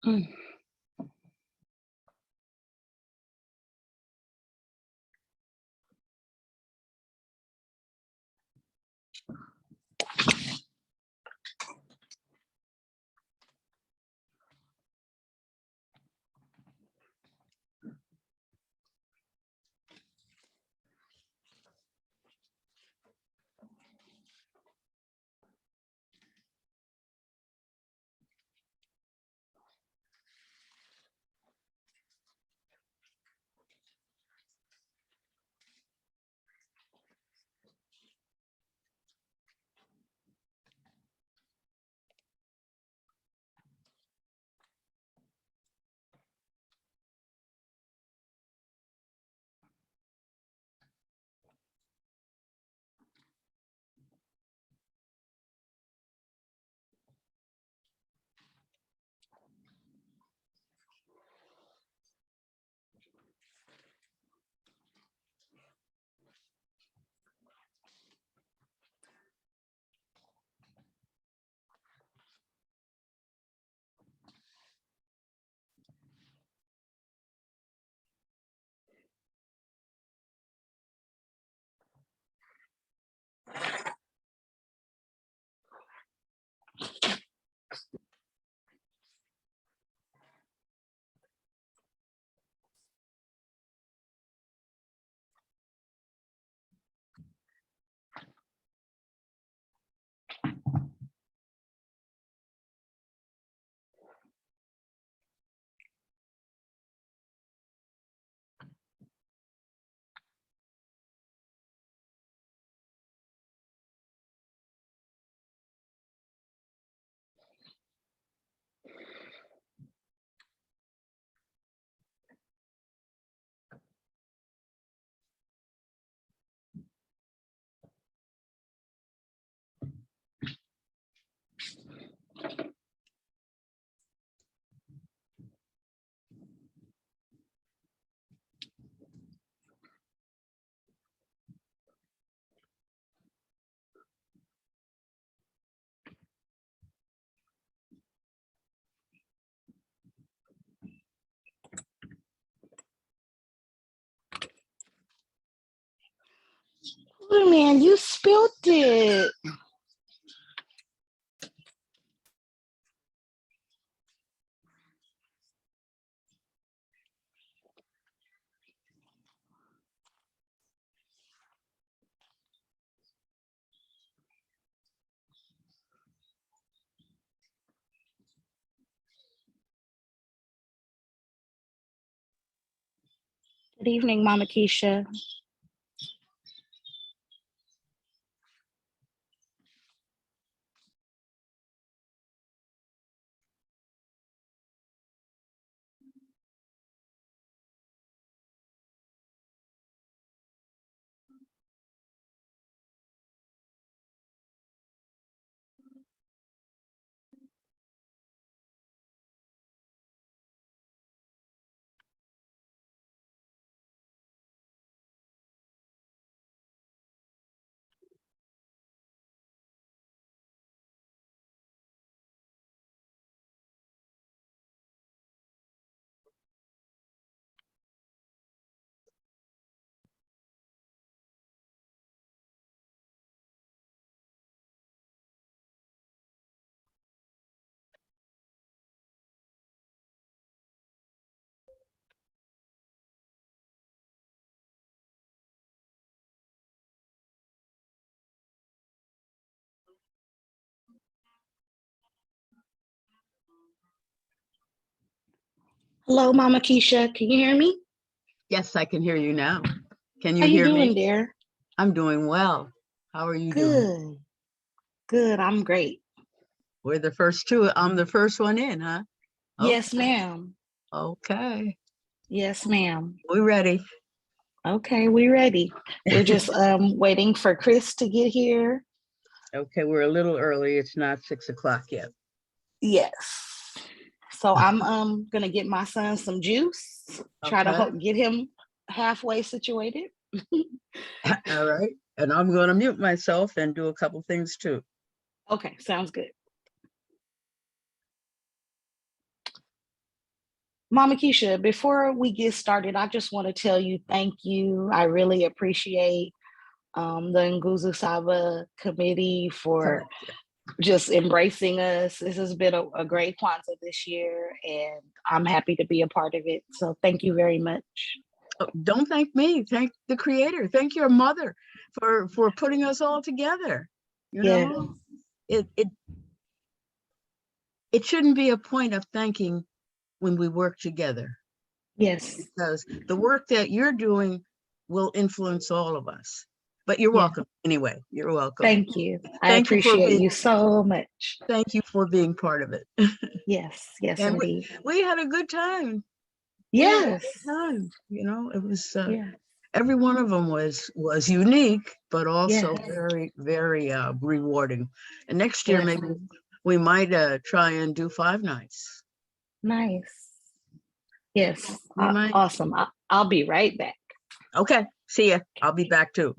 Oh man, you spilled it. Good evening, Mama Keisha. Hello, Mama Keisha. Can you hear me? Yes, I can hear you now. Can you How you hear doing, me? dear? I'm doing well. How are you doing? Good. I'm great. We're the first two. I'm the first one in, huh? Yes, Okay. ma'am. Okay. Yes, ma'am. We're ready. Okay, we ready. We're just waiting for Chris to get here. Okay, we're a little early. It's not 6 o'clock yet. Yes. So I'm gonna get my son some juice. Try to Okay. get him halfway situated. All right. And I'm going to mute myself and do a couple things too. Okay, sounds good. Mama Keisha, before we get started, I just want to tell you thank you. I really appreciate the Nguzu Saba committee Come for on. just embracing us. This has been a great Kwanzaa this year, and I'm happy to be a part of it. So thank you very much. Oh, don't thank me. Thank the creator. Thank your mother for putting us all together. You Yeah. know, it it shouldn't be a point of thanking when we work together, Yes. because the work that you're doing will influence all of us. But you're Yeah. welcome anyway. You're welcome. Thank you. I Thank you for appreciate being you so much. thank you for being part of it. Yes. Yes, And indeed. we had a good time. We had a Yes. good time. You know, it was Yeah. every one of them was unique, but also Yes. very rewarding. And next year Yes. maybe we might try and do 5 nights. Nice. Yes. We might. Awesome. I'll be right back. Okay, see ya. I'll be back too.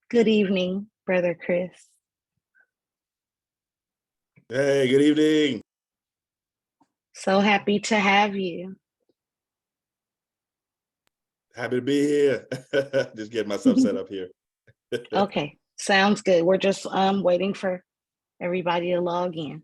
Good evening, Brother Chris. Hey, good evening. So happy to have you. Happy to be here. Just getting myself set up here. Okay, sounds good. We're just waiting for everybody to log in.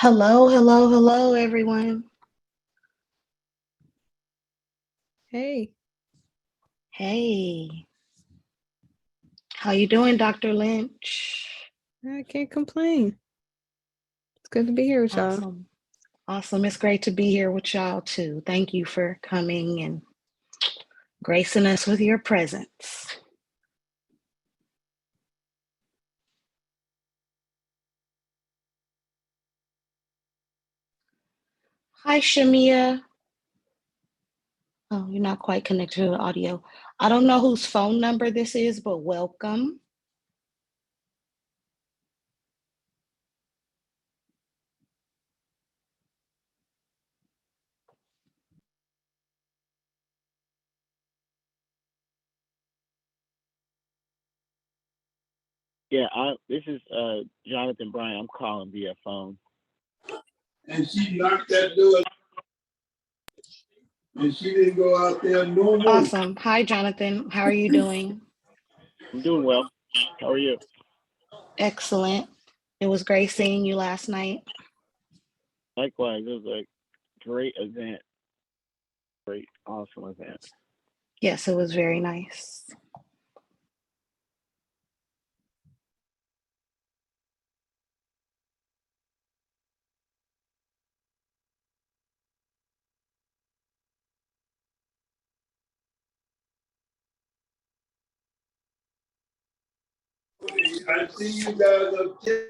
Hello, hello, hello, everyone. Hey, Hey, how you doing, Dr. Lynch? I can't complain. It's good to be here with y'all. Awesome. Awesome. It's great to be here with y'all too. Thank you for coming and gracing us with your presence. Hi, Shamia. Oh, you're not quite connected to the audio. I don't know whose phone number this is, but welcome. Yeah, this is Jonathan Bryan. I'm calling via phone. And she knocked that door and she didn't go out there no more. Awesome. Hi, Jonathan. How are you doing? I'm doing well. How are you? Excellent. It was great seeing you last night. Likewise, it was a great event. Great, awesome event. Yes, it was very nice. I see you guys up there.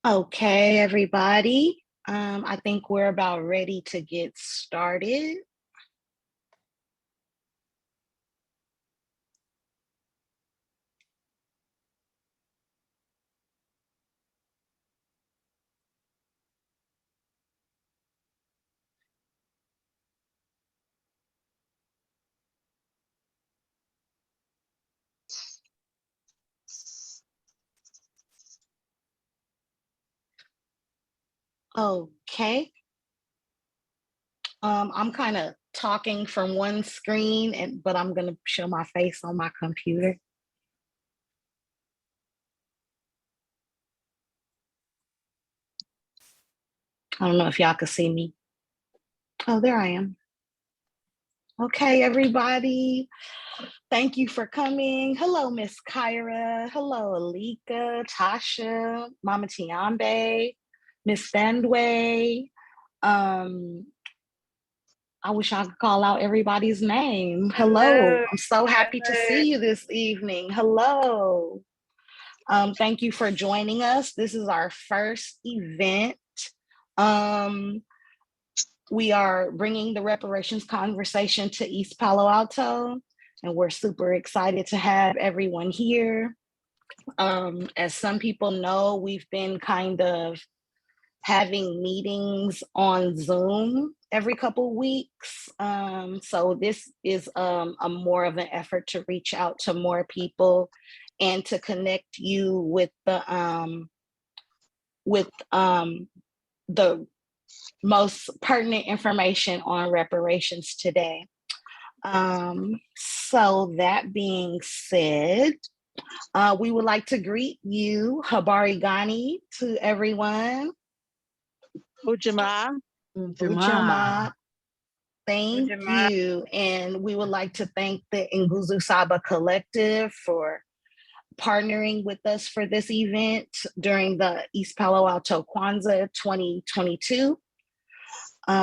Okay, everybody. I think we're about ready to get started. Okay. I'm kind of talking from one screen, but I'm gonna show my face on my computer. I don't know if y'all can see me. Oh, there I am. Okay, everybody. Thank you for coming. Hello, Miss Kyra. Hello, Alika, Tasha, Mama Tiambe, Miss Sandway. I wish I could call out everybody's name. Hello. I'm so happy to see you this evening. Hello. Thank you for joining us. This is our first event. We are bringing the reparations conversation to East Palo Alto, and we're super excited to have everyone here. As some people know, we've been kind of having meetings on Zoom every couple weeks. So this is a more of an effort to reach out to more people and to connect you with the most pertinent information on reparations today. So that being said, we would like to greet you, Habari Ghani, to everyone. Ujamaa. Ujamaa. Thank you. And we would like to thank the Nguzu Saba Collective for partnering with us for this event during the East Palo Alto Kwanzaa 2022.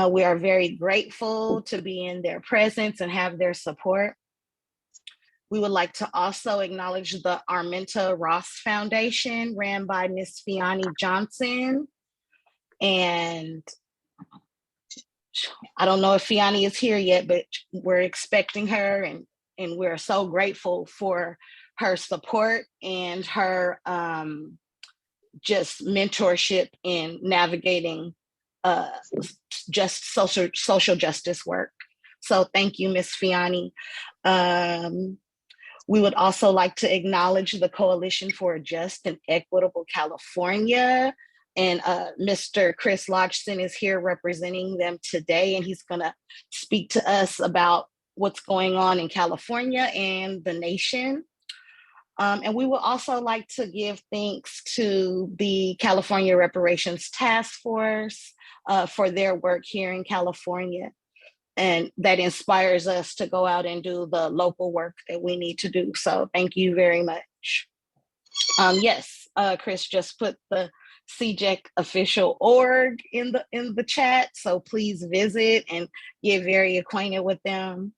We are very grateful to be in their presence and have their support. We would like to also acknowledge the Arminta Ross Foundation, ran by Ms. Fiani Johnson. And I don't know if Fiani is here yet, but we're expecting her, and we're so grateful for her support and her just mentorship in navigating just social justice work. So thank you, Ms. Fiani. We would also like to acknowledge the Coalition for a Just and Equitable California. And Mr. Chris Lodgson is here representing them today, and he's gonna speak to us about what's going on in California and the nation. And we would also like to give thanks to the California Reparations Task Force for their work here in California. And that inspires us to go out and do the local work that we need to do. So thank you very much. Yes, Chris just put the CJEC official org in the chat. So please visit and get very acquainted with them.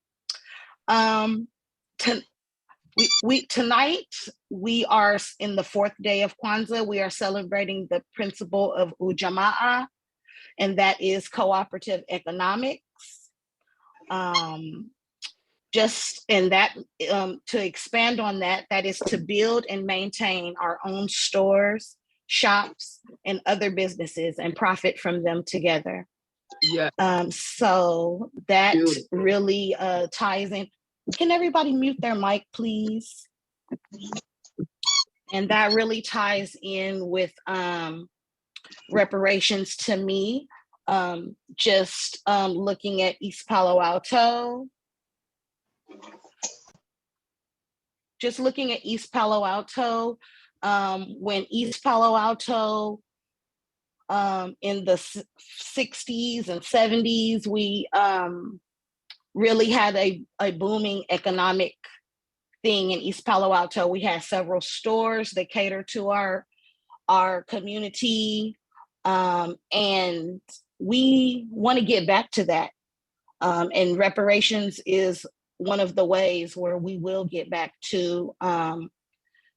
Tonight, we are in the 4th day of Kwanzaa. We are celebrating the principle of Ujamaa, and that is cooperative economics. To expand on that, that is to build and maintain our own stores, shops, and other businesses and profit from them together. Yeah. So that Beautiful. really ties in. Can everybody mute their mic, please? And that really ties in with reparations to me. Just looking at East Palo Alto. Just looking at East Palo Alto, when East Palo Alto in the 60s and 70s, we really had a booming economic thing in East Palo Alto. We had several stores that cater to our community, and we want to get back to that. And reparations is one of the ways where we will get back to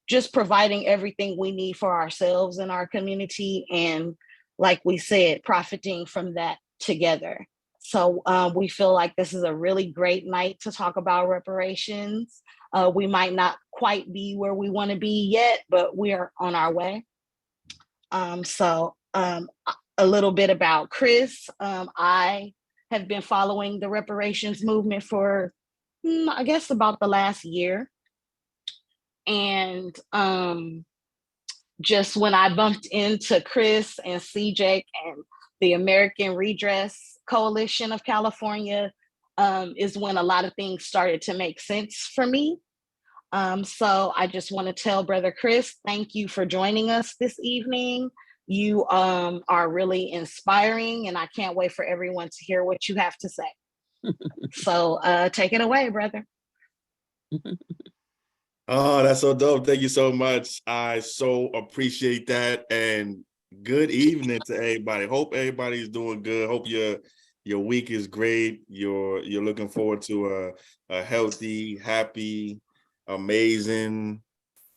just providing everything we need for ourselves and our community. And like we said, profiting from that together. So we feel like this is a really great night to talk about reparations. We might not quite be where we want to be yet, but we are on our way. A little bit about Chris. I have been following the reparations movement for, I guess, about the last year. And just when I bumped into Chris and CJEC and the American Redress Coalition of California, is when a lot of things started to make sense for me. So I just want to tell Brother Chris, thank you for joining us this evening. You are really inspiring, and I can't wait for everyone to hear what you have to say. So take it away, brother. Oh, that's so dope. Thank you so much. I so appreciate that. And good evening to everybody. Hope everybody's doing good. Hope your week is great. You're looking forward to a healthy, happy, amazing,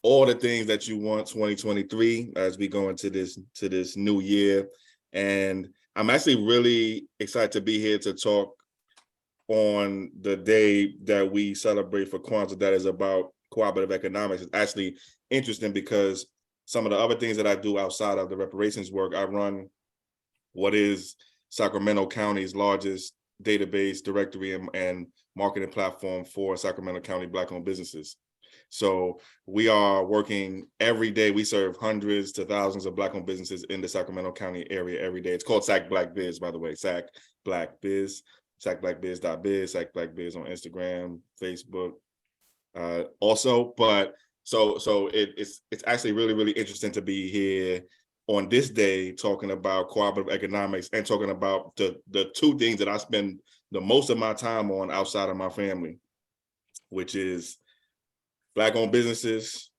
all the things that you want 2023 as we go into this new year. And I'm actually really excited to be here to talk on the day that we celebrate for Kwanzaa, that is about cooperative economics. It's actually interesting because some of the other things that I do outside of the reparations work, I run what is Sacramento County's largest database, directory, and marketing platform for Sacramento County Black-owned businesses. So we are working every day. We serve hundreds to thousands of Black-owned businesses in the Sacramento County area every day. It's called SAC Black Biz, by the way, SAC Black Biz, sacblackbiz.biz, SAC Black Biz on Instagram, Facebook, also. But so it's actually really, really interesting to be here on this day talking about cooperative economics and talking about the two things that I spend the most of my time on outside of my family, which is Black-owned businesses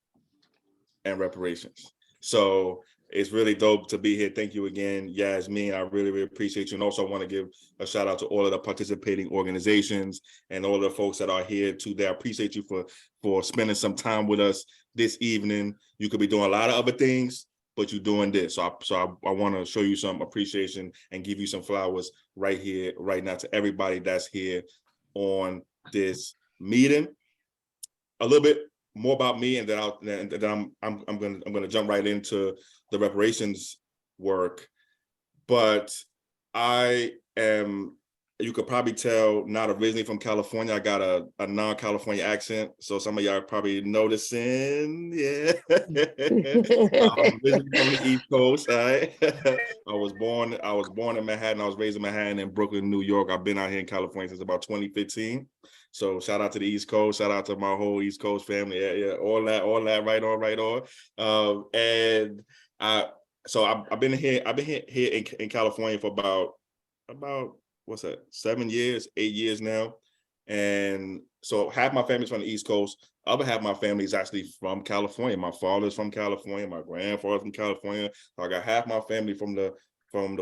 and reparations. So it's really dope to be here. Thank you again, Yasmin. I really, really appreciate you. And also I want to give a shout out to all of the participating organizations and all of the folks that are here today. I appreciate you for spending some time with us this evening. You could be doing a lot of other things, but you're doing this. So I want to show you some appreciation and give you some flowers right here, right now, to everybody that's here on this meeting. A little bit more about me, and then I'm gonna jump right into the reparations work. But I am, you could probably tell, not originally from California. I got a non-California accent, so some of y'all are probably noticing. Yeah, I'm originally from the East Coast. Right? I was born in Manhattan. I was raised in Manhattan and Brooklyn, New York. I've been out here in California since about 2015. So shout out to the East Coast. Shout out to my whole East Coast family. Yeah, all that, right on. And I've been here in California for about what's that, 8 years now. And so half my family's from the East Coast. Other half of my family is actually from California. My father's from California. My grandfather's from California. So I got half my family from the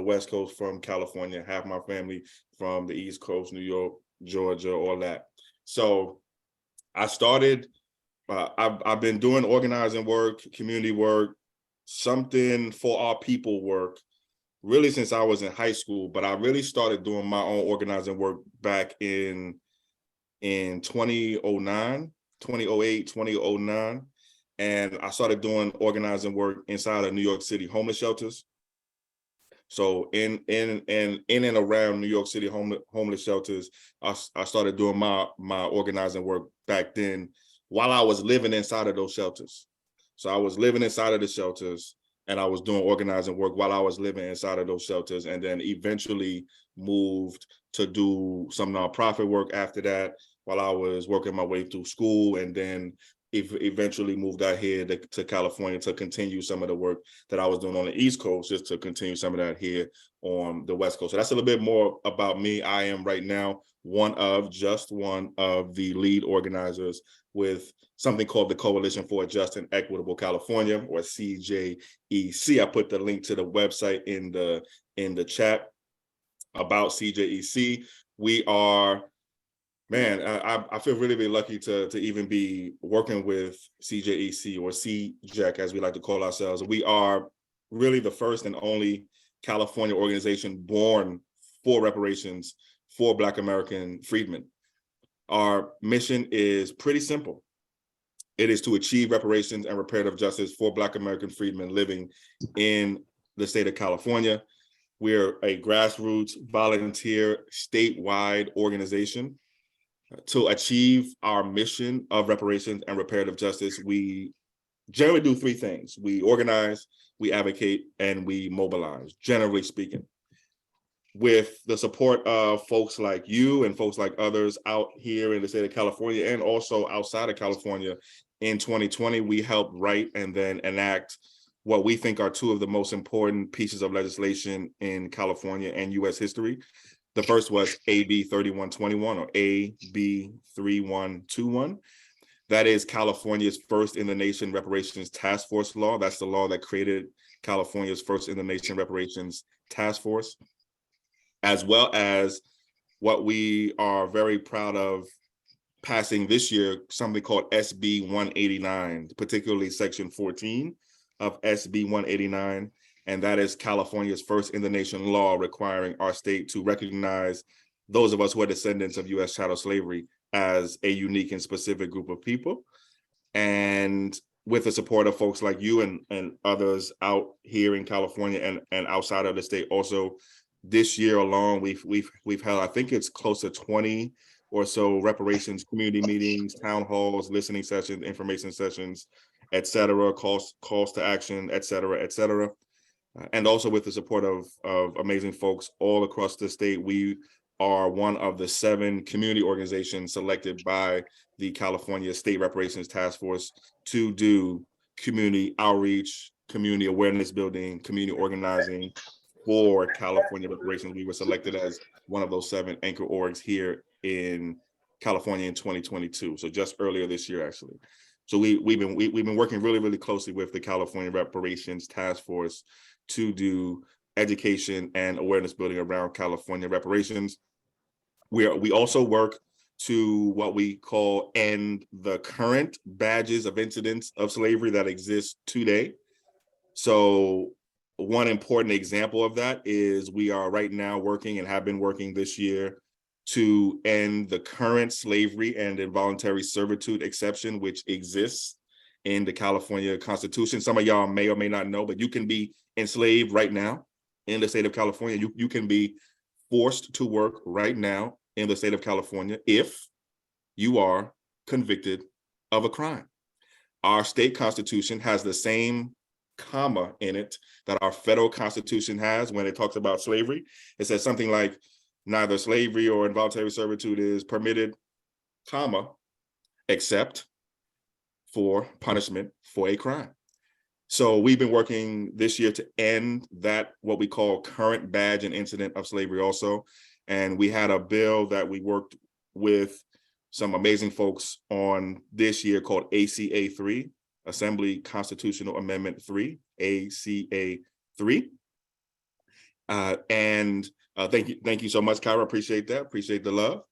West Coast, from California, half my family from the East Coast, New York, Georgia, all that. So I started, I've been doing organizing work, community work, something for our people work, really since I was in high school. But I really started doing my own organizing work back in 2009, 2008, 2009. And I started doing organizing work inside of New York City homeless shelters. So in and around New York City homeless shelters, I started doing my organizing work back then while I was living inside of those shelters. So I was living inside of the shelters and I was doing organizing work while I was living inside of those shelters, and then eventually moved to do some nonprofit work after that while I was working my way through school, and then eventually moved out here to California to continue some of the work that I was doing on the East Coast, just to continue some of that here on the West Coast. So that's a little bit more about me. I am right now one of the lead organizers with something called the Coalition for a Just and Equitable California, or CJEC. I put the link to the website in the chat about CJEC. We are Man, I feel really, really lucky to even be working with CJEC or CJEC, as we like to call ourselves. We are really the first and only California organization born for reparations for Black American freedmen. Our mission is pretty simple. It is to achieve reparations and reparative justice for Black American freedmen living in the state of California. We're a grassroots, volunteer, statewide organization. To achieve our mission of reparations and reparative justice, we generally do three things. We organize, we advocate, and we mobilize, generally speaking. With the support of folks like you and folks like others out here in the state of California and also outside of California, in 2020, we helped write and then enact what we think are two of the most important pieces of legislation in California and US history. The first was AB 3121 or AB 3121. That is California's first in the nation reparations task force law. That's the law that created California's first in the nation reparations task force, as well as what we are very proud of passing this year, something called SB 189, particularly section 14 of SB 189. And that is California's first in the nation law requiring our state to recognize those of us who are descendants of US chattel slavery as a unique and specific group of people. And with the support of folks like you and others out here in California and outside of the state, also this year alone, we've held, I think it's close to 20 or so reparations community meetings, town halls, listening sessions, information sessions, et cetera, calls to action, et cetera, et cetera. And also with the support of amazing folks all across the state, we are one of the 7 community organizations selected by the California State Reparations Task Force to do community outreach, community awareness building, community organizing for California reparations. We were selected as one of those 7 anchor orgs here in California in 2022. So just earlier this year, actually. So we've been working really, really closely with the California Reparations Task Force to do education and awareness building around California reparations. We also work to what we call end the current badges of incidents of slavery that exist today. So one important example of that is we are right now working and have been working this year to end the current slavery and involuntary servitude exception, which exists in the California Constitution. Some of y'all may or may not know, but you can be enslaved right now in the state of California. You can be forced to work right now in the state of California if you are convicted of a crime. Our state constitution has the same comma in it that our federal constitution has when it talks about slavery. It says something like, neither slavery or involuntary servitude is permitted, comma, except for punishment for a crime. So we've been working this year to end that, what we call current badge and incident of slavery also. And we had a bill that we worked with some amazing folks on this year called ACA 3, Assembly Constitutional Amendment 3, ACA 3. Thank you so much, Kyra. Appreciate that. Appreciate the love.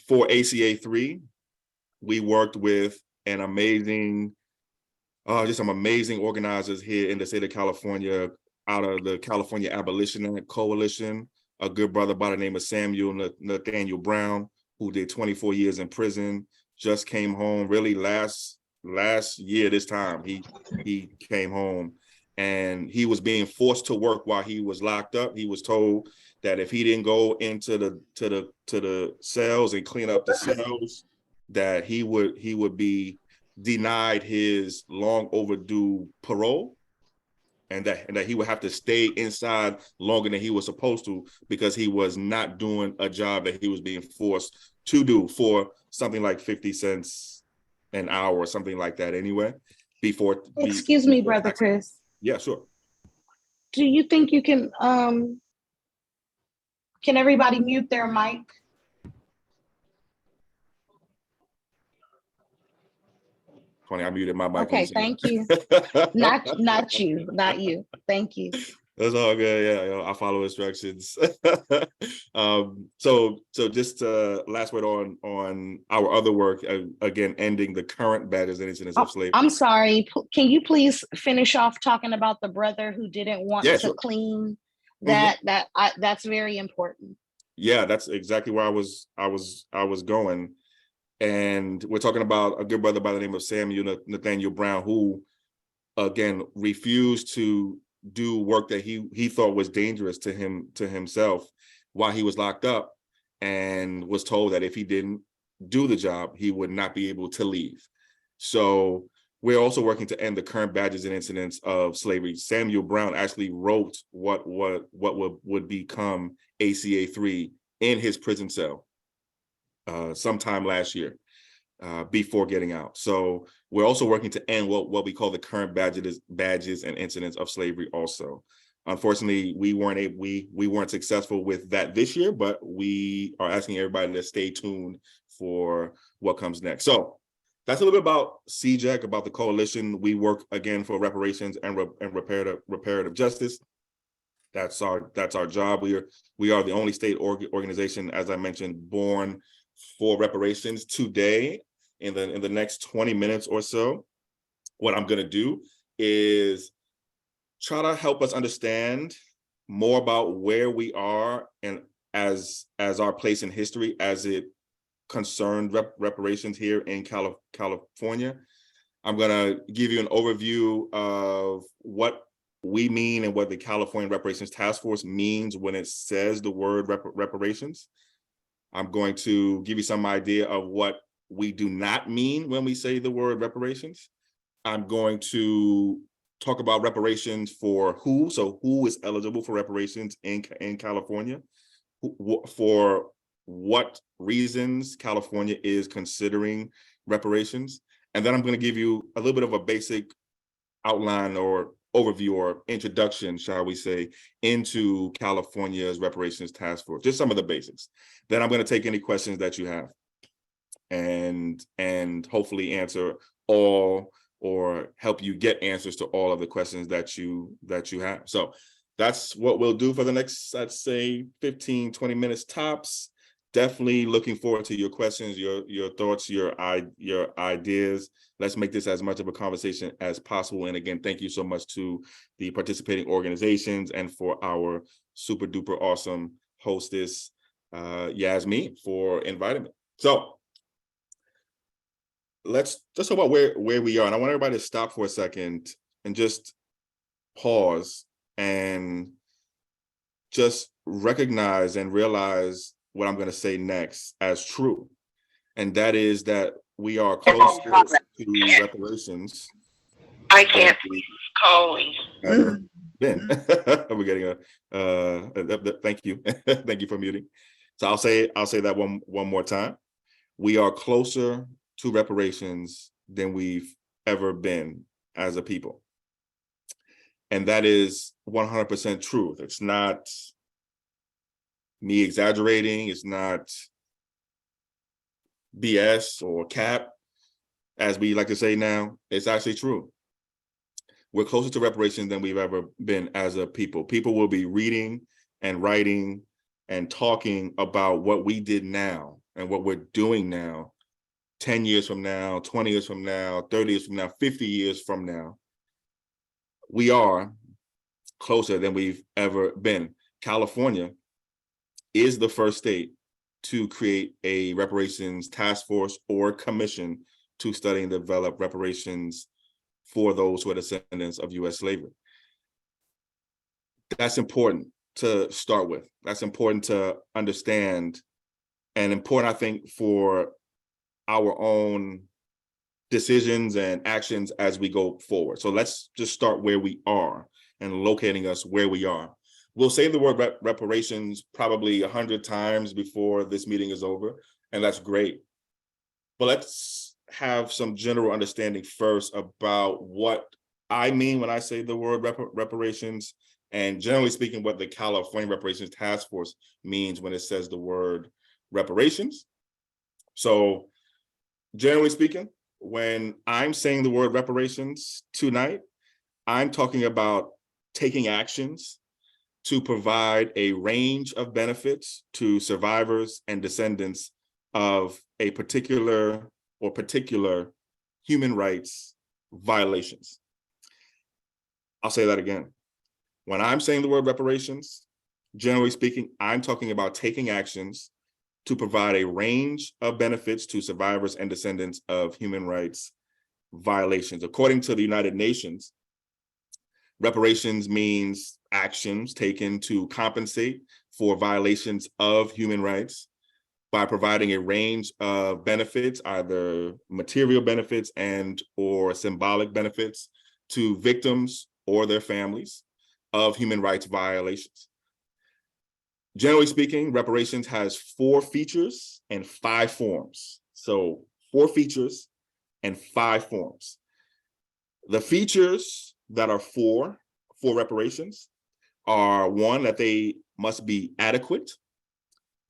For ACA 3, we worked with an amazing, just some amazing organizers here in the state of California, out of the California Abolition Coalition, a good brother by the name of Samuel Nathaniel Brown, who did 24 years in prison, just came home really last year this time. He came home. And he was being forced to work while he was locked up. He was told that if he didn't go into the cells and clean up the cells, that he would be denied his long overdue parole, and that he would have to stay inside longer than he was supposed to because he was not doing a job that he was being forced to do for something like 50 cents an hour or something like that anyway. Excuse me, Brother Chris. Yeah, sure. Do you think you can everybody mute their mic? Funny, I muted my mic. Okay, thank you. Not you. Thank you. That's all good. Yeah, I follow instructions. So just last word on our other work, again, ending the current badges and incidents of slavery. I'm sorry. Can you please finish off talking about the brother who didn't want Yeah, to sure. clean? Mhm. That's very important. Yeah, that's exactly where I was going. And we're talking about a good brother by the name of Samuel Nathaniel Brown, who again refused to do work that he thought was dangerous to himself while he was locked up, and was told that if he didn't do the job, he would not be able to leave. So we're also working to end the current badges and incidents of slavery. Samuel Brown actually wrote what would become ACA 3 in his prison cell sometime last year, before getting out. So we're also working to end what we call the current badges and incidents of slavery also. Unfortunately, we weren't successful with that this year, but we are asking everybody to stay tuned for what comes next. So that's a little bit about CJEC, about the coalition. We work again for reparations and reparative justice. That's our job. We are the only state organization, as I mentioned, born for reparations. Today, in the next 20 minutes or so, what I'm going to do is try to help us understand more about where we are and as our place in history as it concerned reparations here in California. I'm going to give you an overview of what we mean and what the California Reparations Task Force means when it says the word reparations. I'm going to give you some idea of what we do not mean when we say the word reparations. I'm going to talk about reparations for who, so who is eligible for reparations in California, for what reasons California is considering reparations. And then I'm going to give you a little bit of a basic outline or overview or introduction, shall we say, into California's Reparations Task Force, just some of the basics. Then I'm going to take any questions that you have and hopefully answer all or help you get answers to all of the questions that you have. So that's what we'll do for the next, I'd say 15, 20 minutes tops. Definitely looking forward to your questions, your thoughts, your ideas. Let's make this as much of a conversation as possible. And again, thank you so much to the participating organizations and for our super duper awesome hostess, Yasmin, for inviting me. So let's talk about where we are. And I want everybody to stop for a second and just pause and just recognize and realize what I'm going to say next as true. And that is that we are close to reparations. I can't calling. Ever been. We're getting thank you. Thank you for muting. So I'll say that one more time. We are closer to reparations than we've ever been as a people. And that is 100% truth. It's not me exaggerating. It's not BS or cap, as we like to say now. It's actually true. We're closer to reparations than we've ever been as a people. People will be reading and writing and talking about what we did now and what we're doing now, 10 years from now, 20 years from now, 30 years from now, 50 years from now. We are closer than we've ever been. California is the first state to create a reparations task force or commission to study and develop reparations for those who are descendants of U.S. slavery. That's important to start with. That's important to understand, and important, I think, for our own decisions and actions as we go forward. So let's just start where we are and locating us where we are. We'll say the word reparations probably 100 times before this meeting is over, and that's great. But let's have some general understanding first about what I mean when I say the word reparations, and generally speaking, what the California Reparations Task Force means when it says the word reparations. So generally speaking, when I'm saying the word reparations tonight, I'm talking about taking actions to provide a range of benefits to survivors and descendants of a particular human rights violations. I'll say that again. When I'm saying the word reparations, generally speaking, I'm talking about taking actions to provide a range of benefits to survivors and descendants of human rights violations. According to the United Nations, reparations means actions taken to compensate for violations of human rights by providing a range of benefits, either material benefits and or symbolic benefits to victims or their families of human rights violations. Generally speaking, reparations has 4 features and 5 forms. So 4 features and 5 forms. The features that are for reparations are: 1, that they must be adequate;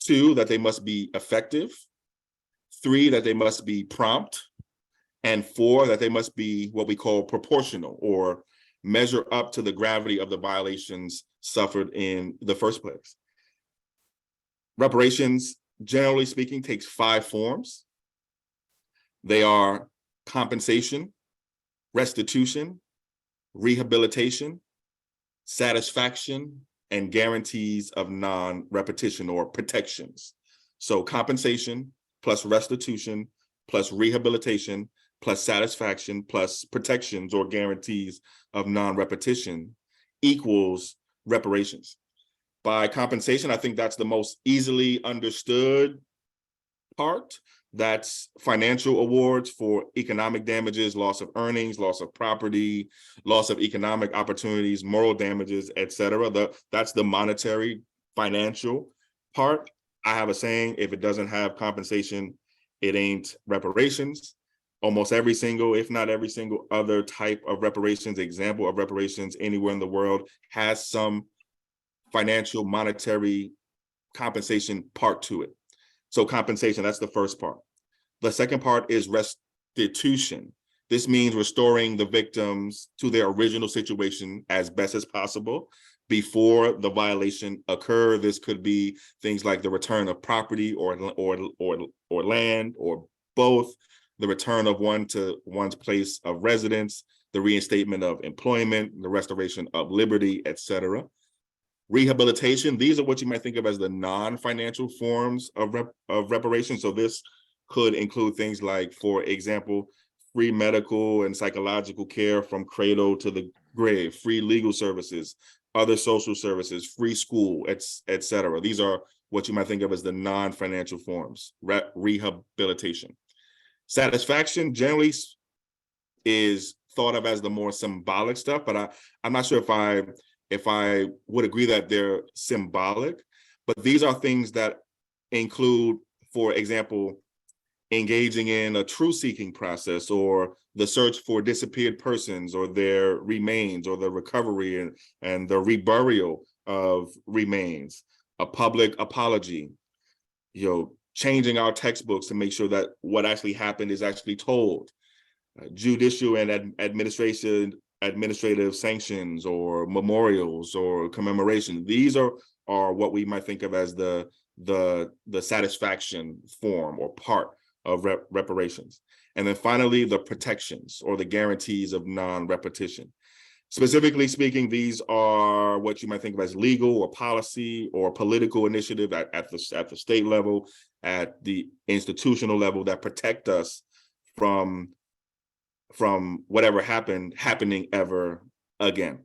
2, that they must be effective; 3, that they must be prompt; and 4, that they must be what we call proportional, or measure up to the gravity of the violations suffered in the first place. Reparations, generally speaking, takes 5 forms. They are compensation, restitution, rehabilitation, satisfaction, and guarantees of non-repetition or protections. So compensation plus restitution plus rehabilitation plus satisfaction plus protections or guarantees of non-repetition equals reparations. By compensation, I think that's the most easily understood part. That's financial awards for economic damages, loss of earnings, loss of property, loss of economic opportunities, moral damages, etc. That's the monetary financial part. I have a saying: if it doesn't have compensation, it ain't reparations. Almost every single, if not every single other type of reparations, example of reparations anywhere in the world has some financial monetary compensation part to it. So compensation, that's the first part. The second part is restitution. This means restoring the victims to their original situation as best as possible before the violation occurred. This could be things like the return of property or land, or both, the return of one to one's place of residence, the reinstatement of employment, the restoration of liberty, etc. Rehabilitation, these are what you might think of as the non-financial forms of reparation. So this could include things like, for example, free medical and psychological care from cradle to the grave, free legal services, other social services, free school, etc. These are what you might think of as the non-financial forms, rehabilitation. Satisfaction generally is thought of as the more symbolic stuff, but I'm not sure if I would agree that they're symbolic, but these are things that include, for example, engaging in a truth-seeking process, or the search for disappeared persons or their remains, or the recovery and the reburial of remains, a public apology, changing our textbooks to make sure that what actually happened is actually told, judicial and administrative sanctions or memorials or commemoration. These are what we might think of as the satisfaction form or part of reparations. And then finally, the protections or the guarantees of non-repetition. Specifically speaking, these are what you might think of as legal or policy or political initiative at the state level, at the institutional level, that protect us from whatever happening ever again.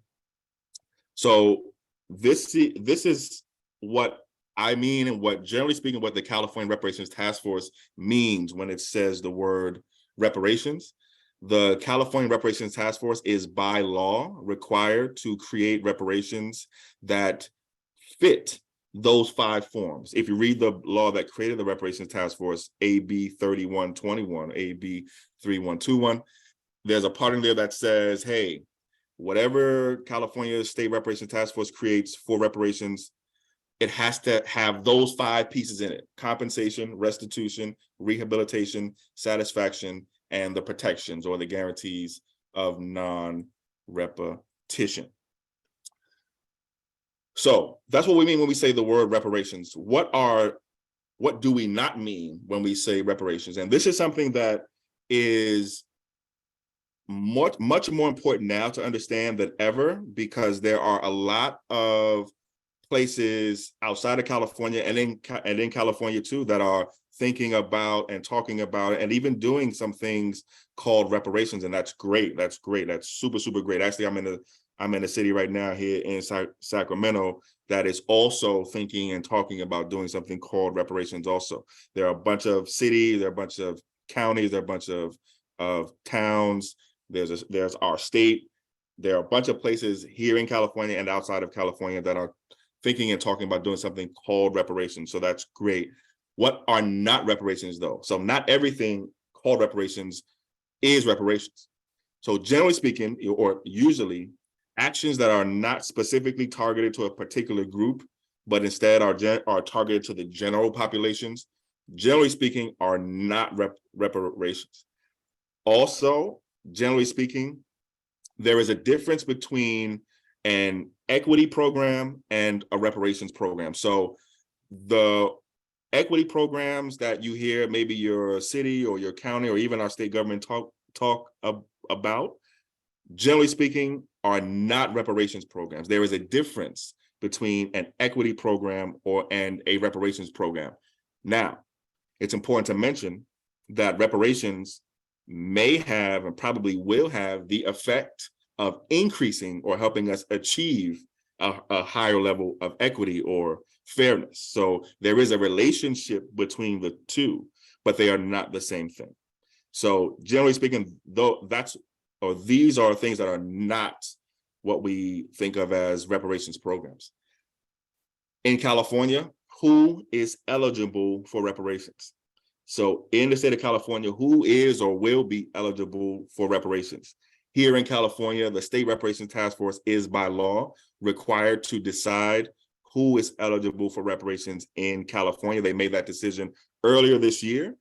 So this is what I mean, and what, generally speaking, what the California Reparations Task Force means when it says the word reparations. The California Reparations Task Force is by law required to create reparations that fit those 5 forms. If you read the law that created the Reparations Task Force, AB 3121, AB 3121, there's a part in there that says, hey, whatever California State Reparations Task Force creates for reparations, it has to have those 5 pieces in it: compensation, restitution, rehabilitation, satisfaction, and the protections or the guarantees of non-repetition. So that's what we mean when we say the word reparations. What do we not mean when we say reparations? And this is something that is much more important now to understand than ever, because there are a lot of places outside of California and in California too that are thinking about and talking about it and even doing some things called reparations. And that's great. That's great. That's super, super great. Actually, I'm in a city right now here in Sacramento that is also thinking and talking about doing something called reparations also. There are a bunch of cities, there are a bunch of counties, there are a bunch of towns. There's our state. There are a bunch of places here in California and outside of California that are thinking and talking about doing something called reparations. So that's great. What are not reparations though? So not everything called reparations is reparations. So generally speaking, or usually, actions that are not specifically targeted to a particular group, but instead are targeted to the general populations, generally speaking, are not reparations. Also, generally speaking, there is a difference between an equity program and a reparations program. So the equity programs that you hear maybe your city or your county or even our state government talk about, generally speaking, are not reparations programs. There is a difference between an equity program and a reparations program. Now, it's important to mention that reparations may have and probably will have the effect of increasing or helping us achieve a higher level of equity or fairness. So there is a relationship between the two, but they are not the same thing. So generally speaking, these are things that are not what we think of as reparations programs. In California, who is eligible for reparations? So in the state of California, who is or will be eligible for reparations? Here in California, the State Reparations Task Force is by law required to decide who is eligible for reparations in California. They made that decision earlier this year,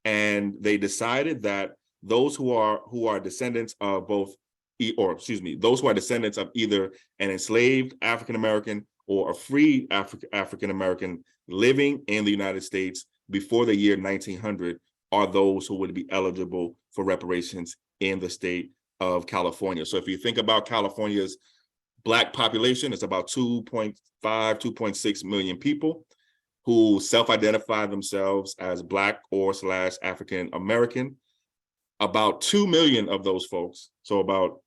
and they decided that those who are descendants of those who are descendants of either an enslaved African American or a free African American living in the United States before the year 1900 are those who would be eligible for reparations in the state of California. So if you think about California's Black population, it's about 2.5, 2.6 million people who self-identify themselves as Black or / African American. About 2 million of those folks, so about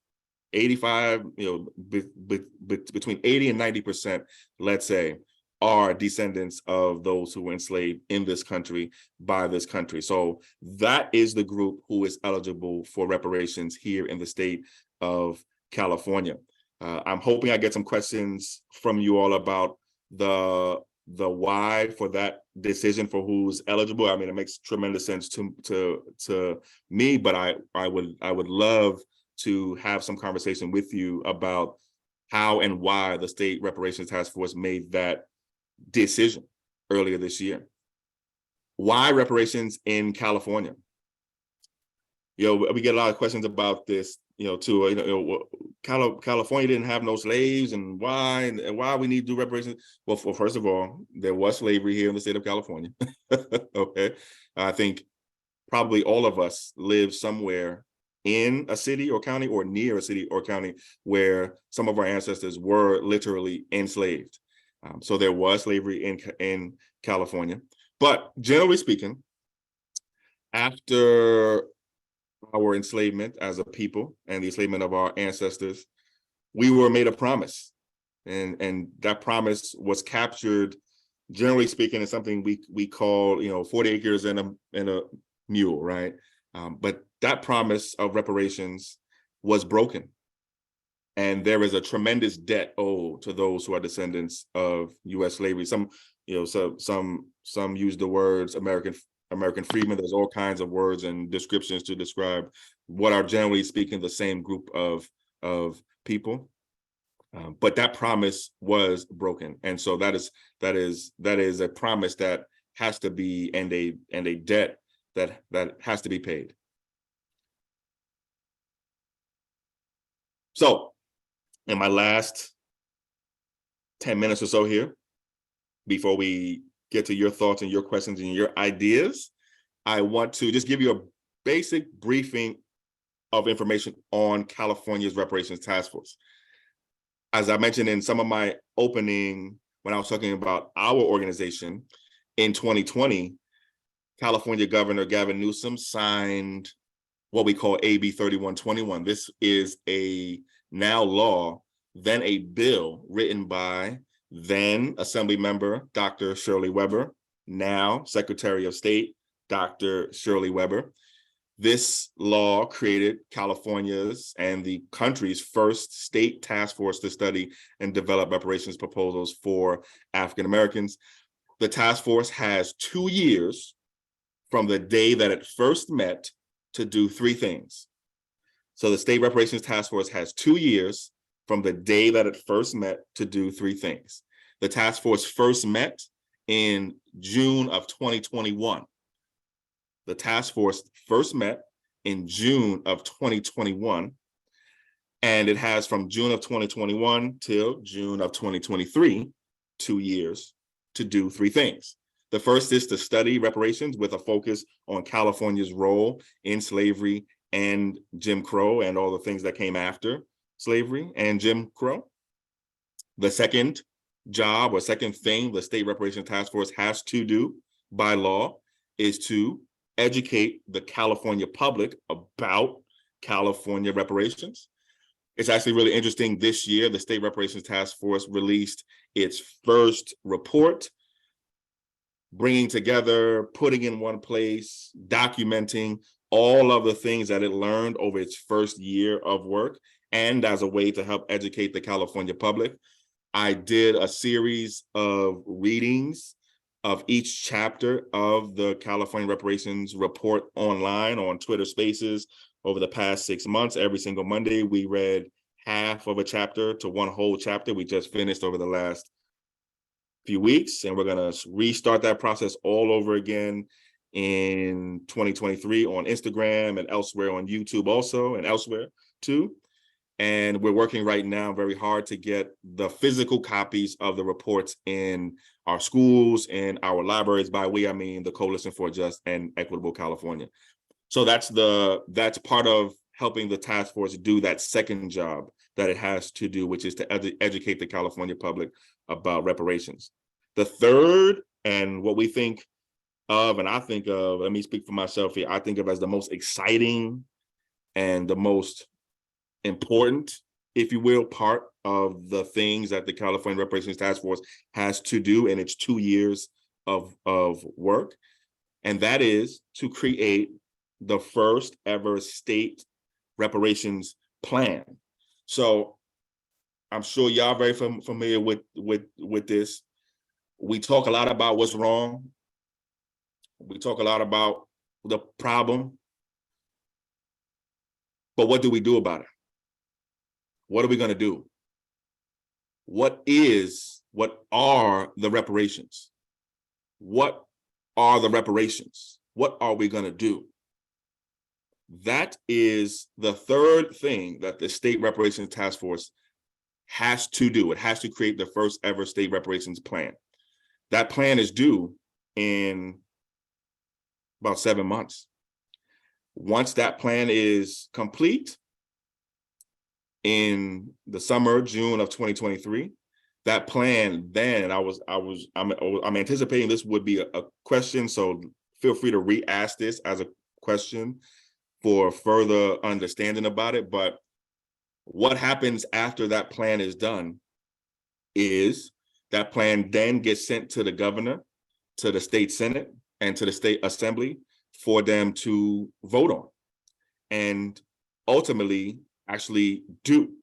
85, between 80 and 90%, let's say, are descendants of those who were enslaved in this country by this country. So that is the group who is eligible for reparations here in the state of California. I'm hoping I get some questions from you all about the why for that decision for who's eligible. I mean, it makes tremendous sense to me, but I would love to have some conversation with you about how and why the State Reparations Task Force made that decision earlier this year. Why reparations in California? We get a lot of questions about this, too. California didn't have no slaves, and why we need to do reparations? Well, first of all, there was slavery here in the state of California. Okay, I think probably all of us live somewhere in a city or county or near a city or county where some of our ancestors were literally enslaved. So there was slavery in California. But generally speaking, after our enslavement as a people and the enslavement of our ancestors, we were made a promise. And that promise was captured, generally speaking, in something we call, 40 acres and a mule, right? But that promise of reparations was broken. And there is a tremendous debt owed to those who are descendants of U.S. slavery. Some use the words American freedmen. There's all kinds of words and descriptions to describe what are generally speaking the same group of people. But that promise was broken, and so that is a promise that has to be and a debt that has to be paid. So, in my last 10 minutes or so here before we get to your thoughts and your questions and your ideas. I want to just give you a basic briefing of information on California's Reparations Task Force. As I mentioned in some of my opening, when I was talking about our organization, in 2020, California Governor Gavin Newsom signed what we call AB 3121. This is a now law, then a bill written by then Assembly Member Dr. Shirley Weber, now Secretary of State Dr. Shirley Weber. This law created California's and the country's first state task force to study and develop reparations proposals for African Americans. The task force has 2 years from the day that it first met to do 3 things. So the State Reparations Task Force has 2 years from the day that it first met to do 3 things. The task force first met in June of 2021. The task force first met in June of 2021, and it has from June of 2021 till June of 2023, 2 years to do 3 things. The first is to study reparations with a focus on California's role in slavery and Jim Crow and all the things that came after slavery and Jim Crow. The second job or second thing the State Reparations Task Force has to do by law is to educate the California public about California reparations. It's actually really interesting. This year, the State Reparations Task Force released its first report, bringing together, putting in one place, documenting all of the things that it learned over its first year of work, and as a way to help educate the California public. I did a series of readings of each chapter of the California Reparations report online on Twitter Spaces over the past 6 months. Every single Monday, we read half of a chapter to one whole chapter. We just finished over the last few weeks, and we're going to restart that process all over again in 2023 on Instagram and elsewhere on YouTube also, and elsewhere too. And we're working right now very hard to get the physical copies of the reports in our schools and our libraries. By we, I mean the Coalition for a Just and Equitable California. So that's part of helping the task force do that second job that it has to do, which is to educate the California public about reparations. The third, and what we think of, and I think of, let me speak for myself here, I think of as the most exciting and the most important, if you will, part of the things that the California Reparations Task Force has to do in its 2 years of work. And that is to create the first ever state reparations plan. So I'm sure y'all very familiar with this. We talk a lot about what's wrong. We talk a lot about the problem. But what do we do about it? What are we going to do? What are the reparations? What are the reparations? What are we going to do? That is the third thing that the State Reparations Task Force has to do. It has to create the first ever state reparations plan. That plan is due in about 7 months. Once that plan is complete, in the summer, June of 2023, that plan then, I'm anticipating this would be a question, so feel free to re-ask this as a question for further understanding about it. But what happens after that plan is done is that plan then gets sent to the governor, to the state senate, and to the state assembly for them to vote on, and ultimately actually do,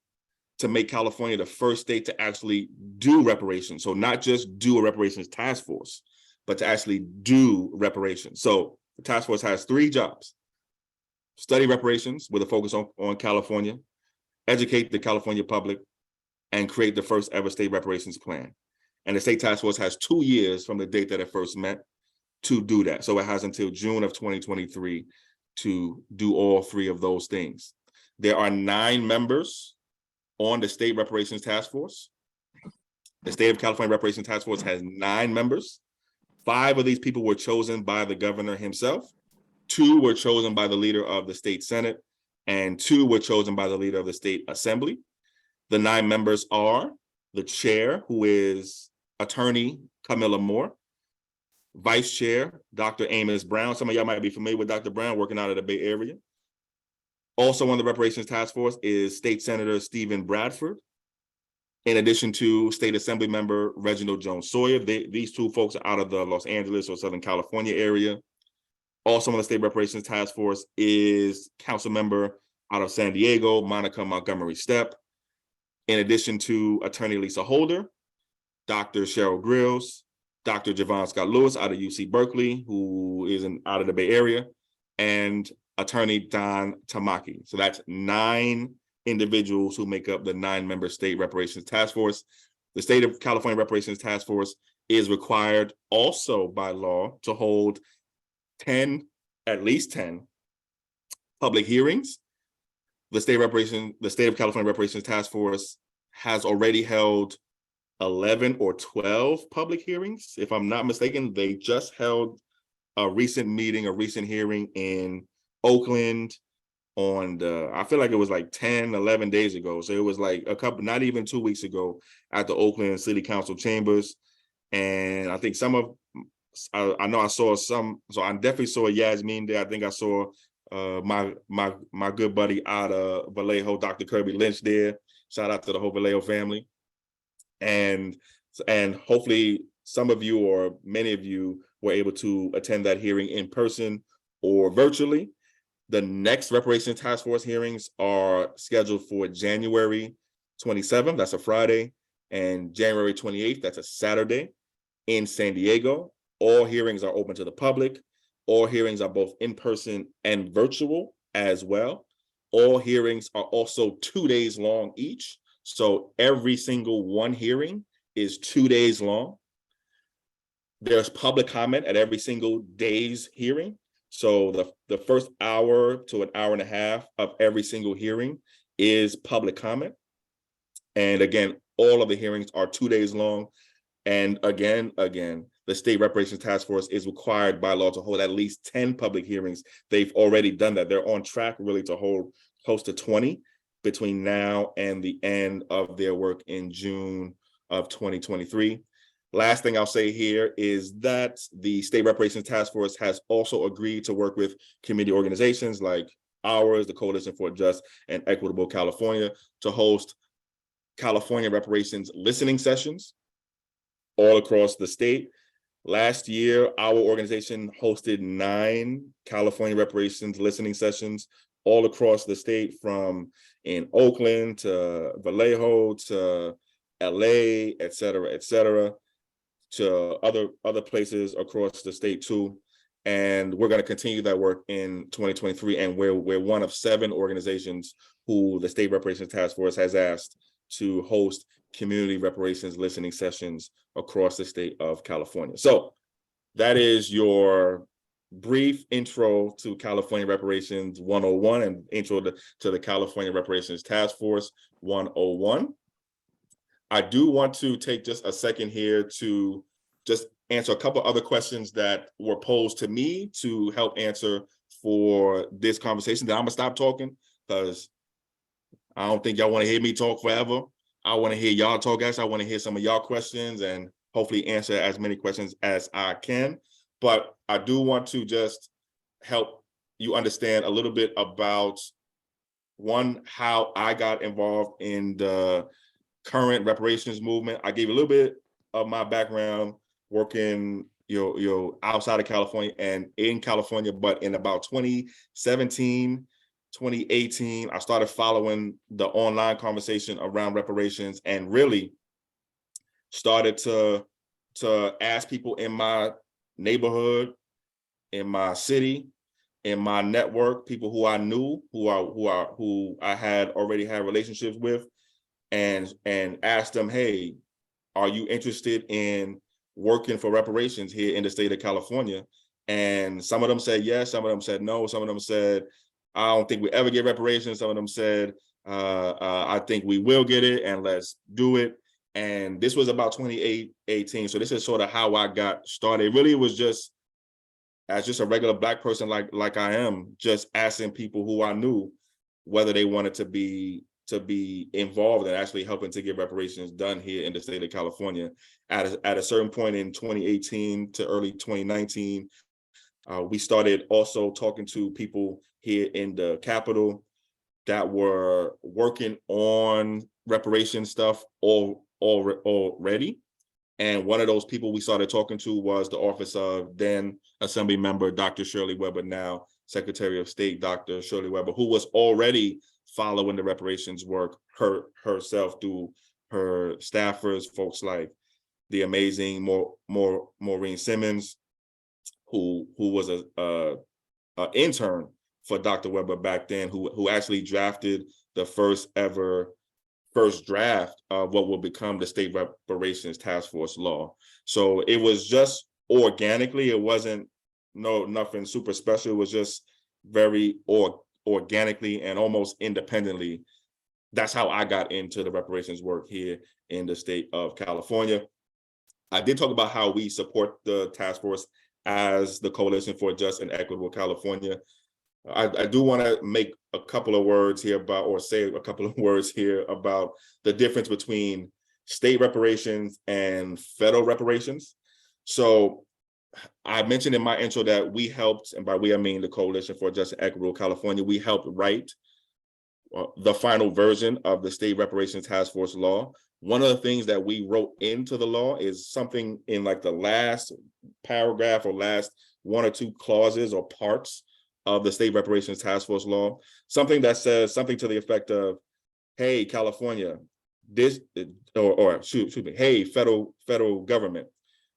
to make California the first state to actually do reparations. So not just do a reparations task force, but to actually do reparations. So the task force has 3 jobs: study reparations with a focus on California, educate the California public, and create the first ever state reparations plan. And the state task force has 2 years from the date that it first met to do that. So it has until June of 2023 to do all 3 of those things. There are 9 members on the State Reparations Task Force. The State of California Reparations Task Force has 9 members. 5 of these people were chosen by the governor himself. 2 were chosen by the leader of the state Senate, and 2 were chosen by the leader of the state assembly. The 9 members are the chair, who is Attorney Camilla Moore, Vice Chair, Dr. Amos Brown. Some of y'all might be familiar with Dr. Brown, working out of the Bay Area. Also on the Reparations Task Force is State Senator Stephen Bradford, in addition to State Assembly Member Reginald Jones Sawyer. These 2 folks are out of the Los Angeles or Southern California area. Also on the State Reparations Task Force is Council Member out of San Diego, Monica Montgomery Stepp. In addition to Attorney Lisa Holder, Dr. Cheryl Grills, Dr. Javon Scott Lewis out of UC Berkeley, who is out of the Bay Area, and Attorney Don Tamaki. So that's 9 individuals who make up the 9-member State Reparations Task Force. The State of California Reparations Task Force is required also by law to hold at least 10 public hearings. The State of California Reparations Task Force has already held 11 or 12 public hearings. If I'm not mistaken, they just held a recent hearing in Oakland on I feel like it was like 10, 11 days ago. So it was like not even 2 weeks ago at the Oakland City Council chambers. And I think I know I saw some, so I definitely saw Yasmin there. I think I saw my good buddy out of Vallejo, Dr. Kirby Lynch there. Shout out to the whole Vallejo family. And hopefully some of you or many of you were able to attend that hearing in person or virtually. The next Reparations Task Force hearings are scheduled for January 27th, that's a Friday, and January 28th, that's a Saturday, in San Diego. All hearings are open to the public. All hearings are both in person and virtual as well. All hearings are also 2 days long each. So every single one hearing is 2 days long. There's public comment at every single day's hearing. So the first hour to an hour and a half of every single hearing is public comment. And again, all of the hearings are 2 days long. And again, the State Reparations Task Force is required by law to hold at least 10 public hearings. They've already done that. They're on track really to hold close to 20 between now and the end of their work in June of 2023. Last thing I'll say here is that the State Reparations Task Force has also agreed to work with community organizations like ours, the Coalition for a Just and Equitable California, to host California reparations listening sessions all across the state. Last year, our organization hosted 9 California reparations listening sessions all across the state, from in Oakland to Vallejo to LA, et cetera, to other places across the state too. And we're going to continue that work in 2023. And we're one of 7 organizations who the State Reparations Task Force has asked to host community reparations listening sessions across the state of California. So that is your brief intro to California Reparations 101 and intro to the California Reparations Task Force 101. I do want to take just a second here to just answer a couple other questions that were posed to me to help answer for this conversation. Then I'm gonna stop talking because I don't think y'all want to hear me talk forever. I want to hear y'all talk, guys. I want to hear some of y'all questions and hopefully answer as many questions as I can. But I do want to just help you understand a little bit about, one, how I got involved in the current reparations movement. I gave a little bit of my background working outside of California and in California, but in about 2017, 2018, I started following the online conversation around reparations and really started to ask people in my neighborhood, in my city, in my network, people who I knew, who I had already had relationships with, and asked them, hey, are you interested in working for reparations here in the state of California? And some of them said yes, some of them said no, some of them said, I don't think we ever get reparations. Some of them said, I think we will get it and let's do it. And this was about 2018. So this is sort of how I got started. It really was just as just a regular Black person like I am, just asking people who I knew whether they wanted to be involved in actually helping to get reparations done here in the state of California. At a certain point in 2018 to early 2019, we started also talking to people here in the Capitol that were working on reparation stuff already. And one of those people we started talking to was the office of then Assembly Member Dr. Shirley Weber, now Secretary of State Dr. Shirley Weber, who was already following the reparations work herself through her staffers, folks like the amazing Maureen Simmons, who was a intern for Dr. Weber back then, who actually drafted the first draft of what will become the State Reparations Task Force law. So it was just organically, it wasn't nothing super special. It was just very organically and almost independently. That's how I got into the reparations work here in the state of California. I did talk about how we support the task force as the Coalition for Just and Equitable California. I do want to make a couple of words here about, or say a couple of words here about the difference between state reparations and federal reparations. So I mentioned in my intro that we helped, and by we I mean the Coalition for Just and Equitable California, we helped write the final version of the State Reparations Task Force law. One of the things that we wrote into the law is something in like the last paragraph or last one or two clauses or parts of the State Reparations Task Force law, something that says something to the effect of, hey, California, this, or excuse me, hey, federal government,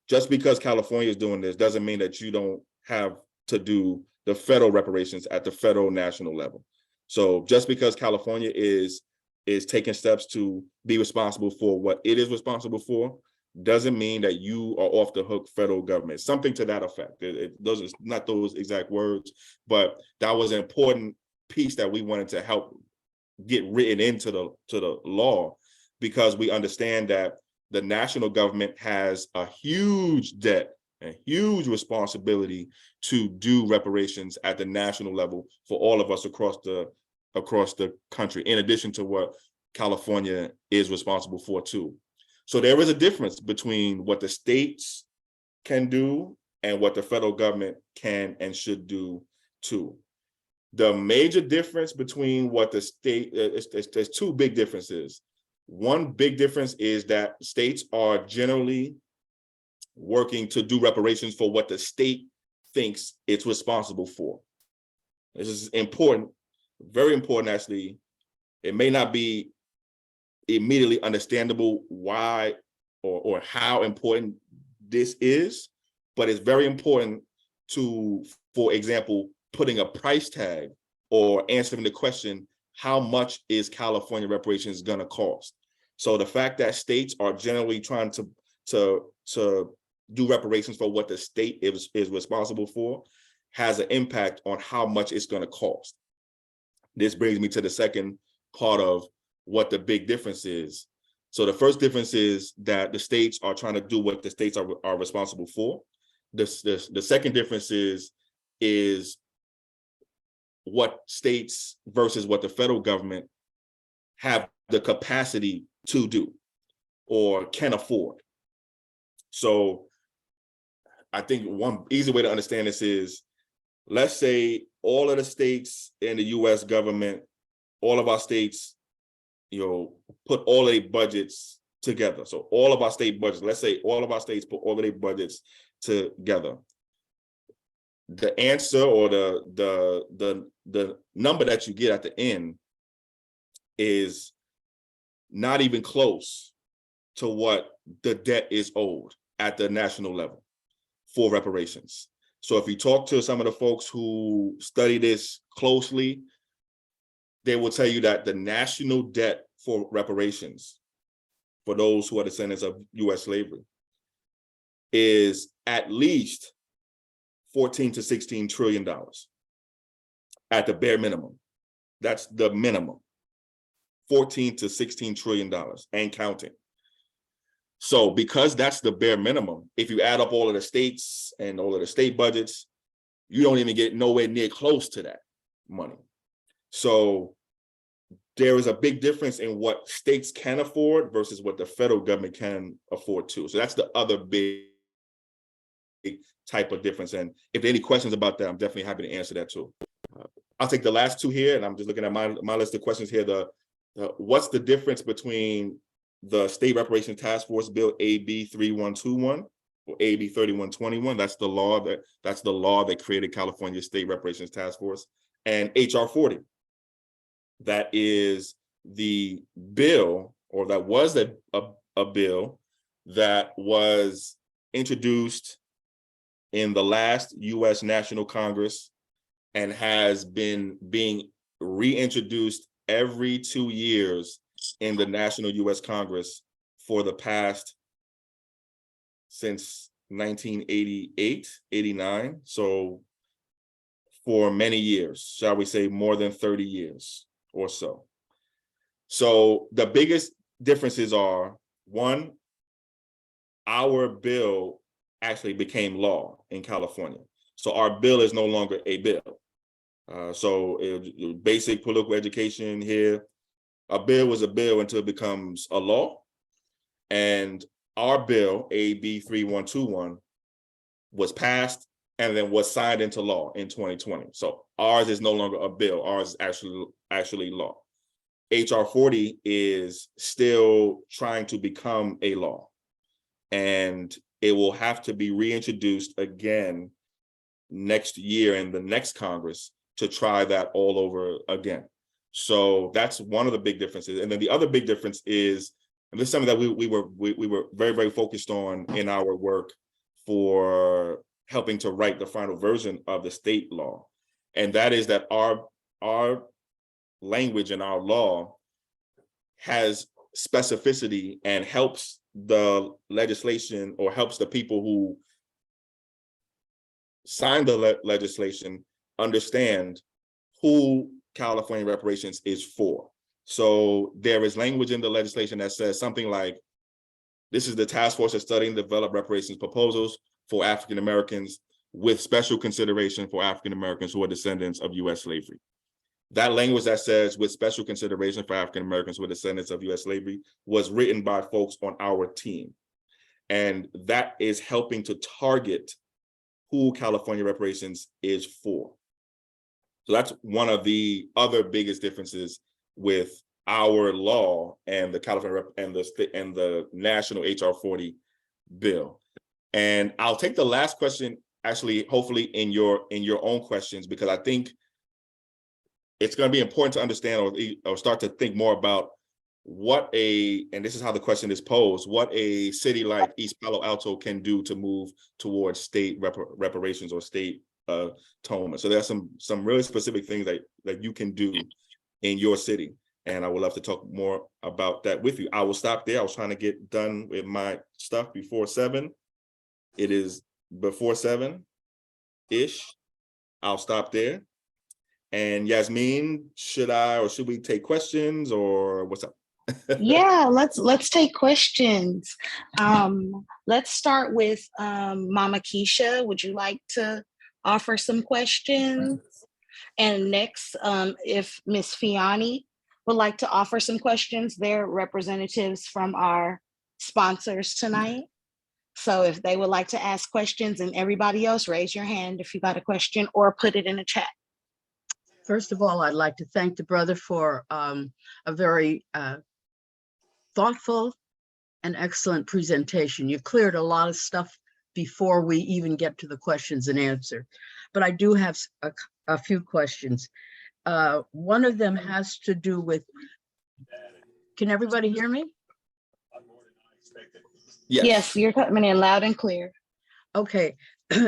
just because California is doing this doesn't mean that you don't have to do the federal reparations at the federal national level. So just because California is taking steps to be responsible for what it is responsible for doesn't mean that you are off the hook, federal government. Something to that effect. Those are not those exact words, but that was an important piece that we wanted to help get written into the law, because we understand that the national government has a huge debt and huge responsibility to do reparations at the national level for all of us across the country, in addition to what California is responsible for too. So there is a difference between what the states can do and what the federal government can and should do too. The major difference between what the state, there's two big differences. One big difference is that states are generally working to do reparations for what the state thinks it's responsible for. This is important, very important actually. It may not be immediately understandable why or how important this is, but it's very important to, for example, putting a price tag or answering the question, how much is California reparations gonna cost? So the fact that states are generally trying to do reparations for what the state is responsible for has an impact on how much it's gonna cost. This brings me to the second part of what the big difference is. So the first difference is that the states are trying to do what the states are responsible for. The second difference is what states versus what the federal government have the capacity to do or can afford. So I think one easy way to understand this is, let's say all of the states in the US government, all of our states, put all their budgets together. So all of our state budgets, let's say all of our states put all of their budgets together. The answer or the number that you get at the end is not even close to what the debt is owed at the national level for reparations. So if you talk to some of the folks who study this closely, they will tell you that the national debt for reparations for those who are descendants of US slavery is at least $14 to $16 trillion at the bare minimum. That's the minimum, $14 to $16 trillion and counting. So because that's the bare minimum, if you add up all of the states and all of the state budgets, you don't even get nowhere near close to that money. So there is a big difference in what states can afford versus what the federal government can afford too. So that's the other big type of difference. And if there are any questions about that, I'm definitely happy to answer that too. I'll take the last two here, and I'm just looking at my list of questions here. What's the difference between the State Reparations Task Force Bill AB 3121 or AB 3121? That's the law that created California State Reparations Task Force, and HR 40. That is the bill, or that was a bill that was introduced in the last U.S. National Congress and has been being reintroduced every 2 years in the National U.S. Congress for the past, since 1988, 89. So for many years, shall we say more than 30 years or so. So the biggest differences are, one, our bill actually became law in California. So our bill is no longer a bill. Basic political education here, a bill was a bill until it becomes a law. And our bill, AB 3121, was passed and then was signed into law in 2020. So ours is no longer a bill, ours is actually law. HR 40 is still trying to become a law, and it will have to be reintroduced again next year in the next Congress to try that all over again. So that's one of the big differences. And then the other big difference is, and this is something that we were very, very focused on in our work for helping to write the final version of the state law. And that is that our language and our law has specificity and helps the legislation, or helps the people who sign the legislation understand who California reparations is for. So there is language in the legislation that says something like, this is the task force that's studying and develop reparations proposals for African Americans with special consideration for African Americans who are descendants of U.S. slavery. That language that says with special consideration for African Americans who are descendants of U.S. slavery was written by folks on our team. And that is helping to target who California reparations is for. So that's one of the other biggest differences with our law and the California and the national HR 40 bill. And I'll take the last question, actually, hopefully in your own questions, because I think it's going to be important to understand or start to think more about and this is how the question is posed, what a city like East Palo Alto can do to move towards state reparations or state atonement. So there's some really specific things that you can do in your city. And I would love to talk more about that with you. I will stop there. I was trying to get done with my stuff before 7. It is before 7-ish. I'll stop there. And Yasmin, should we take questions, or what's up? Yeah, let's take questions. Let's start with Mama Keisha. Would you like to offer some questions? And next, if Miss Fiani would like to offer some questions, they're representatives from our sponsors tonight. So if they would like to ask questions, and everybody else, raise your hand if you got a question or put it in the chat. First of all, I'd like to thank the brother for a very thoughtful and excellent presentation. You cleared a lot of stuff before we even get to the questions and answer. But I do have a few questions. One of them has to do with, can everybody hear me? Yes, you're coming in loud and clear. Okay,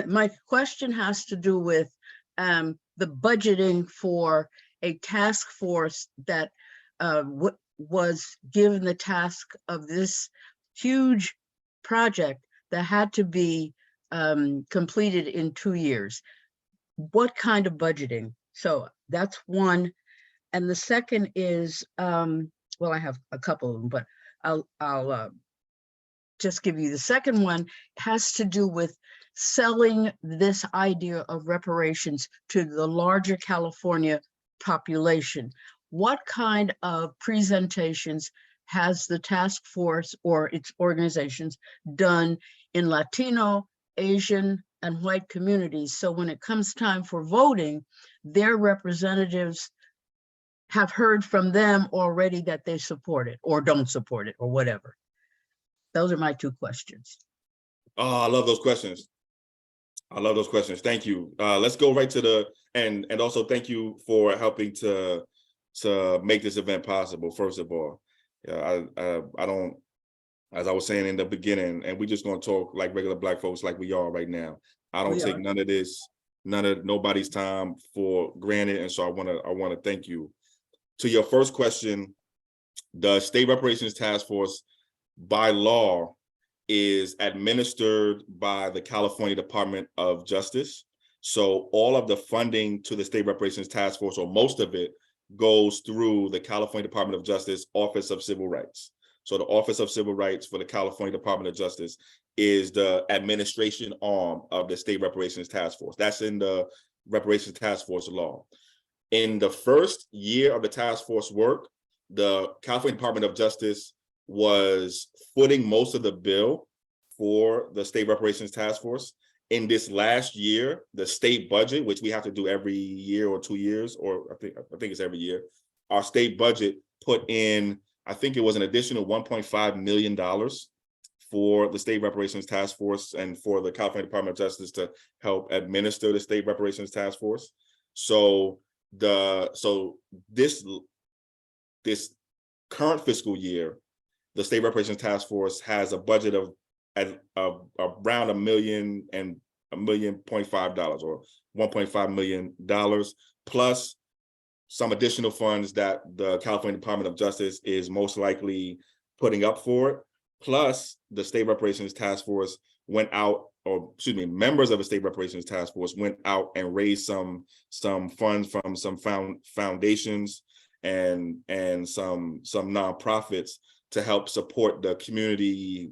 my question has to do with the budgeting for a task force that was given the task of this huge project that had to be completed in 2 years. What kind of budgeting? So that's one. And the second is, well, I have a couple of them, but I'll just give you the second one, has to do with selling this idea of reparations to the larger California population. What kind of presentations has the task force or its organizations done in Latino, Asian, and white communities? So when it comes time for voting, their representatives have heard from them already that they support it or don't support it or whatever. Those are my two questions. Oh, I love those questions. I love those questions. Thank you. Let's go right to the and also thank you for helping to make this event possible. First of all, I don't, as I was saying in the beginning, and we're just going to talk like regular Black folks, like we are right now. I don't take none of this, nobody's time for granted, and so I want to thank you. To your first question, the State Reparations Task Force, by law, is administered by the California Department of Justice. So all of the funding to the State Reparations Task Force, or most of it, goes through the California Department of Justice Office of Civil Rights. So the Office of Civil Rights for the California Department of Justice is the administration arm of the State Reparations Task Force. That's in the Reparations Task Force law. In the first year of the task force work, the California Department of Justice was footing most of the bill for the State Reparations Task Force. In this last year, the state budget, which we have to do every year or 2 years, or I think it's every year, our state budget put in, I think it was an additional $1.5 million for the State Reparations Task Force and for the California Department of Justice to help administer the State Reparations Task Force. So this current fiscal year, the State Reparations Task Force has a budget of around $1.5 million or $1.5 million, plus some additional funds that the California Department of Justice is most likely putting up for it. Plus, the State Reparations Task Force went out, or excuse me, members of the State Reparations Task Force went out and raised some funds from some foundations and some nonprofits to help support the community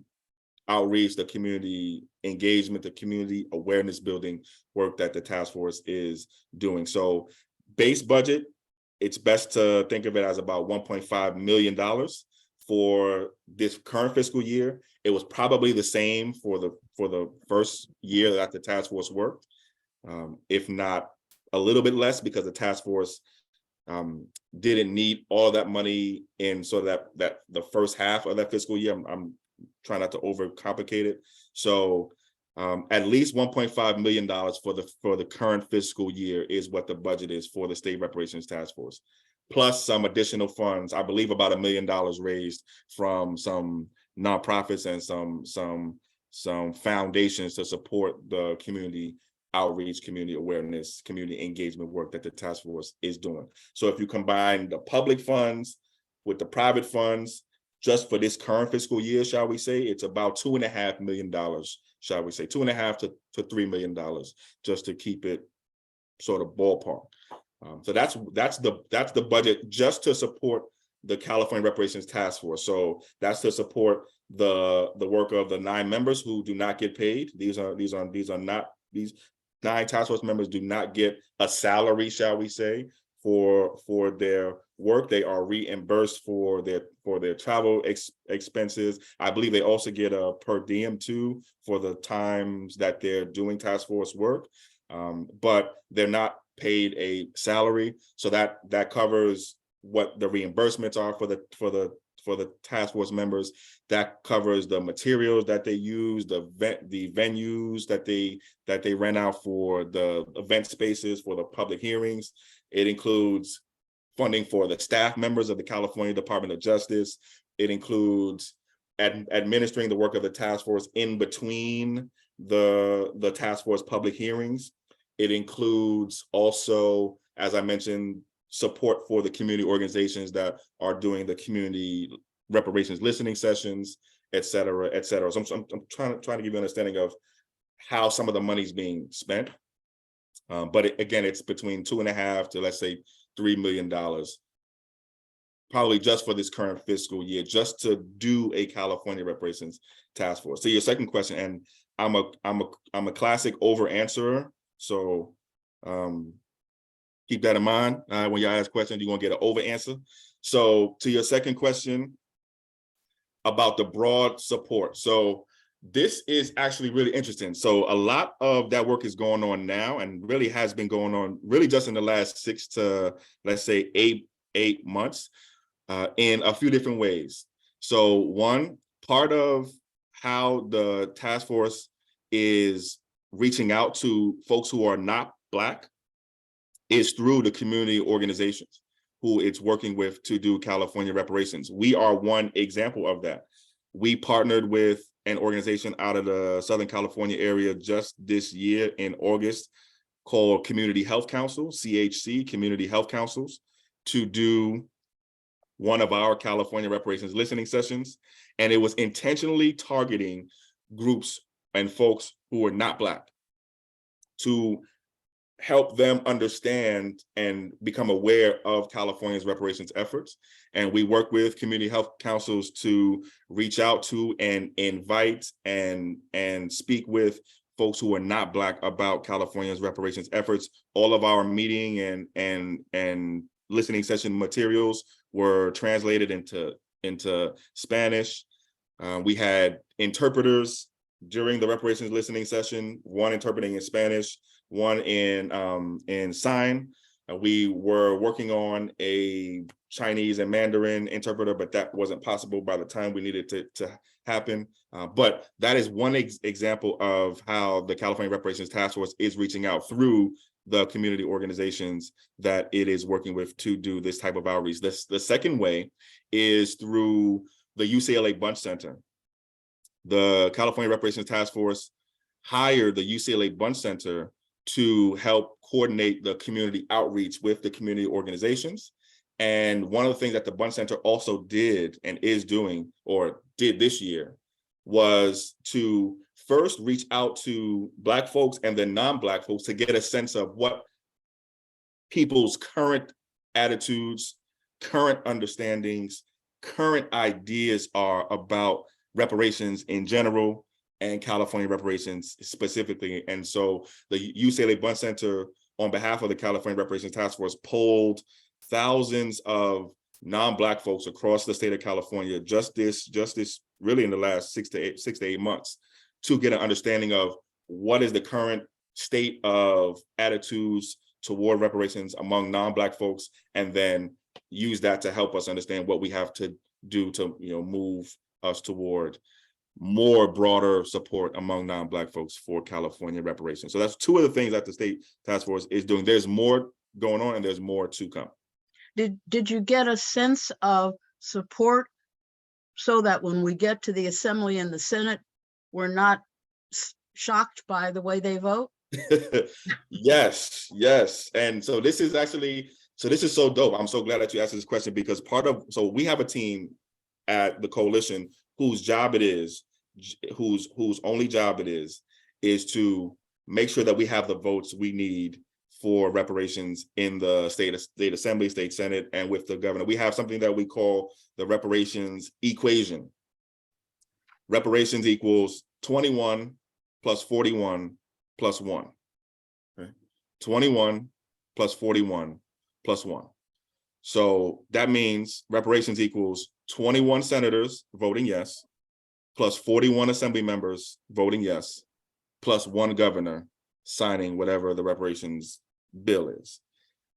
outreach, the community engagement, the community awareness building work that the task force is doing. So base budget, it's best to think of it as about $1.5 million for this current fiscal year. It was probably the same for the first year that the task force worked, if not a little bit less, because the task force didn't need all that money in sort of that the first half of that fiscal year. I'm trying not to overcomplicate it. So at least $1.5 million for the current fiscal year is what the budget is for the State Reparations Task Force, plus some additional funds. I believe about $1 million raised from some nonprofits and some foundations to support the community outreach, community awareness, community engagement work that the task force is doing. So if you combine the public funds with the private funds, just for this current fiscal year, shall we say, it's about $2.5 million, shall we say, $2.5 to $3 million, just to keep it sort of ballpark. So that's the budget just to support the California Reparations Task Force. So that's to support the work of the 9 members who do not get paid. These 9 task force members do not get a salary, shall we say, for their work. They are reimbursed for their travel expenses. I believe they also get a per diem too for the times that they're doing task force work, but they're not paid a salary. So that covers what the reimbursements are for the task force members. That covers the materials that they use, the venues that they rent out for the event spaces, for the public hearings. It includes funding for the staff members of the California Department of Justice. It includes administering the work of the task force in between the task force public hearings. It includes also, as I mentioned, support for the community organizations that are doing the community reparations listening sessions, et cetera, et cetera. So I'm trying to give you an understanding of how some of the money is being spent. But again, it's between $2.5 to, let's say, $3 million probably just for this current fiscal year, just to do a California reparations task force. So your second question, and I'm a classic over answerer, so keep that in mind. When y'all ask questions, you're gonna get an over answer. So to your second question about the broad support. So this is actually really interesting. So a lot of that work is going on now, and really has been going on really just in the last 6 to, let's say, eight months, in a few different ways. So one part of how the task force is reaching out to folks who are not Black is through the community organizations who it's working with to do California reparations. We are one example of that. We partnered with an organization out of the Southern California area just this year in August called Community Health Council, CHC, Community Health Councils, to do one of our California reparations listening sessions. And it was intentionally targeting groups and folks who are not Black to help them understand and become aware of California's reparations efforts. And we work with community health councils to reach out to and invite and speak with folks who are not Black about California's reparations efforts. All of our meeting and listening session materials were translated into Spanish. We had interpreters during the reparations listening session, one interpreting in Spanish, one in sign. We were working on a Chinese and Mandarin interpreter, but that wasn't possible by the time we needed to happen. But that is one example of how the California Reparations Task Force is reaching out through the community organizations that it is working with to do this type of outreach. The second way is through the UCLA Bunch Center. The California Reparations Task Force hired the UCLA Bunch Center to help coordinate the community outreach with the community organizations. And one of the things that the Bunch Center also did and is doing, or did this year, was to first reach out to Black folks and then non-Black folks to get a sense of what people's current attitudes, current understandings, current ideas are about reparations in general, and California reparations specifically. And so the UCLA Bunch Center, on behalf of the California Reparations Task Force, polled thousands of non-Black folks across the state of California just this really in the last 6 to 8 months, to get an understanding of what is the current state of attitudes toward reparations among non-Black folks, and then use that to help us understand what we have to do to move us toward more broader support among non-Black folks for California reparations. So that's two of the things that the state task force is doing. There's more going on and there's more to come. Did you get a sense of support so that when we get to the Assembly and the Senate, we're not shocked by the way they vote? Yes. And so this is so dope. I'm so glad that you asked this question, because so we have a team at the coalition whose only job it is to make sure that we have the votes we need for reparations in the state assembly, state senate, and with the governor. We have something that we call the reparations equation. Reparations equals 21 plus 41 plus 1. Okay? 21 plus 41 plus 1. So that means reparations equals 21 senators voting yes, plus 41 assembly members voting yes, plus 1 governor signing whatever the reparations bill is.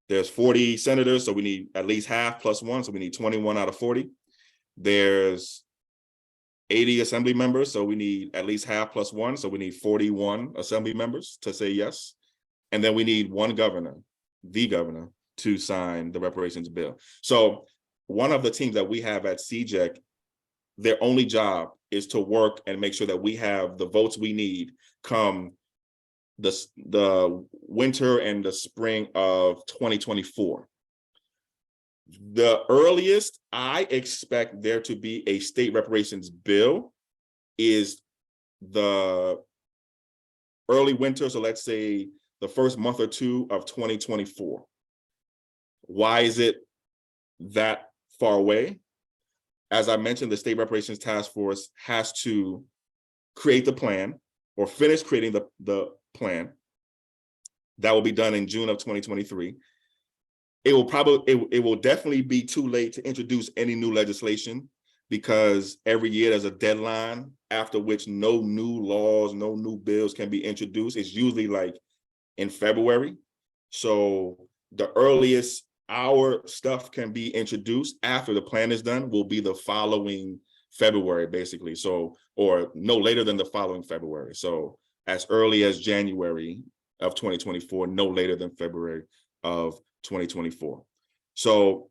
There's 40 senators, so we need at least half plus 1, so we need 21 out of 40. There's 80 assembly members, so we need at least half plus 1, so we need 41 assembly members to say yes. And then we need 1 governor, the governor, to sign the reparations bill. So one of the teams that we have at CJEC, their only job is to work and make sure that we have the votes we need come the winter and the spring of 2024. The earliest I expect there to be a state reparations bill is the early winter, so let's say the first month or two of 2024. Why is it that far away. As I mentioned, the State Reparations Task Force has to create the plan or finish creating the plan. That will be done in June of 2023. It will definitely be too late to introduce any new legislation, because every year there's a deadline after which no new laws, no new bills can be introduced. It's usually like in February. So the earliest our stuff can be introduced after the plan is done will be the following February, basically. So, or no later than the following February. So as early as January of 2024, no later than February of 2024. So,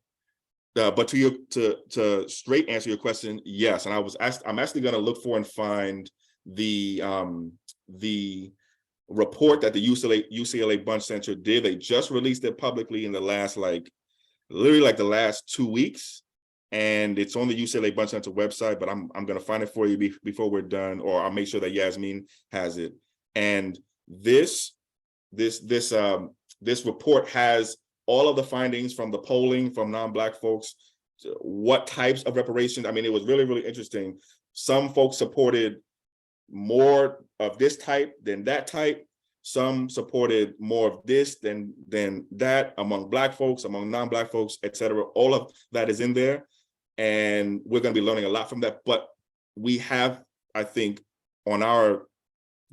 but to straight answer your question, yes. And I'm actually going to look for and find the report that the UCLA Bunch Center did. They just released it publicly in the last, literally the last 2 weeks. And it's on the UCLA Bunch Center website, but I'm going to find it for you before we're done, or I'll make sure that Yasmin has it. And this report has all of the findings from the polling from non-Black folks, what types of reparations. I mean, it was really, really interesting. Some folks supported more of this type than that type. Some supported more of this than that among Black folks, among non-Black folks, etc. All of that is in there. And we're going to be learning a lot from that. But we have, I think, on our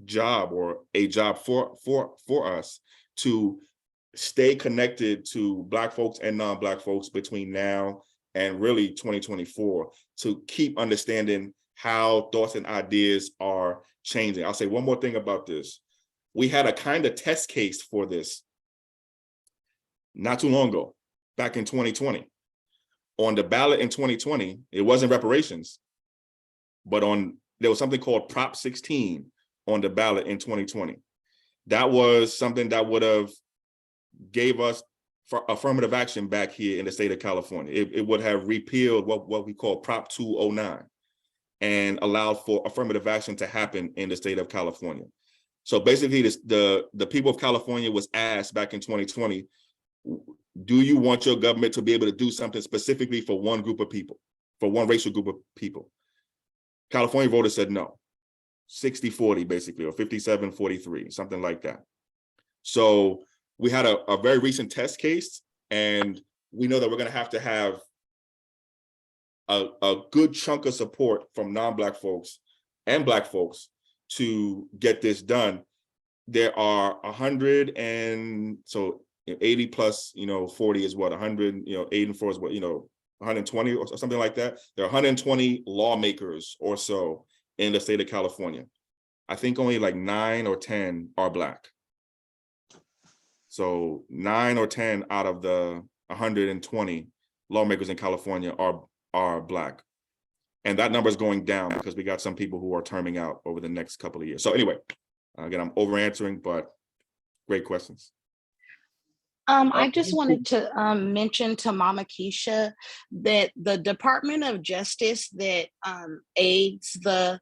job, or a job for us, to stay connected to Black folks and non-Black folks between now and really 2024, to keep understanding how thoughts and ideas are changing. I'll say one more thing about this. We had a kind of test case for this not too long ago, back in 2020. On the ballot in 2020, it wasn't reparations, but there was something called Prop 16 on the ballot in 2020. That was something that would have gave us for affirmative action back here in the state of California. It would have repealed what we call Prop 209 and allowed for affirmative action to happen in the state of California. So basically, the people of California was asked back in 2020, do you want your government to be able to do something specifically for one group of people, for one racial group of people? California voters said no, 60-40 basically, or 57-43, something like that. So we had a very recent test case, and we know that we're going to have a good chunk of support from non-Black folks and Black folks to get this done. There are 100 and so 80 plus 40 is what 100, 8 and 4 is what 120 or something like that. There are 120 lawmakers or so in the state of California. I think only like 9 or 10 are Black. So 9 or 10 out of the 120 lawmakers in California are Black. And that number is going down because we got some people who are terming out over the next couple of years. So anyway, again, I'm over answering, but great questions. I just wanted to mention to Mama Keisha that the Department of Justice that aids the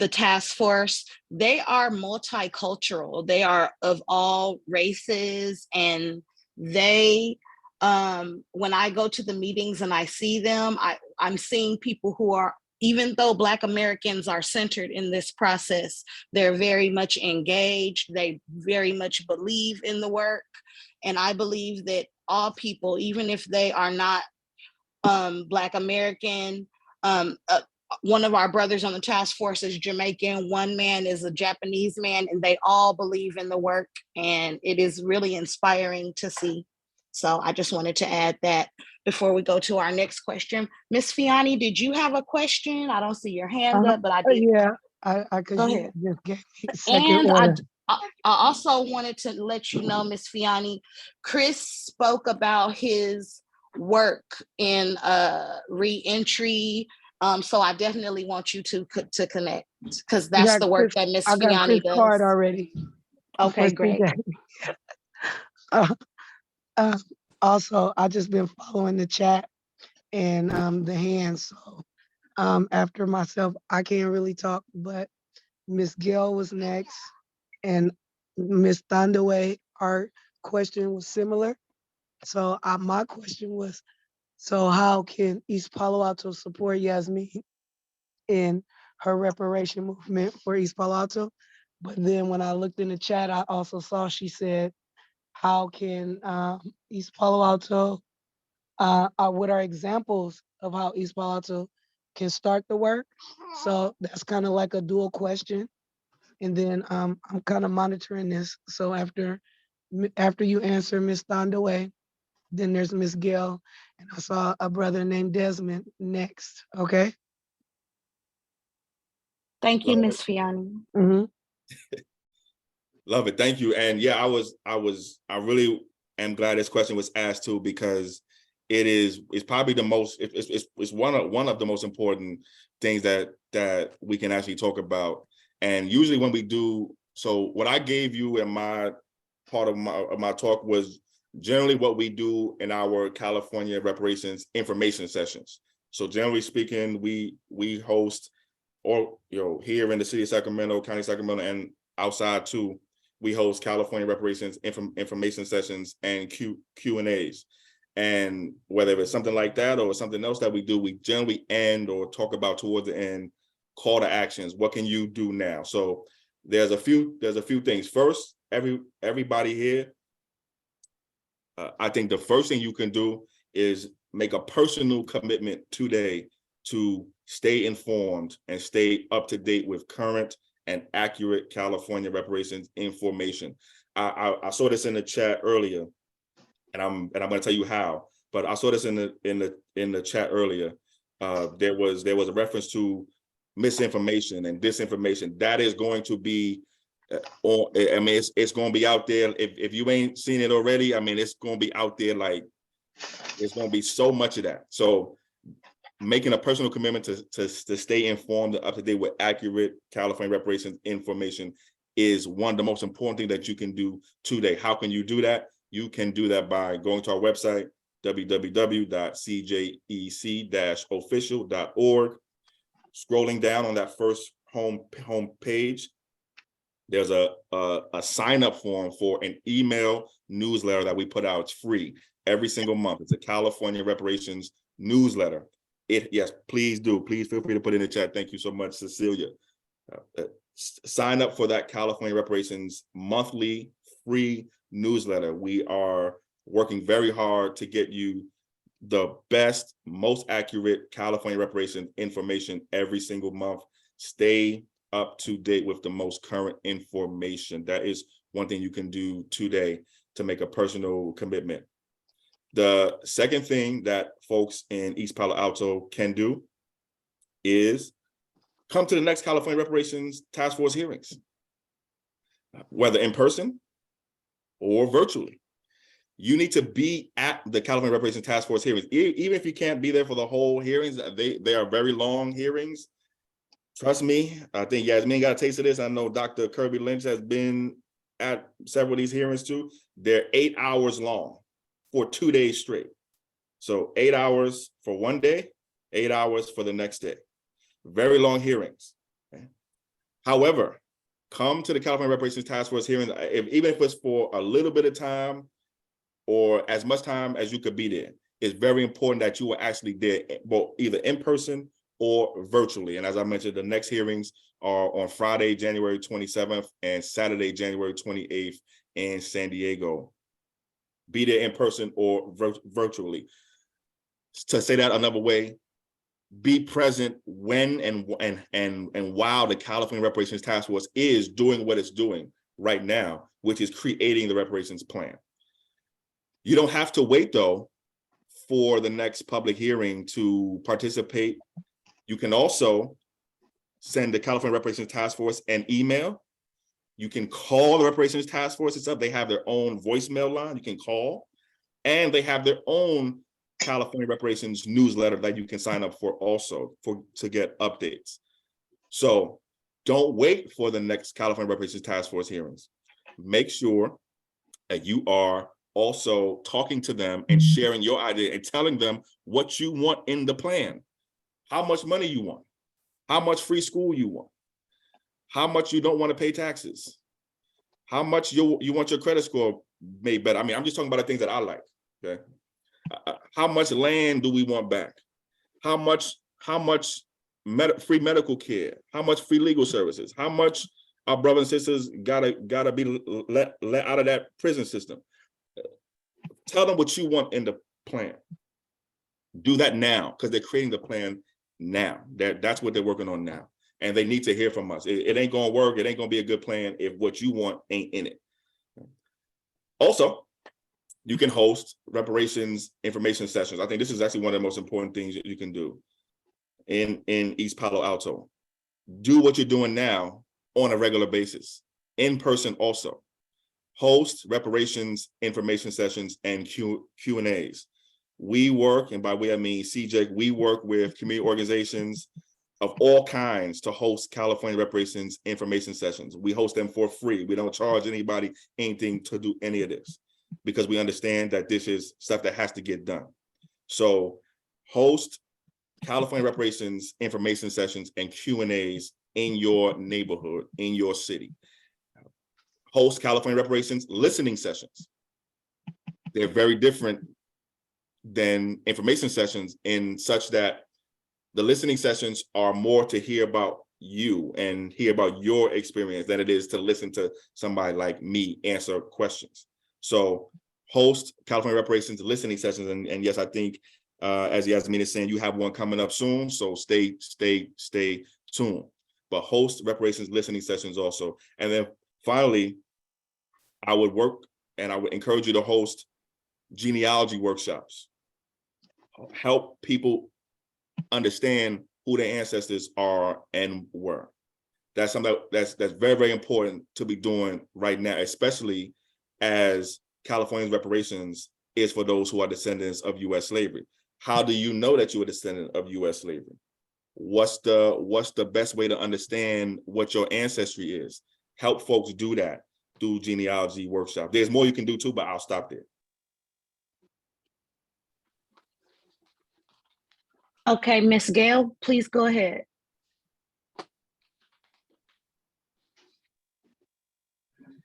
task force, they are multicultural. They are of all races, and they, when I go to the meetings and I see them, I'm seeing people who are, even though Black Americans are centered in this process, they're very much engaged. They very much believe in the work. And I believe that all people, even if they are not Black American, one of our brothers on the task force is Jamaican, one man is a Japanese man, and they all believe in the work, and it is really inspiring to see. So I just wanted to add that before we go to our next question. Miss Fiani, did you have a question? I don't see your hand up, but I did. Yeah, I could. Go ahead. Just gave me a second And order. I also wanted to let you know, Miss Fiani, Chris spoke about his work in re-entry. So I definitely want you to connect, because that's the work that Miss Fiani does. Card already. Okay, great. Also, I just been following the chat and the hands. So after myself, I can't really talk, but Miss Gail was next, and Miss Thunderway, our question was similar. So my question was, So how can East Palo Alto support Yasmin in her reparation movement for East Palo Alto? But then when I looked in the chat, I also saw she said, how can East Palo Alto, what are examples of how East Palo Alto can start the work? So that's kind of like a dual question. And then I'm kind of monitoring this. So after you answer Miss Thondaway, then there's Miss Gail, and I saw a brother named Desmond next. Okay. Thank you, Miss Fiani. Mm-hmm. Love it. Thank you. And yeah, I really am glad this question was asked too, because it's probably the most, it's one of the most important things that we can actually talk about. And usually when we do, so what I gave you in my part of my talk was generally what we do in our California reparations information sessions. So generally speaking, we host, or here in the city of Sacramento, County of Sacramento, and outside too, we host California reparations information sessions and Q&As. And whether it's something like that or something else that we do, we generally end or talk about towards the end call to actions. What can you do now? So there's a few things. First, everybody here, I think the first thing you can do is make a personal commitment today to stay informed and stay up to date with current and accurate California reparations information. I saw this in the chat earlier, and I'm going to tell you how. But I saw this in the chat earlier. There was a reference to misinformation and disinformation. That is going to be, it's going to be out there. If you ain't seen it already, I mean, it's going to be out there. Like, there's going to be so much of that. So making a personal commitment to stay informed and up to date with accurate California reparations information is one of the most important things that you can do today. How can you do that? You can do that by going to our website, www.cjec-official.org. Scrolling down on that first home page, there's a sign up form for an email newsletter that we put out. It's free every single month. It's a California reparations newsletter. Yes, please do. Please feel free to put in the chat. Thank you so much, Cecilia. Sign up for that California reparations monthly free newsletter. We are working very hard to get you the best, most accurate California reparations information every single month. Stay up to date with the most current information. That is one thing you can do today to make a personal commitment. The second thing that folks in East Palo Alto can do is come to the next California Reparations Task Force hearings, whether in person or virtually. You need to be at the California Reparations Task Force hearings. Even if you can't be there for the whole hearings, they are very long hearings. Trust me, I think Yasmin got a taste of this. I know Dr. Kirby Lynch has been at several of these hearings too. They're 8 hours long for 2 days straight. So 8 hours for one day, 8 hours for the next day. Very long hearings. Okay. However, come to the California Reparations Task Force hearings, even if it's for a little bit of time or as much time as you could be there. It's very important that you are actually there, both either in person or virtually. And as I mentioned, the next hearings are on Friday, January 27th and Saturday, January 28th in San Diego. Be there in person or virtually. To say that another way, be present when and while the California Reparations Task Force is doing what it's doing right now, which is creating the reparations plan. You don't have to wait though for the next public hearing to participate. You can also send the California Reparations Task Force an email. You can call the Reparations Task Force itself. They have their own voicemail line you can call, and they have their own California Reparations newsletter that you can sign up for also to get updates. So don't wait for the next California Reparations Task Force hearings. Make sure that you are also talking to them and sharing your idea and telling them what you want in the plan, how much money you want, how much free school you want, how much you don't want to pay taxes, how much you want your credit score made better. I mean, I'm just talking about the things that I like, okay? How much land do we want back? How much free medical care? How much free legal services? How much our brothers and sisters gotta be let out of that prison system? Tell them what you want in the plan. Do that now, because they're creating the plan now. That's what they're working on now. And they need to hear from us. It ain't gonna work. It ain't gonna be a good plan if what you want ain't in it. Also, you can host reparations information sessions. I think this is actually one of the most important things that you can do in East Palo Alto. Do what you're doing now on a regular basis, in person also. Host reparations information sessions and Q&As. We work, and by we I mean CJEC, we work with community organizations of all kinds to host California reparations information sessions. We host them for free. We don't charge anybody anything to do any of this, because we understand that this is stuff that has to get done. So host California reparations information sessions and Q&As in your neighborhood, in your city. Host California reparations listening sessions. They're very different than information sessions in such that the listening sessions are more to hear about you and hear about your experience than it is to listen to somebody like me answer questions. So host California reparations listening sessions. And yes, I think as Yasmin is saying, you have one coming up soon. So stay tuned. But host reparations listening sessions also. And then finally, I would work and I would encourage you to host genealogy workshops. Help people understand who their ancestors are and were. That's something that's very, very important to be doing right now, especially as California's reparations is for those who are descendants of U.S. slavery. How do you know that you're a descendant of U.S. slavery? What's the best way to understand what your ancestry is? Help folks do that through genealogy workshop. There's more you can do too, but I'll stop there. Okay, Ms. Gail, please go ahead.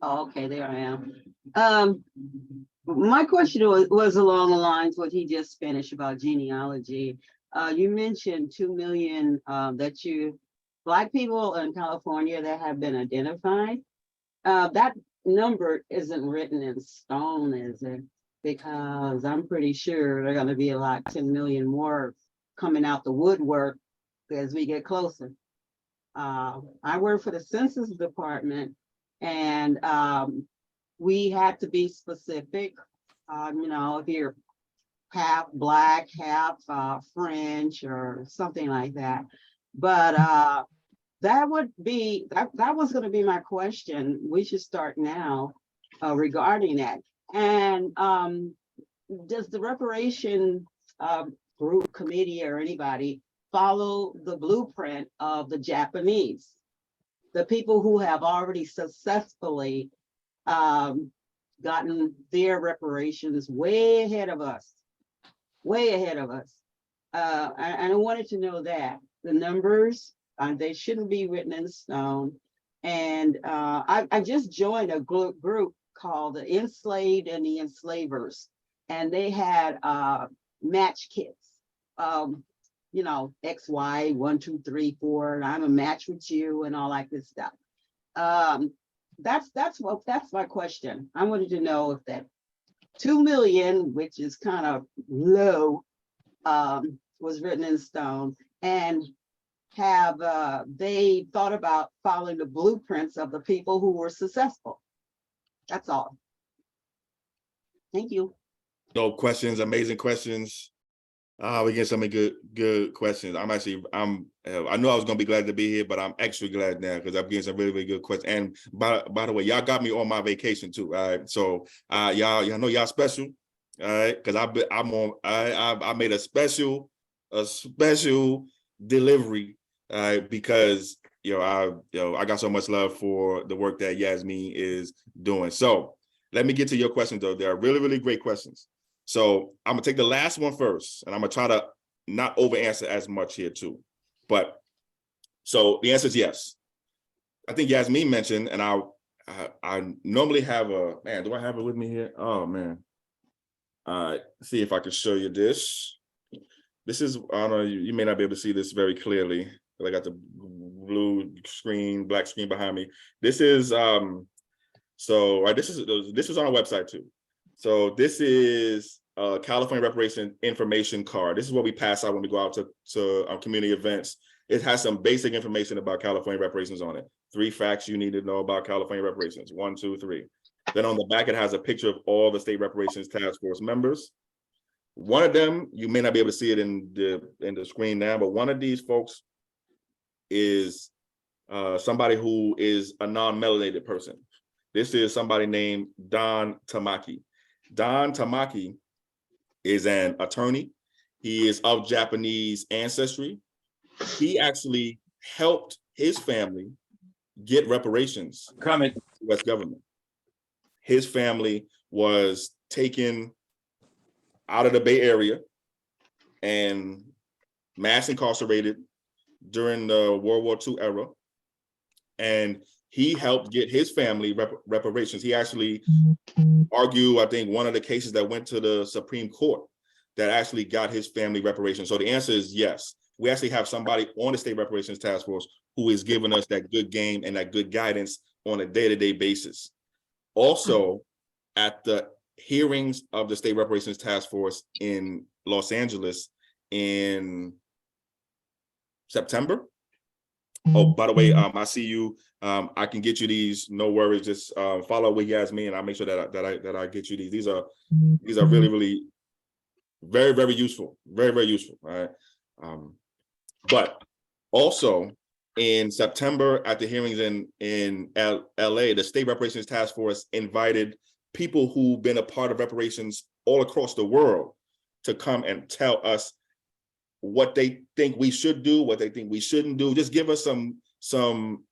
Oh, okay, there I am. My question was along the lines what he just finished about genealogy. You mentioned 2 million Black people in California that have been identified. That number isn't written in stone, is it? Because I'm pretty sure there are going to be 10 million more coming out the woodwork as we get closer. I work for the Census Department, and we have to be specific. If you're half Black, half French, or something like that. But that was going to be my question. We should start now regarding that. And does the reparation group, committee, or anybody follow the blueprint of the Japanese, the people who have already successfully gotten their reparations way ahead of us, and I wanted to know that the numbers, they shouldn't be written in stone. And I just joined a group called the Enslaved and the Enslavers, and they had match kits. X, Y, 1, 2, 3, 4, and I'm a match with you and all like this stuff. That's my question. I wanted to know if that 2 million, which is kind of low, was written in stone, and have they thought about following the blueprints of the people who were successful? That's all. Thank you. No questions, amazing questions. We get some good questions. I know I was gonna be glad to be here, but I'm extra glad now because I'm getting some really, really good questions. And by the way, y'all got me on my vacation too. All right, so y'all know y'all special. All right, because I made a special delivery. All right, because I got so much love for the work that Yasmin is doing. So let me get to your questions though. They are really, really great questions. So I'm gonna take the last one first, and I'm gonna try to not over answer as much here too. But so the answer is yes. I think Yasmin mentioned, and I normally have do I have it with me here? Oh man. All right, see if I can show you this. This is, I don't know, you may not be able to see this very clearly, but I got the blue screen, black screen behind me. This is this is on our website too. So this is California Reparation information card. This is what we pass out when we go out to community events. It has some basic information about California reparations on it. 3 facts you need to know about California reparations. 1, 2, 3. Then on the back, it has a picture of all the state reparations task force members. One of them, you may not be able to see it in the screen now, but one of these folks is somebody who is a non-melanated person. This is somebody named Don Tamaki. Don Tamaki is an attorney. He is of Japanese ancestry. He actually helped his family get reparations from the U.S. government. His family was taken out of the Bay Area and mass incarcerated during the World War II era. And he helped get his family reparations. He actually argued, I think, one of the cases that went to the Supreme Court that actually got his family reparations. So the answer is yes. We actually have somebody on the State Reparations Task Force who is giving us that good game and that good guidance on a day-to-day basis. Also, at the hearings of the State Reparations Task Force in Los Angeles in September. Oh, by the way, I see you. I can get you these. No worries. Just follow with Yasmin, and I'll make sure that I get you these. These are really, really very, very useful. Very, very useful. All right. But also in September at the hearings in LA, the State Reparations Task Force invited people who've been a part of reparations all across the world to come and tell us what they think we should do, what they think we shouldn't do. Just give us some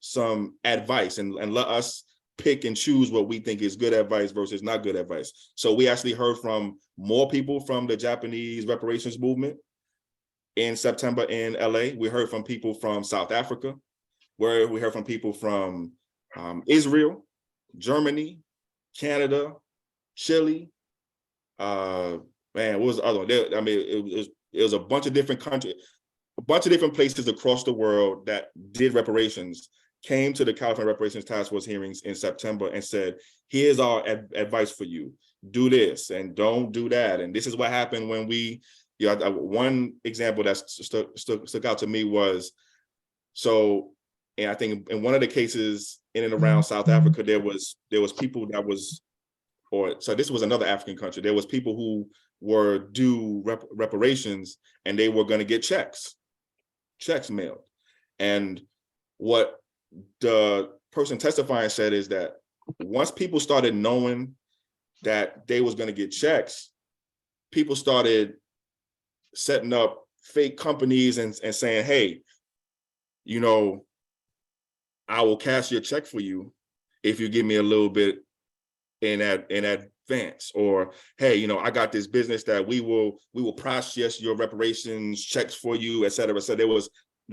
advice and let us pick and choose what we think is good advice versus not good advice. So we actually heard from more people from the Japanese reparations movement in September in LA. We heard from people from South Africa, where we heard from people from Israel, Germany, Canada, Chile. Man, what was the other one? I mean, it was a bunch of different countries, a bunch of different places across the world that did reparations, came to the California Reparations Task Force hearings in September and said, here's our advice for you. Do this and don't do that. And this is what happened when we, one example that stuck out to me was, so, and I think in one of the cases in and around South Africa, there was people that was, so this was another African country. There was people who were due reparations and they were going to get checks mailed. And what the person testifying said is that once people started knowing that they was going to get checks, people started setting up fake companies and saying, hey, you know, I will cash your check for you if you give me a little bit in advance, or hey, you know, I got this business that we will process your reparations checks for you, et cetera. So there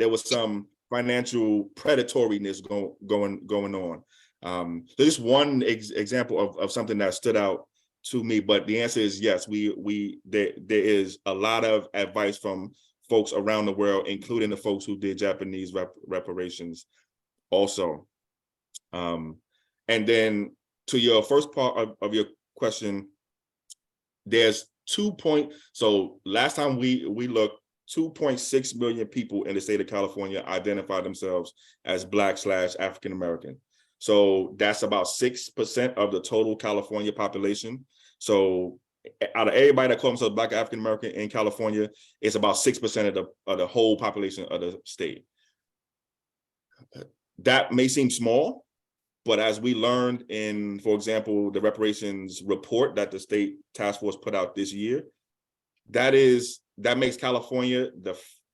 was some financial predatoriness going on. There's one example of something that stood out to me, but the answer is yes. There is a lot of advice from folks around the world, including the folks who did Japanese reparations also. And then to your first part of your question, there's so last time we looked, 2.6 million people in the state of California identify themselves as Black/African American. So that's about 6% of the total California population. So out of everybody that calls themselves Black African American in California, it's about 6% of the whole population of the state. That may seem small, but as we learned in, for example, the reparations report that the state task force put out this year, that makes California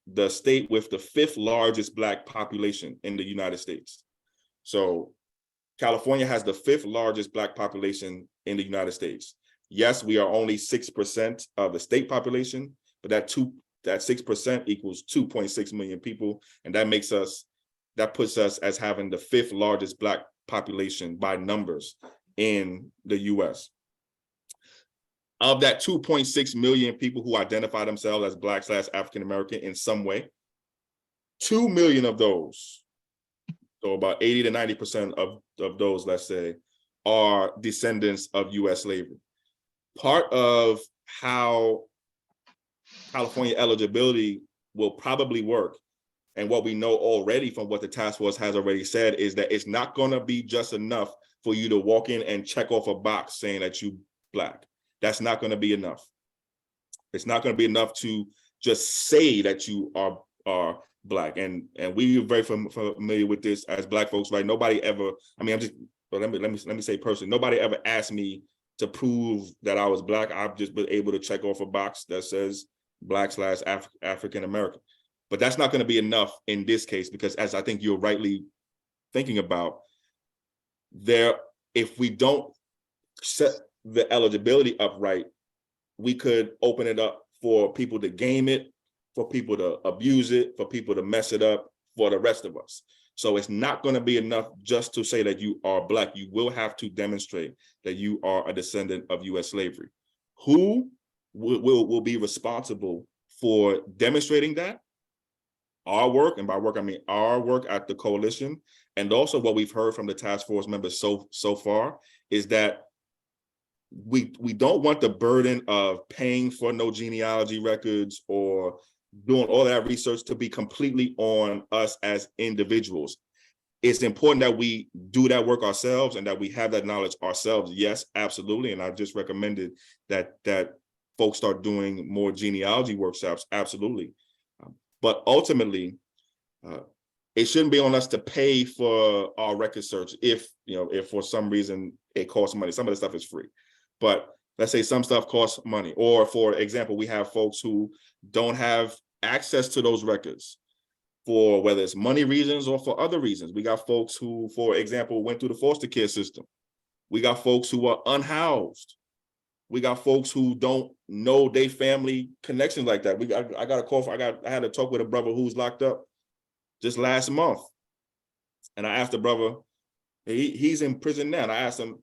the state with the 5th largest Black population in the United States. So California has the 5th largest Black population in the United States. Yes, we are only 6% of the state population, but that 6% equals 2.6 million people, and that puts us as having the 5th largest Black population by numbers in the US. Of that 2.6 million people who identify themselves as Black/African American in some way, 2 million of those, so about 80 to 90% of those, let's say, are descendants of US slavery. Part of how California eligibility will probably work, and what we know already from what the task force has already said, is that it's not going to be just enough for you to walk in and check off a box saying that you Black. That's not going to be enough. It's not going to be enough to just say that you are Black. And we're very familiar with this as Black folks, right? Nobody ever, I mean, let me say personally, nobody ever asked me to prove that I was Black. I've just been able to check off a box that says Black/African American. But that's not going to be enough in this case, because as I think you're rightly thinking about, if we don't set the eligibility up right, we could open it up for people to game it, for people to abuse it, for people to mess it up for the rest of us. So it's not going to be enough just to say that you are Black. You will have to demonstrate that you are a descendant of US slavery. Who will be responsible for demonstrating that? Our work, and by work I mean our work at the coalition, and also what we've heard from the task force members so far, is that we don't want the burden of paying for no genealogy records or doing all that research to be completely on us as individuals. It's important that we do that work ourselves and that we have that knowledge ourselves. Yes, absolutely. And I just recommended that folks start doing more genealogy workshops. Absolutely. But ultimately, it shouldn't be on us to pay for our record search if for some reason it costs money. Some of the stuff is free. But let's say some stuff costs money. Or for example, we have folks who don't have access to those records for whether it's money reasons or for other reasons. We got folks who, for example, went through the foster care system. We got folks who are unhoused. We got folks who don't know their family connections like that. I got a call. I had to talk with a brother who's locked up just last month. And I asked the brother, he's in prison now. And I asked him,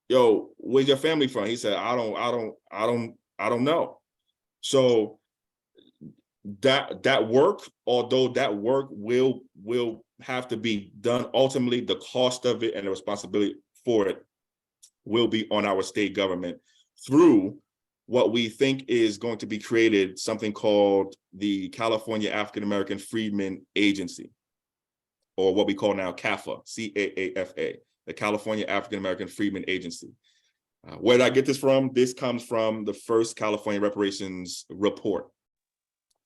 yo, where's your family from? He said, I don't know. So that work, although that work will have to be done, ultimately the cost of it and the responsibility for it will be on our state government through what we think is going to be created, something called the California African American Freedmen Agency, or what we call now CAFA, CAAFA, the California African American Freedmen Agency. Where did I get this from? This comes from the first California Reparations report.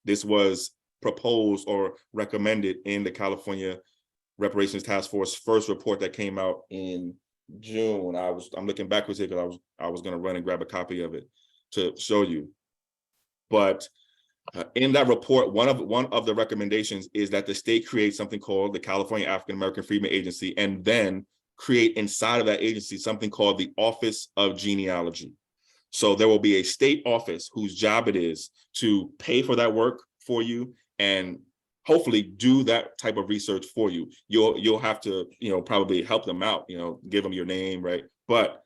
This was proposed or recommended in the California Reparations Task Force first report that came out in June. I'm looking backwards here because I was going to run and grab a copy of it to show you. But in that report, one of the recommendations is that the state create something called the California African American Freedmen Agency, and then create inside of that agency something called the Office of Genealogy. So there will be a state office whose job it is to pay for that work for you and hopefully do that type of research for you. You'll have to, probably help them out, give them your name, right? But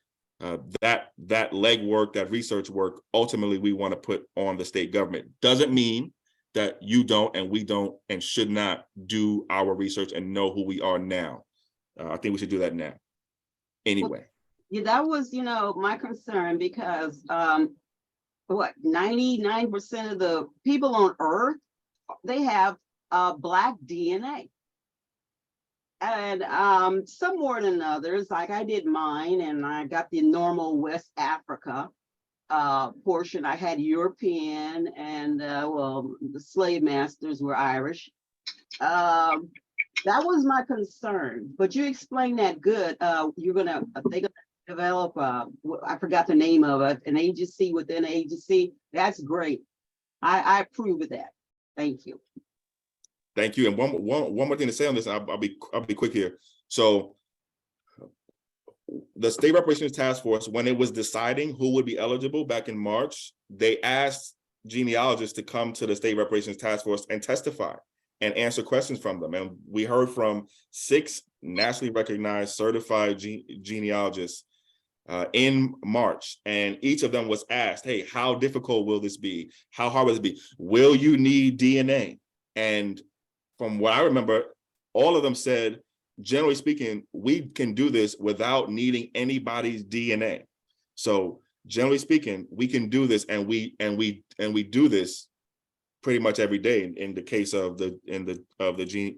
that legwork, that research work, ultimately we want to put on the state government. Doesn't mean that you don't and we don't and should not do our research and know who we are now. I think we should do that now. Anyway. Yeah, that was, my concern, because 99% of the people on Earth, they have Black DNA. And some more than others, like I did mine, and I got the normal West Africa portion. I had European, and the slave masters were Irish. That was my concern, but you explained that good. They're gonna develop, I forgot the name of it, an agency within an agency. That's great. I approve of that. Thank you. Thank you. And one more thing to say on this, I'll be quick here. So the State Reparations Task Force, when it was deciding who would be eligible back in March, they asked genealogists to come to the State Reparations Task Force and testify and answer questions from them. And we heard from 6 nationally recognized certified genealogists in March, and each of them was asked, hey, how difficult will this be? How hard will it be? Will you need DNA? And from what I remember, all of them said, generally speaking, we can do this without needing anybody's DNA. So generally speaking, we can do this, and we do this pretty much every day. In the case of the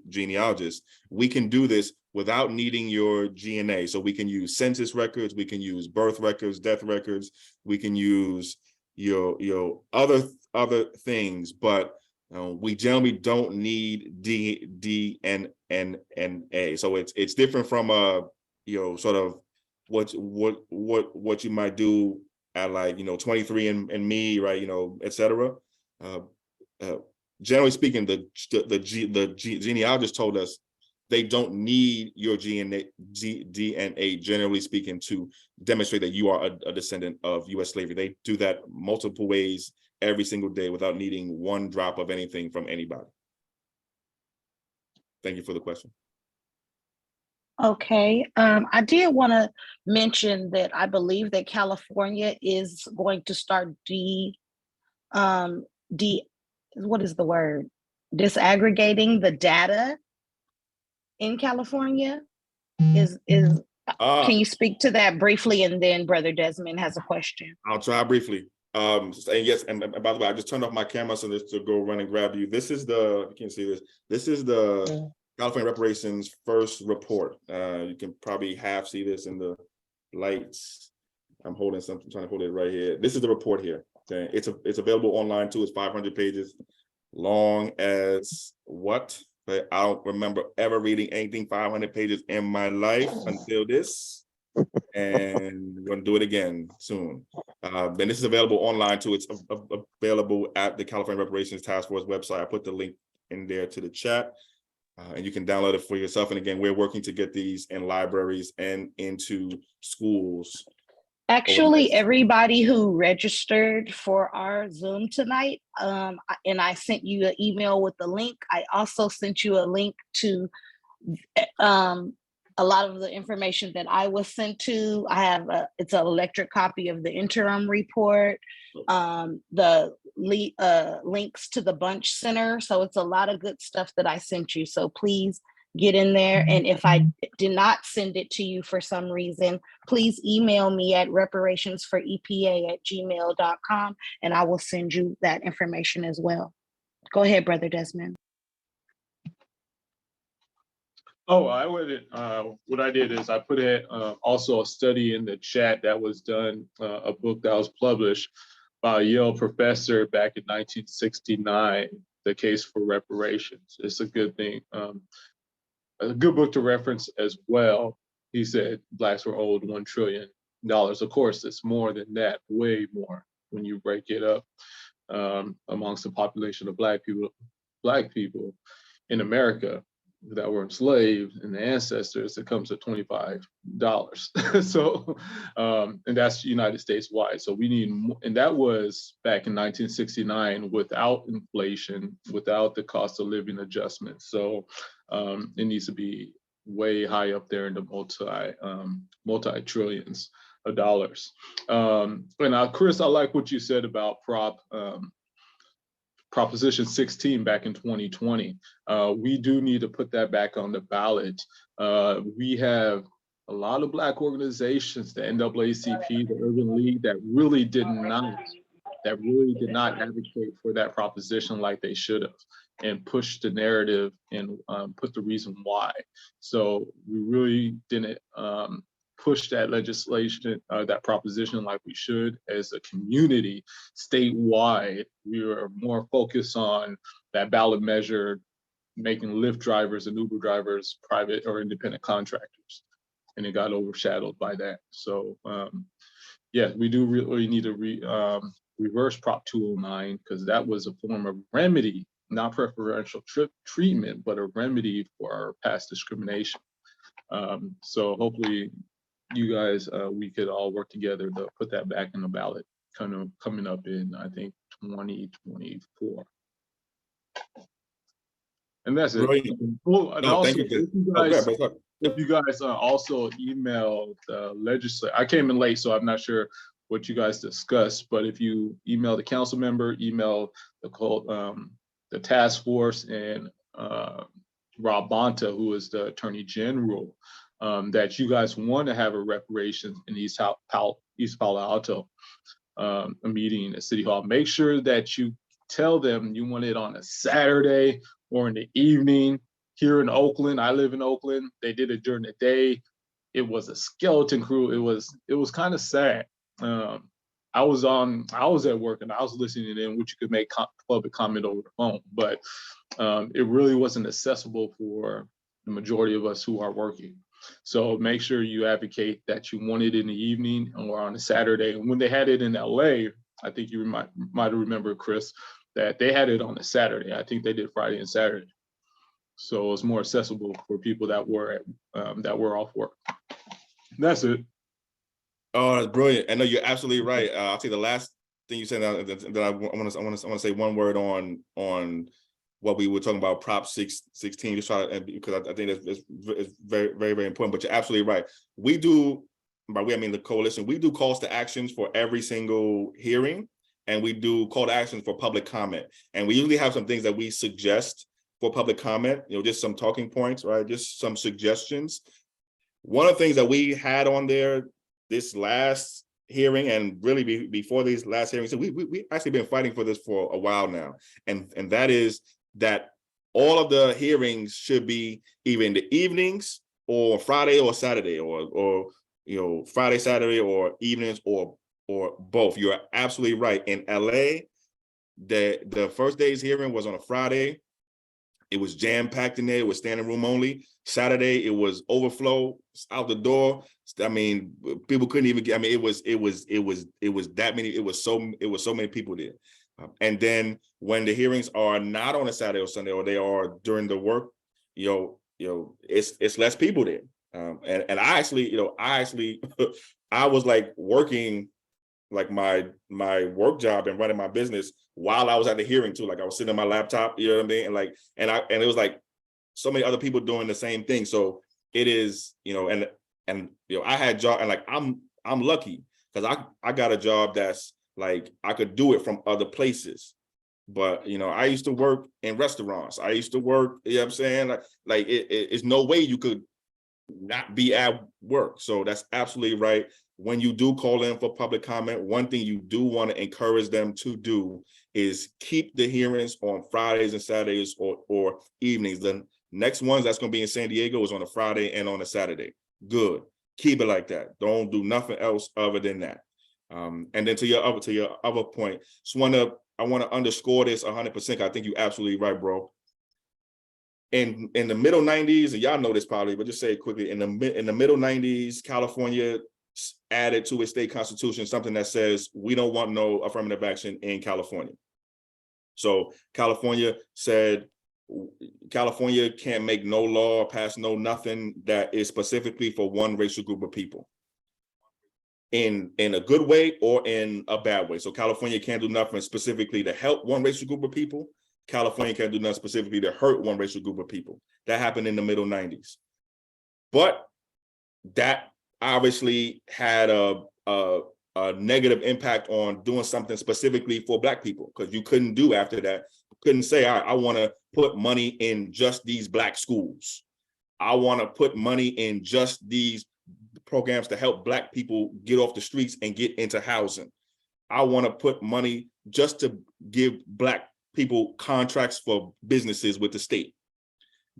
genealogist, we can do this without needing your DNA. So we can use census records, we can use birth records, death records, we can use your other things, but we generally don't need DNA. So it's different from sort of what you might do at, like, 23andMe, right, etc. Generally speaking, the genealogist told us they don't need your DNA, generally speaking, to demonstrate that you are a descendant of U.S. slavery. They do that multiple ways every single day without needing one drop of anything from anybody. Thank you for the question. Okay, I did want to mention that I believe that California is going to start what is the word? Disaggregating the data in California. Can you speak to that briefly? And then Brother Desmond has a question. I'll try briefly. And yes, and by the way, I just turned off my camera so this to go run and grab you. This is you can see this. This is the California Reparations first report. You can probably half see this in the lights. I'm holding something, trying to hold it right here. This is the report here. Okay, it's available online too. It's 500 pages long as what? But I don't remember ever reading anything 500 pages in my life until this, and we're gonna do it again soon. And this is available online too. It's available at the California Reparations Task Force website. I put the link in there to the chat, and you can download it for yourself. And again, we're working to get these in libraries and into schools. Actually, everybody who registered for our Zoom tonight, and I sent you an email with the link. I also sent you a link to a lot of the information that I was sent to. I have it's an electric copy of the interim report, the links to the Bunch Center. So it's a lot of good stuff that I sent you. So please get in there. And if I did not send it to you for some reason, please email me at reparationsforepa@gmail.com, and I will send you that information as well. Go ahead, Brother Desmond. Oh, I wouldn't. What I did is I put it also a study in the chat that was done, a book that was published by a Yale professor back in 1969, The Case for Reparations. It's a good thing. A good book to reference as well. He said Blacks were owed $1 trillion. Of course, it's more than that, way more when you break it up amongst the population of Black people in America that were enslaved and the ancestors. It comes to $25. So, and that's United States wide. So we need more, and that was back in 1969 without inflation, without the cost of living adjustment. So it needs to be way high up there in the multi-trillions of dollars. And Chris, I like what you said about Proposition 16 back in 2020. We do need to put that back on the ballot. We have a lot of Black organizations, the NAACP, the Urban League, that really did not advocate for that proposition like they should have, and push the narrative and put the reason why. So we really didn't push that legislation, that proposition like we should as a community statewide. We were more focused on that ballot measure, making Lyft drivers and Uber drivers private or independent contractors. And it got overshadowed by that. So yeah, we do really need to reverse Prop 209, because that was a form of remedy, not preferential treatment, but a remedy for our past discrimination. So hopefully you guys, we could all work together to put that back in the ballot, kind of coming up in, I think, 2024. And that's it. Brilliant. Well, and No, also, thank you. you guys, if you guys also email the legislature, I came in late, so I'm not sure what you guys discussed, but if you email the council member, email the task force, and Rob Bonta, who is the Attorney General, that you guys want to have a reparations in East Palo Alto, a meeting at City Hall. Make sure that you tell them you want it on a Saturday or in the evening. Here in Oakland, I live in Oakland. They did it during the day. It was a skeleton crew. It was kind of sad. I was at work and I was listening in, which you could make public comment over the phone, but it really wasn't accessible for the majority of us who are working. So make sure you advocate that you want it in the evening or on a Saturday. And when they had it in LA, I think you might remember, Chris, that they had it on a Saturday. I think they did Friday and Saturday. So it's more accessible for people that were off work. That's it. Oh, that's brilliant. I know you're absolutely right. I'll say the last thing you said that I want to say one word on what we were talking about, Prop 16, just try to, because I think it's very, very, very important, but you're absolutely right. We do, by we, I mean the coalition, we do calls to actions for every single hearing, and we do call to actions for public comment. And we usually have some things that we suggest for public comment, just some talking points, right? Just some suggestions. One of the things that we had on there this last hearing, and really before these last hearings, so we actually been fighting for this for a while now, and that is that all of the hearings should be either in the evenings or Friday or Saturday, or Friday, Saturday, or evenings, or both. You're absolutely right. In LA, the first day's hearing was on a Friday. It was jam-packed in there. It was standing room only. Saturday, it was overflow out the door. I mean, people couldn't even get, I mean, it was that many, it was so many people there. And then when the hearings are not on a Saturday or Sunday, or they are during the work, it's less people there. And I actually, I was like working like my work job and running my business while I was at the hearing too. Like I was sitting on my laptop, you know what I mean? And and it was like so many other people doing the same thing. So it is, and I had job, and like I'm lucky because I got a job that's like I could do it from other places. But I used to work in restaurants. I used to work, you know what I'm saying? Like it's no way you could not be at work. So that's absolutely right. When you do call in for public comment, one thing you do want to encourage them to do is keep the hearings on Fridays and Saturdays or evenings. The next ones that's going to be in San Diego is on a Friday and on a Saturday. Good. Keep it like that. Don't do nothing else other than that. And then to your other point, I want to underscore this 100%. I think you're absolutely right, bro. In the middle 90s, and y'all know this probably, but just say it quickly. In the middle 90s, California added to its state constitution something that says we don't want no affirmative action in California. So California said California can't make no law or pass no nothing that is specifically for one racial group of people, in a good way or in a bad way. So California can't do nothing specifically to help one racial group of people. California can't do nothing specifically to hurt one racial group of people. That happened in the middle 90s. But that obviously had a negative impact on doing something specifically for Black people, because you couldn't do after that. You couldn't say, I want to put money in just these Black schools. I want to put money in just these programs to help Black people get off the streets and get into housing. I want to put money just to give Black people contracts for businesses with the state.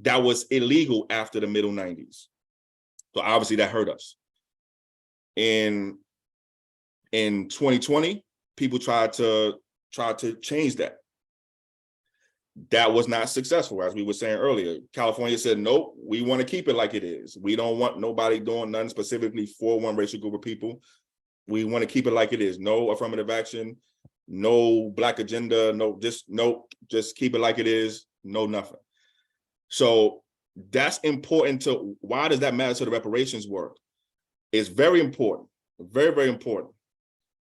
That was illegal after the middle 90s. So obviously that hurt us. In 2020, people tried to change that. That was not successful, as we were saying earlier. California said, nope, we want to keep it like it is. We don't want nobody doing nothing specifically for one racial group of people. We want to keep it like it is. No affirmative action, no Black agenda, just keep it like it is, no nothing. So that's important to, why does that matter to the reparations work? It's very important, very, very important.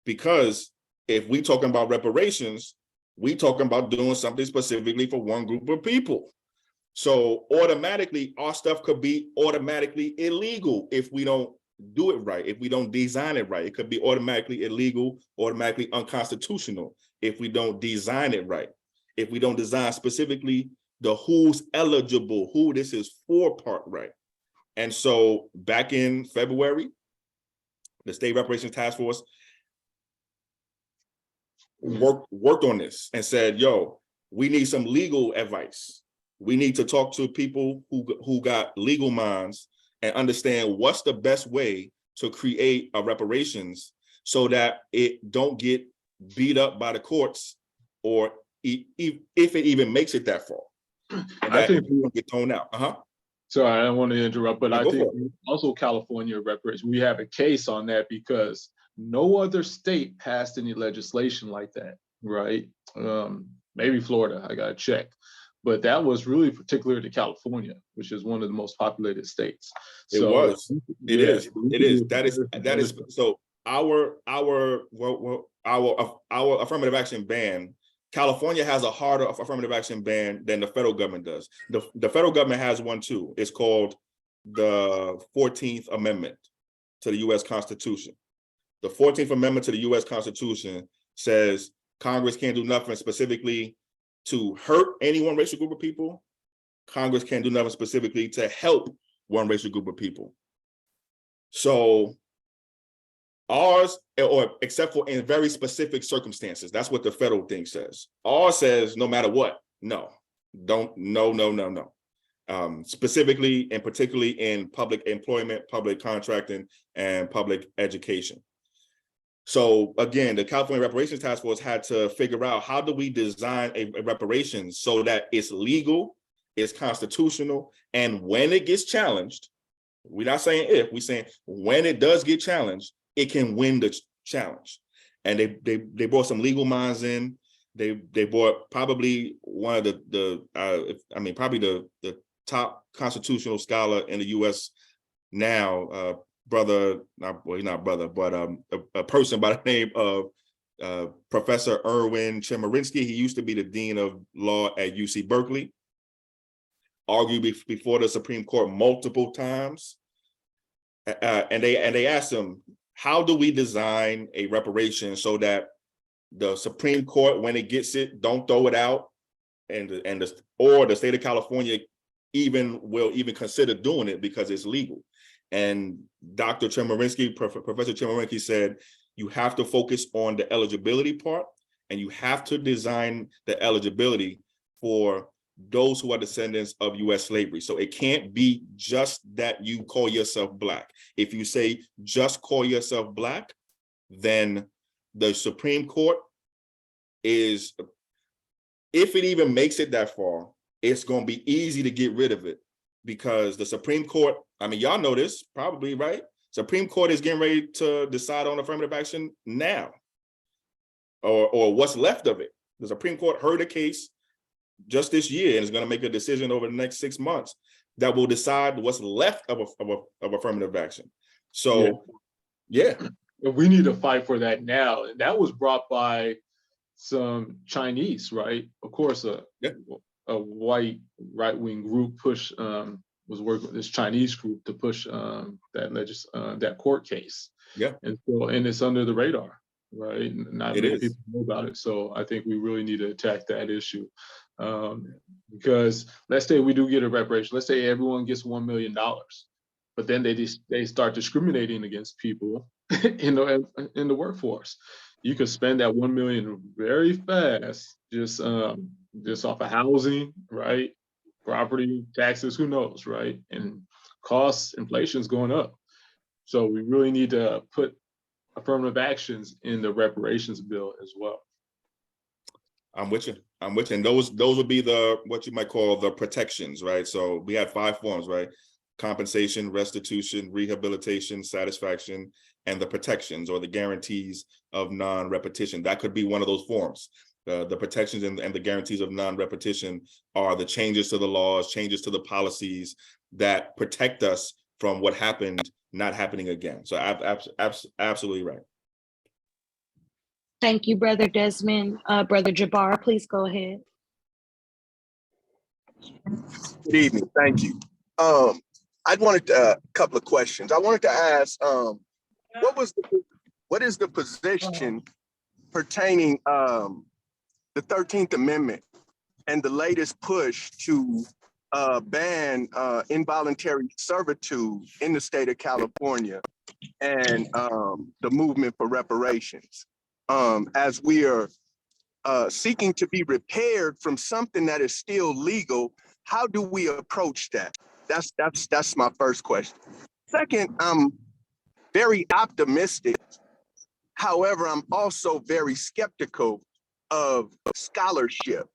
Because if we talking about reparations, we talking about doing something specifically for one group of people. So automatically, our stuff could be automatically illegal if we don't do it right, if we don't design it right. It could be automatically illegal, automatically unconstitutional if we don't design it right. If we don't design specifically the who's eligible, who this is for part right. And so back in February, the State Reparations Task Force worked on this and said, yo, we need some legal advice. We need to talk to people who got legal minds and understand what's the best way to create a reparations so that it don't get beat up by the courts, or if it even makes it that far. And I think we get thrown out. Sorry, I don't want to interrupt, but I go think for it. also California reparations, we have a case on that because no other state passed any legislation like that, right? Maybe Florida, I gotta check. But that was really particular to California, which is one of the most populated states. It So, was. It yeah, is. It is. That is. So our affirmative action ban, California has a harder affirmative action ban than the federal government does. The federal government has one too. It's called the 14th Amendment to the U.S. Constitution. The 14th Amendment to the U.S. Constitution says Congress can't do nothing specifically to hurt any one racial group of people. Congress can't do nothing specifically to help one racial group of people. So ours, or except for in very specific circumstances, that's what the federal thing says. Ours says no matter what, no. Specifically and particularly in public employment, public contracting, and public education. So again, the California Reparations Task Force had to figure out, how do we design a reparations so that it's legal, it's constitutional, and when it gets challenged, we're not saying if, we're saying when it does get challenged, it can win the challenge. And they brought some legal minds in. They brought probably one of probably the top constitutional scholar in the U.S. now, a person by the name of Professor Erwin Chemerinsky. He used to be the Dean of Law at UC Berkeley, argued before the Supreme Court multiple times. And they asked him, how do we design a reparation so that the Supreme Court, when it gets it, don't throw it out, or the state of California will consider doing it because it's legal? And Dr. Chemerinsky, Professor Chemerinsky said, you have to focus on the eligibility part, and you have to design the eligibility for those who are descendants of U.S. slavery. So it can't be just that you call yourself Black. If you say just call yourself Black, then the Supreme Court is, if it even makes it that far, it's going to be easy to get rid of it, because the Supreme Court, y'all know this probably, right? Supreme Court is getting ready to decide on affirmative action now, or what's left of it. The Supreme Court heard a case just this year and is going to make a decision over the next 6 months that will decide what's left of affirmative action. So, yeah. We need to fight for that now. And that was brought by some Chinese, right? Of course, a white right-wing group was working with this Chinese group to push that court case. Yeah. And it's under the radar, right? Not many people know about it. So I think we really need to attack that issue. Because let's say we do get a reparation, let's say everyone gets $1 million, but then they start discriminating against people in the workforce. You could spend that 1 million very fast, just off of housing, right? Property, taxes, who knows, right? And costs, inflation's going up. So we really need to put affirmative actions in the reparations bill as well. I'm with you. And those would be what you might call the protections, right? So we had 5 forms, right? Compensation, restitution, rehabilitation, satisfaction, and the protections or the guarantees of non-repetition. That could be one of those forms. The protections and the guarantees of non-repetition are the changes to the laws, changes to the policies that protect us from what happened not happening again. So absolutely right. Thank you, Brother Desmond. Brother Jabbar, please go ahead. Good evening. Thank you. I wanted a couple of questions. I wanted to ask, what is the position pertaining the 13th Amendment and the latest push to ban involuntary servitude in the state of California and the movement for reparations, as we are seeking to be repaired from something that is still legal? How do we approach that? That's my first question. Second, I'm very optimistic. However, I'm also very skeptical of scholarship.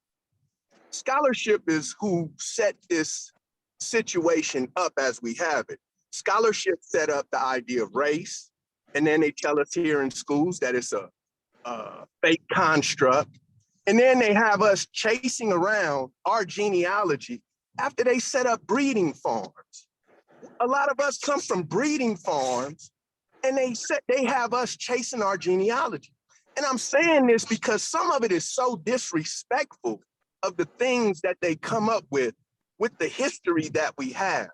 Scholarship is who set this situation up as we have it. Scholarship set up the idea of race, and then they tell us here in schools that it's a fake construct. And then they have us chasing around our genealogy after they set up breeding farms. A lot of us come from breeding farms, and they have us chasing our genealogy. And I'm saying this because some of it is so disrespectful of the things that they come up with the history that we have.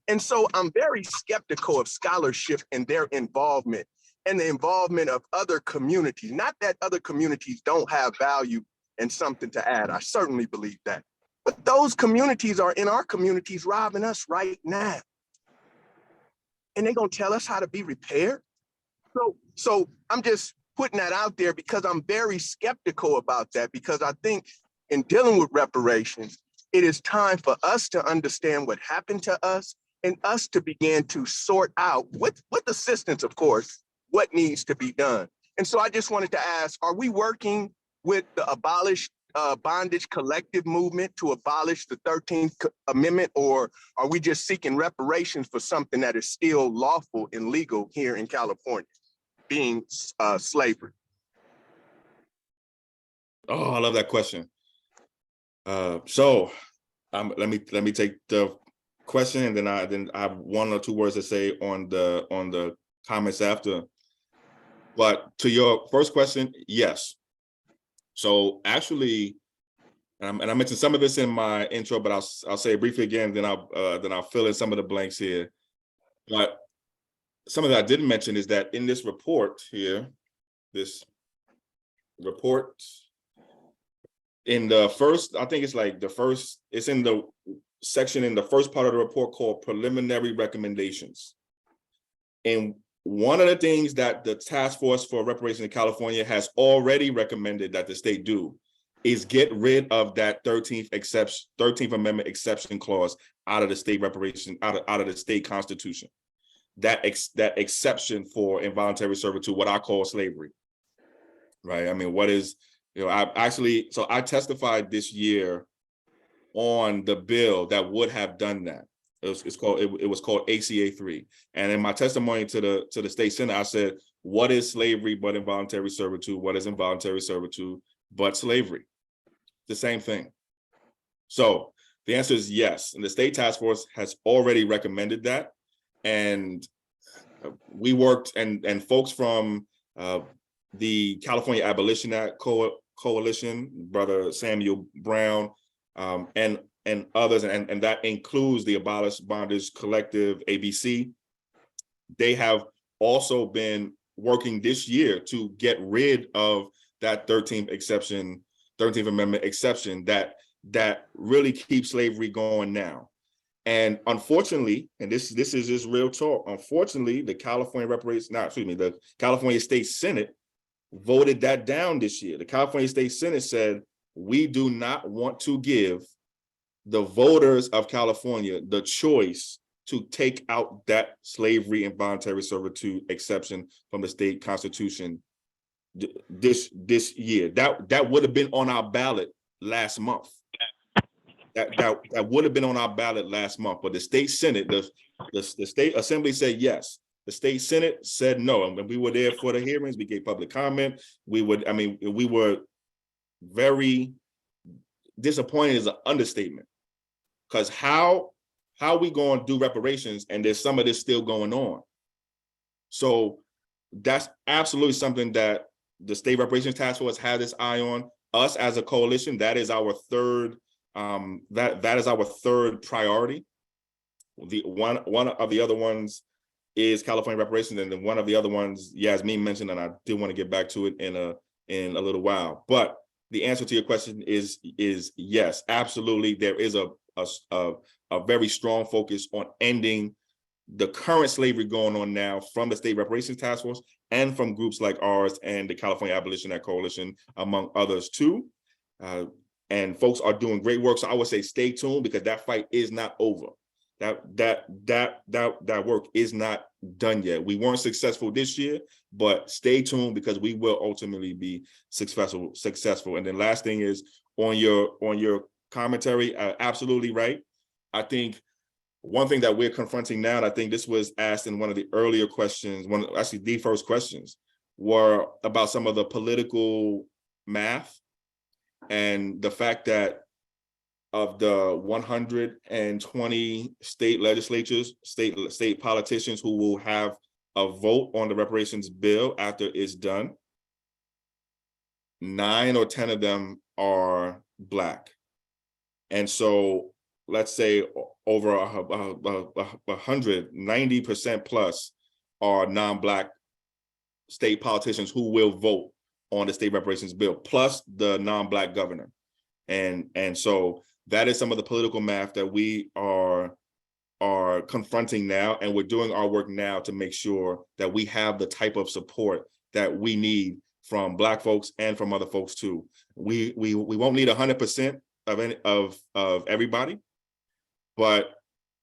And so I'm very skeptical of scholarship and their involvement and the involvement of other communities. Not that other communities don't have value and something to add. I certainly believe that. But those communities are in our communities robbing us right now. And they're gonna tell us how to be repaired. So I'm just putting that out there because I'm very skeptical about that, because I think in dealing with reparations, it is time for us to understand what happened to us and us to begin to sort out, with assistance, of course, what needs to be done. And so I just wanted to ask, are we working with the Abolish Bondage Collective movement to abolish the 13th Amendment, or are we just seeking reparations for something that is still lawful and legal here in California, being slavery? Oh, I love that question. So let me take the question, and then I have one or two words to say on the comments after. But to your first question, yes. So actually, and I mentioned some of this in my intro, but I'll say it briefly again, then I'll fill in some of the blanks here. But something that I didn't mention is that in this report here, this report, in the first, I think it's like the first, it's in the section in the first part of the report called preliminary recommendations. And one of the things that the Task Force for Reparations in California has already recommended that the state do is get rid of that 13th Amendment exception clause out of the state reparation, out of the state constitution. That exception for involuntary servitude, what I call slavery, right? I mean, what is, I testified this year on the bill that would have done that. It was called ACA3. And in my testimony to the state senate, I said, what is slavery but involuntary servitude? What is involuntary servitude but slavery? The same thing. So the answer is yes. And the state task force has already recommended that. And we worked, and folks from the California Abolition Act Coalition, Brother Samuel Brown, and others, and that includes the Abolish Bondage Collective, ABC. They have also been working this year to get rid of that 13th Amendment exception that really keeps slavery going now. And unfortunately, and this is just real talk, unfortunately, the California State Senate voted that down this year. The California State Senate said, we do not want to give the voters of California the choice to take out that slavery and voluntary servitude exception from the state constitution this year. That would have been on our ballot last month. That would have been on our ballot last month, but the state Senate, the state assembly said yes. The state Senate said no, and when we were there for the hearings, we gave public comment. We were very disappointed is an understatement, because how we going to do reparations and there's some of this still going on? So that's absolutely something that the State Reparations Task Force has its eye on. Us as a coalition, that is our third That is our third priority. One of the other ones is California reparations, and then one of the other ones Yasmin mentioned, and I do want to get back to it in a little while. But the answer to your question is yes, absolutely. There is a very strong focus on ending the current slavery going on now from the State Reparations Task Force and from groups like ours and the California Abolition Act Coalition, among others too. And folks are doing great work. So I would say stay tuned, because that fight is not over. That work is not done yet. We weren't successful this year, but stay tuned, because we will ultimately be successful. And then last thing is on your commentary, absolutely right. I think one thing that we're confronting now, and I think this was asked in one of the earlier questions, actually the first questions, were about some of the political math and the fact that of the 120 state legislatures, state politicians who will have a vote on the reparations bill after it's done, 9 or 10 of them are Black. And so let's say over 90% plus are non-Black state politicians who will vote on the state reparations bill, plus the non-Black governor. And so that is some of the political math that we are confronting now, and we're doing our work now to make sure that we have the type of support that we need from Black folks and from other folks too. We won't need 100% of everybody, but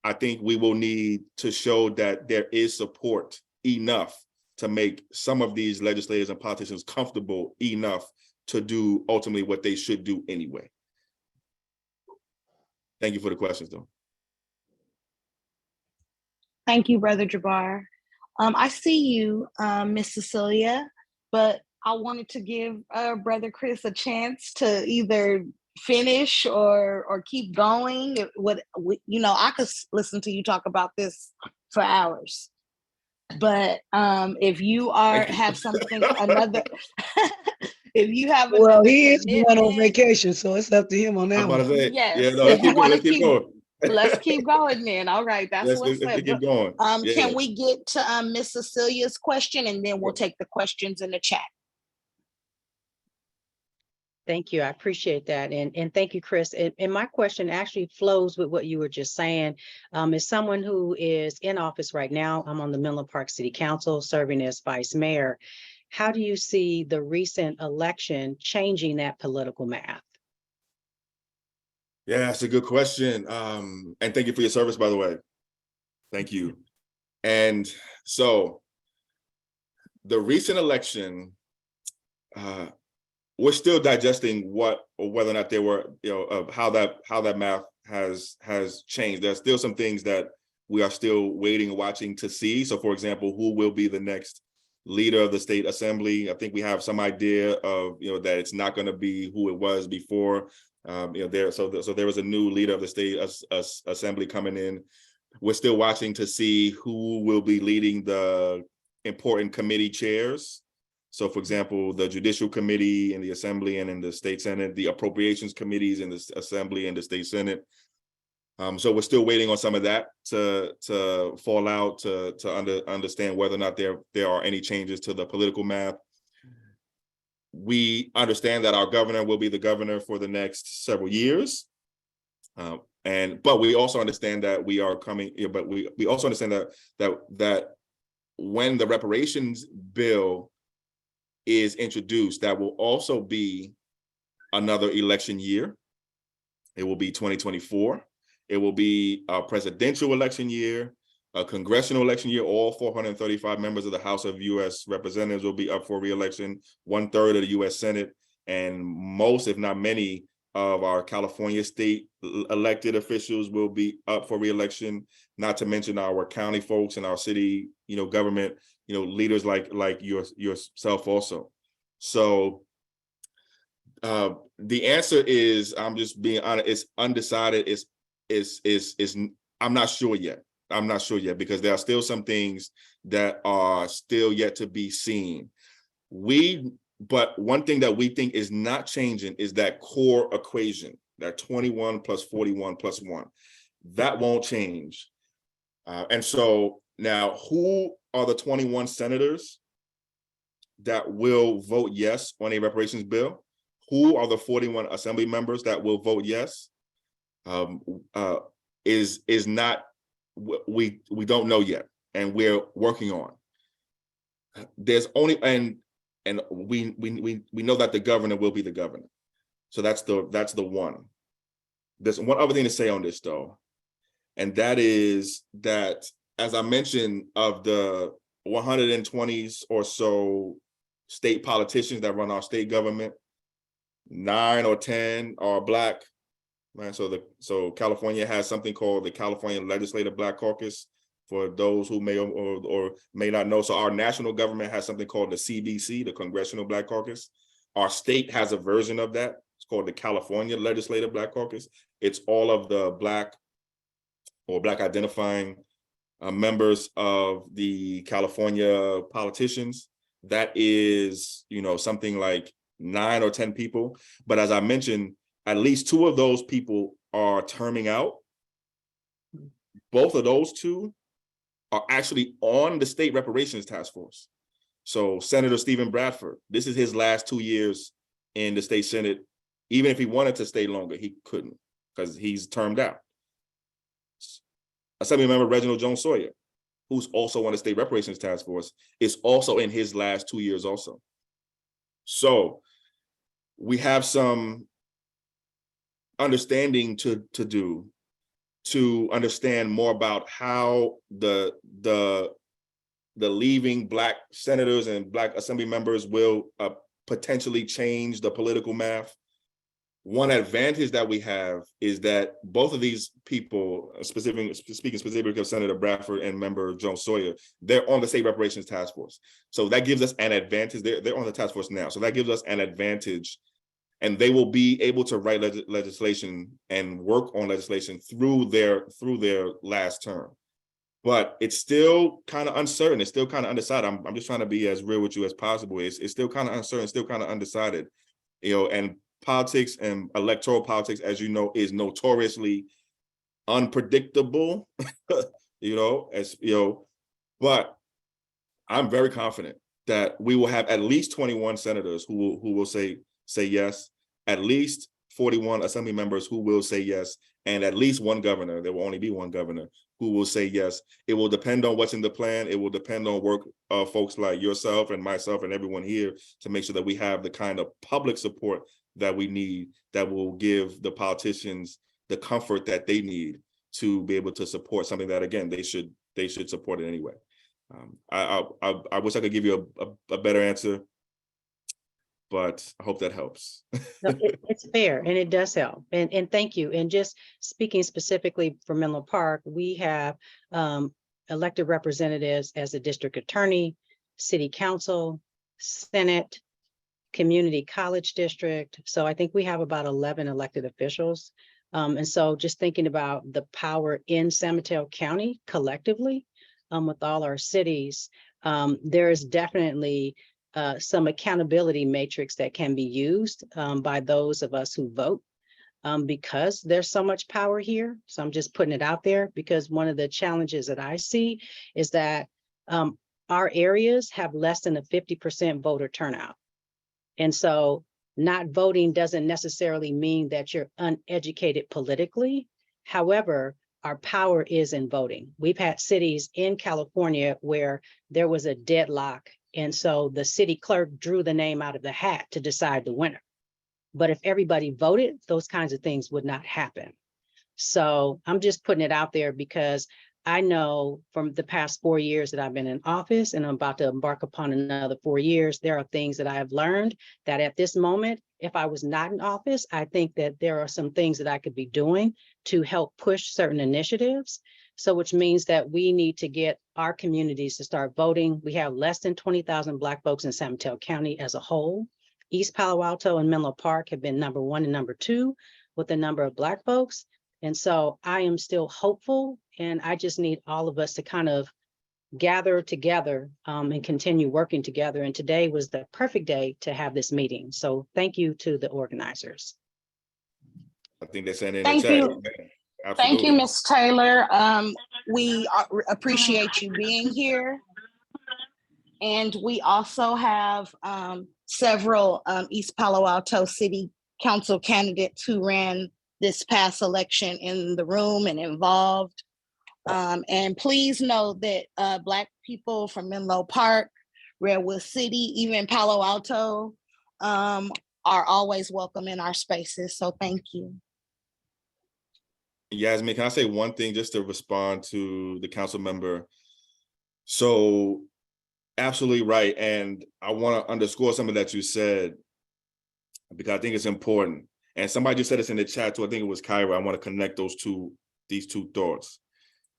I think we will need to show that there is support enough to make some of these legislators and politicians comfortable enough to do ultimately what they should do anyway. Thank you for the questions, though. Thank you, Brother Jabbar. I see you, Miss Cecilia, but I wanted to give Brother Chris a chance to either finish or keep going. I could listen to you talk about this for hours. But if you have something, if you have well, he is going on vacation, so it's up to him on that one. Yes. Yeah, no, let's keep going. Let's keep going then. All right, that's what's up. Let's keep going. Yeah. Can we get to Miss Cecilia's question, and then we'll take the questions in the chat. Thank you. I appreciate that. And thank you, Chris. And my question actually flows with what you were just saying. As someone who is in office right now, I'm on the Menlo Park City Council serving as vice mayor. How do you see the recent election changing that political math? Yeah, that's a good question. And thank you for your service, by the way. Thank you. And so the recent election, we're still digesting whether or not there were, of how that math has changed. There's still some things that we are still waiting and watching to see. So, for example, who will be the next leader of the state assembly? I think we have some idea of that it's not going to be who it was before. So there was a new leader of the state assembly coming in. We're still watching to see who will be leading the important committee chairs. So, for example, the Judicial Committee in the Assembly and in the State Senate, the Appropriations Committees in the Assembly and the State Senate. So we're still waiting on some of that to fall out to understand whether or not there are any changes to the political map. We understand that our governor will be the governor for the next several years. But we also understand that we are coming, but we also understand that when the reparations bill is introduced, that will also be another election year. It will be 2024. It will be a presidential election year, a congressional election year. All 435 members of the House of U.S. Representatives will be up for re-election, 1/3 of the U.S. Senate, and most, if not many, of our California state elected officials will be up for re-election, not to mention our county folks and our city, government, leaders like yourself also. So the answer is, I'm just being honest, it's undecided. I'm not sure yet. I'm not sure yet, because there are still some things that are still yet to be seen. But one thing that we think is not changing is that core equation. that 21 plus 41 plus 1. That won't change. And so now, who are the 21 senators that will vote yes on a reparations bill? Who are the 41 assembly members that will vote yes? Is not, we don't know yet, and we're working on. There's only, and we know that the governor will be the governor. So that's the one. There's one other thing to say on this though, and that is that, as I mentioned, of the 120s or so state politicians that run our state government, 9 or 10 are Black. Right? So California has something called the California Legislative Black Caucus, for those who may or may not know. So our national government has something called the CBC, the Congressional Black Caucus. Our state has a version of that. It's called the California Legislative Black Caucus. It's all of the Black or Black identifying members of the California politicians. That is, something like 9 or 10 people. But as I mentioned, at least 2 of those people are terming out. Both of those 2 are actually on the state reparations task force. So Senator Stephen Bradford, this is his last 2 years in the state Senate. Even if he wanted to stay longer, he couldn't because he's termed out. Assemblymember Reginald Jones Sawyer, who's also on the state reparations task force, is also in his last 2 years also. So we have some understanding to do to understand more about how the leaving Black senators and Black assembly members will potentially change the political math. One advantage that we have is that both of these people, speaking specifically of Senator Bradford and member Jones Sawyer, they're on the state reparations task force. So that gives us an advantage. They're on the task force now. So that gives us an advantage, and they will be able to write legislation and work on legislation through their last term. But it's still kind of uncertain. It's still kind of undecided. I'm just trying to be as real with you as possible. It's still kind of uncertain, still kind of undecided, and politics and electoral politics, as you know, is notoriously unpredictable, but I'm very confident that we will have at least 21 senators who will say yes, at least 41 assembly members who will say yes, and at least one governor. There will only be one governor who will say yes. It will depend on what's in the plan. It will depend on work of folks like yourself and myself and everyone here to make sure that we have the kind of public support that we need, that will give the politicians the comfort that they need to be able to support something that, again, they should support it anyway. I wish I could give you a better answer, but I hope that helps. No, it's fair, and it does help. And thank you. And just speaking specifically for Menlo Park, we have elected representatives as a district attorney, city council, Senate, community college district. So I think we have about 11 elected officials. And so just thinking about the power in San Mateo County collectively, with all our cities, there is definitely some accountability matrix that can be used by those of us who vote, because there's so much power here. So I'm just putting it out there, because one of the challenges that I see is that our areas have less than a 50% voter turnout. And so not voting doesn't necessarily mean that you're uneducated politically. However, our power is in voting. We've had cities in California where there was a deadlock. And so the city clerk drew the name out of the hat to decide the winner. But if everybody voted, those kinds of things would not happen. So I'm just putting it out there because I know from the past 4 years that I've been in office, and I'm about to embark upon another 4 years, there are things that I have learned that at this moment, if I was not in office, I think that there are some things that I could be doing to help push certain initiatives. So which means that we need to get our communities to start voting. We have less than 20,000 Black folks in San Mateo County as a whole. East Palo Alto and Menlo Park have been number 1 and number 2 with the number of Black folks. And so I am still hopeful, and I just need all of us to kind of gather together and continue working together. And today was the perfect day to have this meeting. So thank you to the organizers. I think they're saying it in Thank the chat. you. Amen. Thank you, Absolutely. Ms. Taylor. We appreciate you being here. And we also have several East Palo Alto City Council candidates who ran this past election in the room and involved. And please know that Black people from Menlo Park, Redwood City, even Palo Alto are always welcome in our spaces. So thank you. Yasmin, can I say one thing just to respond to the council member? So absolutely right. And I want to underscore something that you said, because I think it's important. And somebody just said this in the chat too. I think it was Kyra. I want to connect these two thoughts.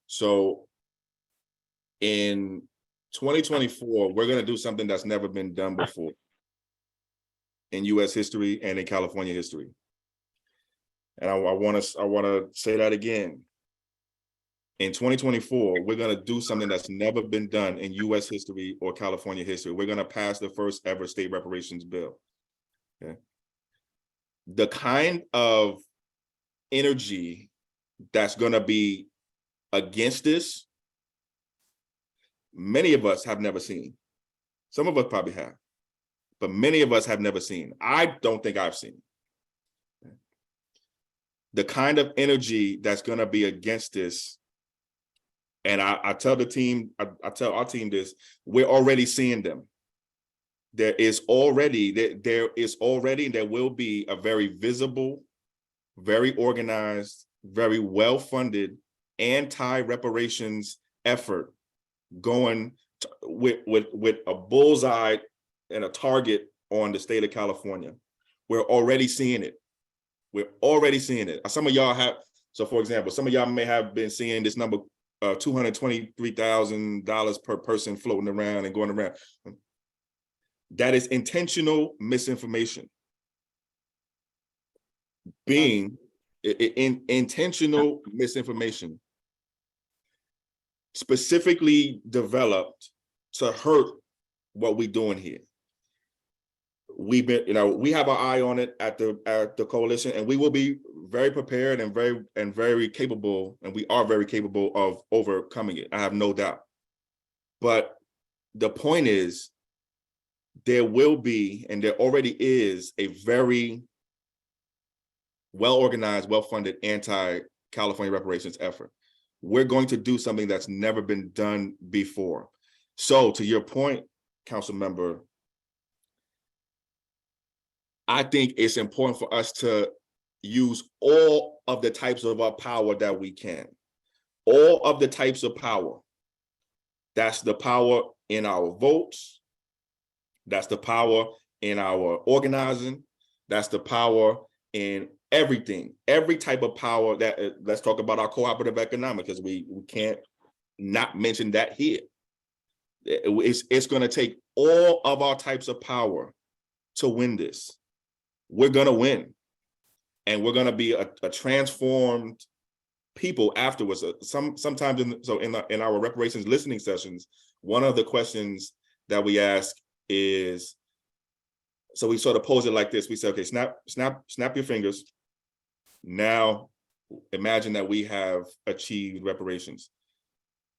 So in 2024, we're going to do something that's never been done before in US history and in California history. And I want to say that again. In 2024, we're going to do something that's never been done in US history or California history. We're going to pass the first ever state reparations bill. Okay. The kind of energy that's going to be against this, many of us have never seen. Some of us probably have, but many of us have never seen. I don't think I've seen. The kind of energy that's going to be against this, and I tell the team, I tell our team this, we're already seeing them. There will be a very visible, very organized, very well-funded anti-reparations effort going with a bullseye and a target on the state of California. We're already seeing it. We're already seeing it. Some of y'all have, so for example, some of y'all may have been seeing this number, $223,000 per person floating around and going around. That is intentional misinformation. Intentional misinformation, specifically developed to hurt what we're doing here. We've been, we have our eye on it at the coalition, and we will be very prepared and very capable, and we are very capable of overcoming it. I have no doubt. But the point is, there will be, and there already is, a very well-organized, well-funded anti-California reparations effort. We're going to do something that's never been done before. So to your point, Council Member, I think it's important for us to use all of the types of our power that we can. All of the types of power. That's the power in our votes. That's the power in our organizing. That's the power in everything. Every type of power that, let's talk about our cooperative economics, because we can't not mention that here. It's going to take all of our types of power to win this. We're going to win, and we're going to be a transformed people afterwards. Sometimes in our reparations listening sessions, one of the questions that we ask is, so we sort of pose it like this. We say, okay, snap your fingers. Now imagine that we have achieved reparations.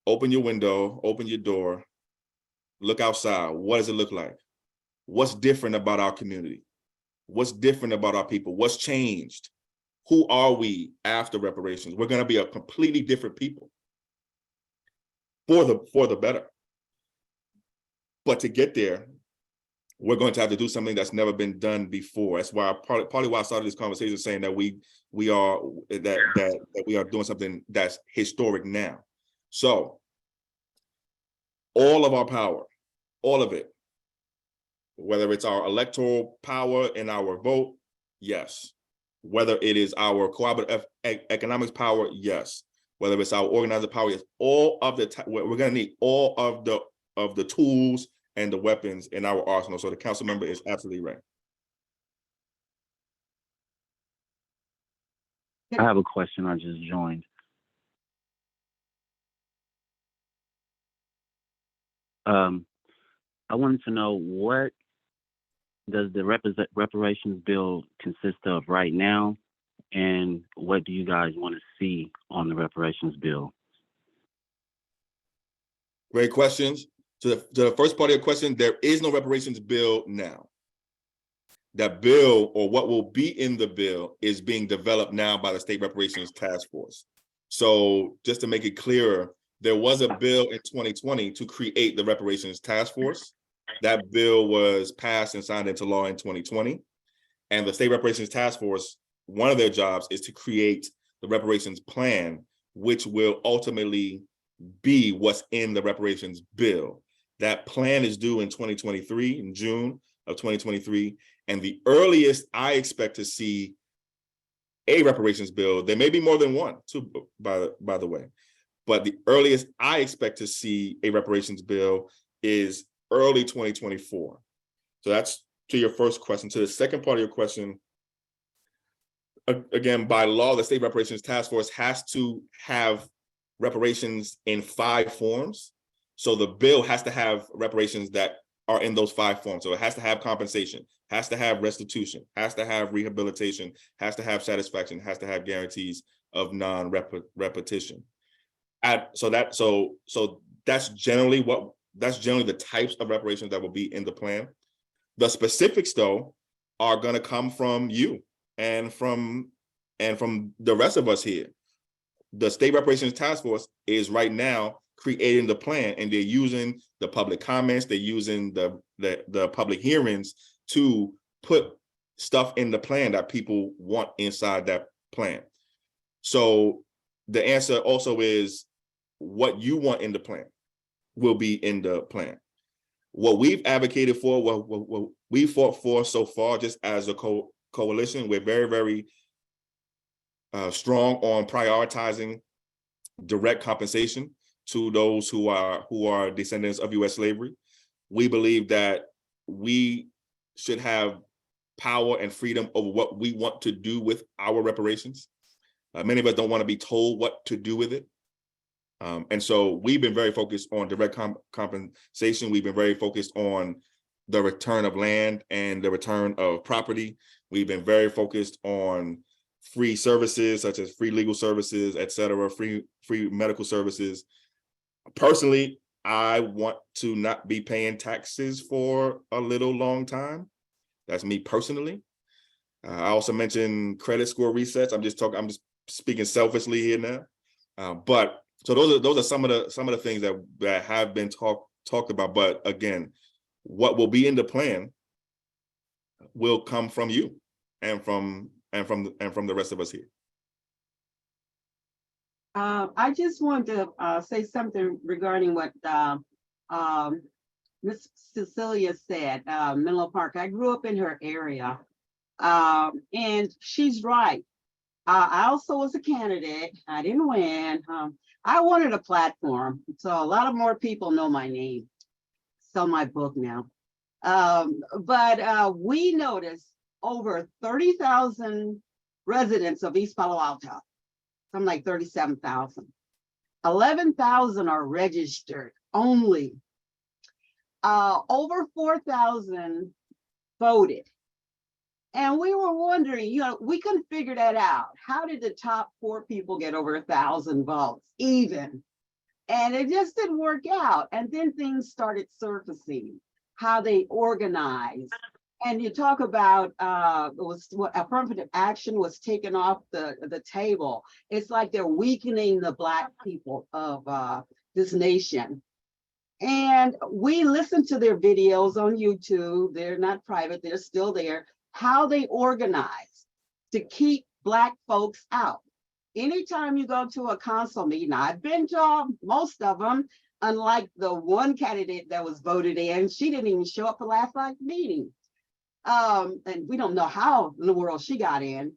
Open your window, open your door, look outside. What does it look like? What's different about our community? What's different about our people? What's changed? Who are we after reparations? We're going to be a completely different people for the better. But to get there, we're going to have to do something that's never been done before. That's why partly why I started this conversation saying that we are doing something that's historic now. So all of our power, all of it, whether it's our electoral power and our vote, yes. Whether it is our cooperative economics power, yes. Whether it's our organizer power, yes. All of we're going to need all of the tools and the weapons in our arsenal. So the council member is absolutely right. I have a question. I just joined. I wanted to know, what does the reparations bill consist of right now, And what do you guys want to see on the reparations bill? Great questions. To the first part of your question, there is no reparations bill now. That bill, or what will be in the bill, is being developed now by the State Reparations Task Force. So just to make it clearer, there was a bill in 2020 to create the Reparations Task Force. That bill was passed and signed into law in 2020. And the State Reparations Task Force, one of their jobs is to create the reparations plan, which will ultimately be what's in the reparations bill. That plan is due in 2023, in June of 2023. And the earliest I expect to see a reparations bill, there may be more than one, too, by the way, but the earliest I expect to see a reparations bill is early 2024. So that's to your first question. To the second part of your question, again, by law, the State Reparations Task Force has to have reparations in 5 forms. So the bill has to have reparations that are in those 5 forms. So it has to have compensation, has to have restitution, has to have rehabilitation, has to have satisfaction, has to have guarantees of non-repetition. So that's generally the types of reparations that will be in the plan. The specifics, though, are going to come from you and from the rest of us here. The State Reparations Task Force is right now creating the plan, and they're using the public comments, they're using the public hearings to put stuff in the plan that people want inside that plan. So the answer also is what you want in the plan will be in the plan. What we've advocated for, what we fought for so far, just as a coalition, we're very, very strong on prioritizing direct compensation to those who are descendants of U.S. slavery. We believe that we should have power and freedom over what we want to do with our reparations. Many of us don't want to be told what to do with it. And so we've been very focused on direct compensation. We've been very focused on the return of land and the return of property. We've been very focused on free services, such as free legal services, et cetera, free medical services. Personally, I want to not be paying taxes for a little long time. That's me personally. I also mentioned credit score resets. I'm just speaking selfishly here now. But so those are some of the things that have been talked about. But again, what will be in the plan will come from you and from the rest of us here. I just want to say something regarding what Miss Cecilia said, Menlo Park. I grew up in her area, and she's right. I also was a candidate. I didn't win. I wanted a platform, so a lot of more people know my name. Sell my book now. But we noticed over 30,000 residents of East Palo Alto. I'm like 37,000. 11,000 are registered only. Over 4,000 voted. And we were wondering, we couldn't figure that out. How did the top 4 people get over 1,000 votes even? And it just didn't work out. And then things started surfacing, how they organized. And you talk about affirmative action was taken off the table. It's like they're weakening the Black people of this nation. And we listened to their videos on YouTube. They're not private, they're still there. How they organize to keep Black folks out. Anytime you go to a council meeting, I've been to most of them, unlike the one candidate that was voted in, she didn't even show up for last night's meeting. And we don't know how in the world she got in,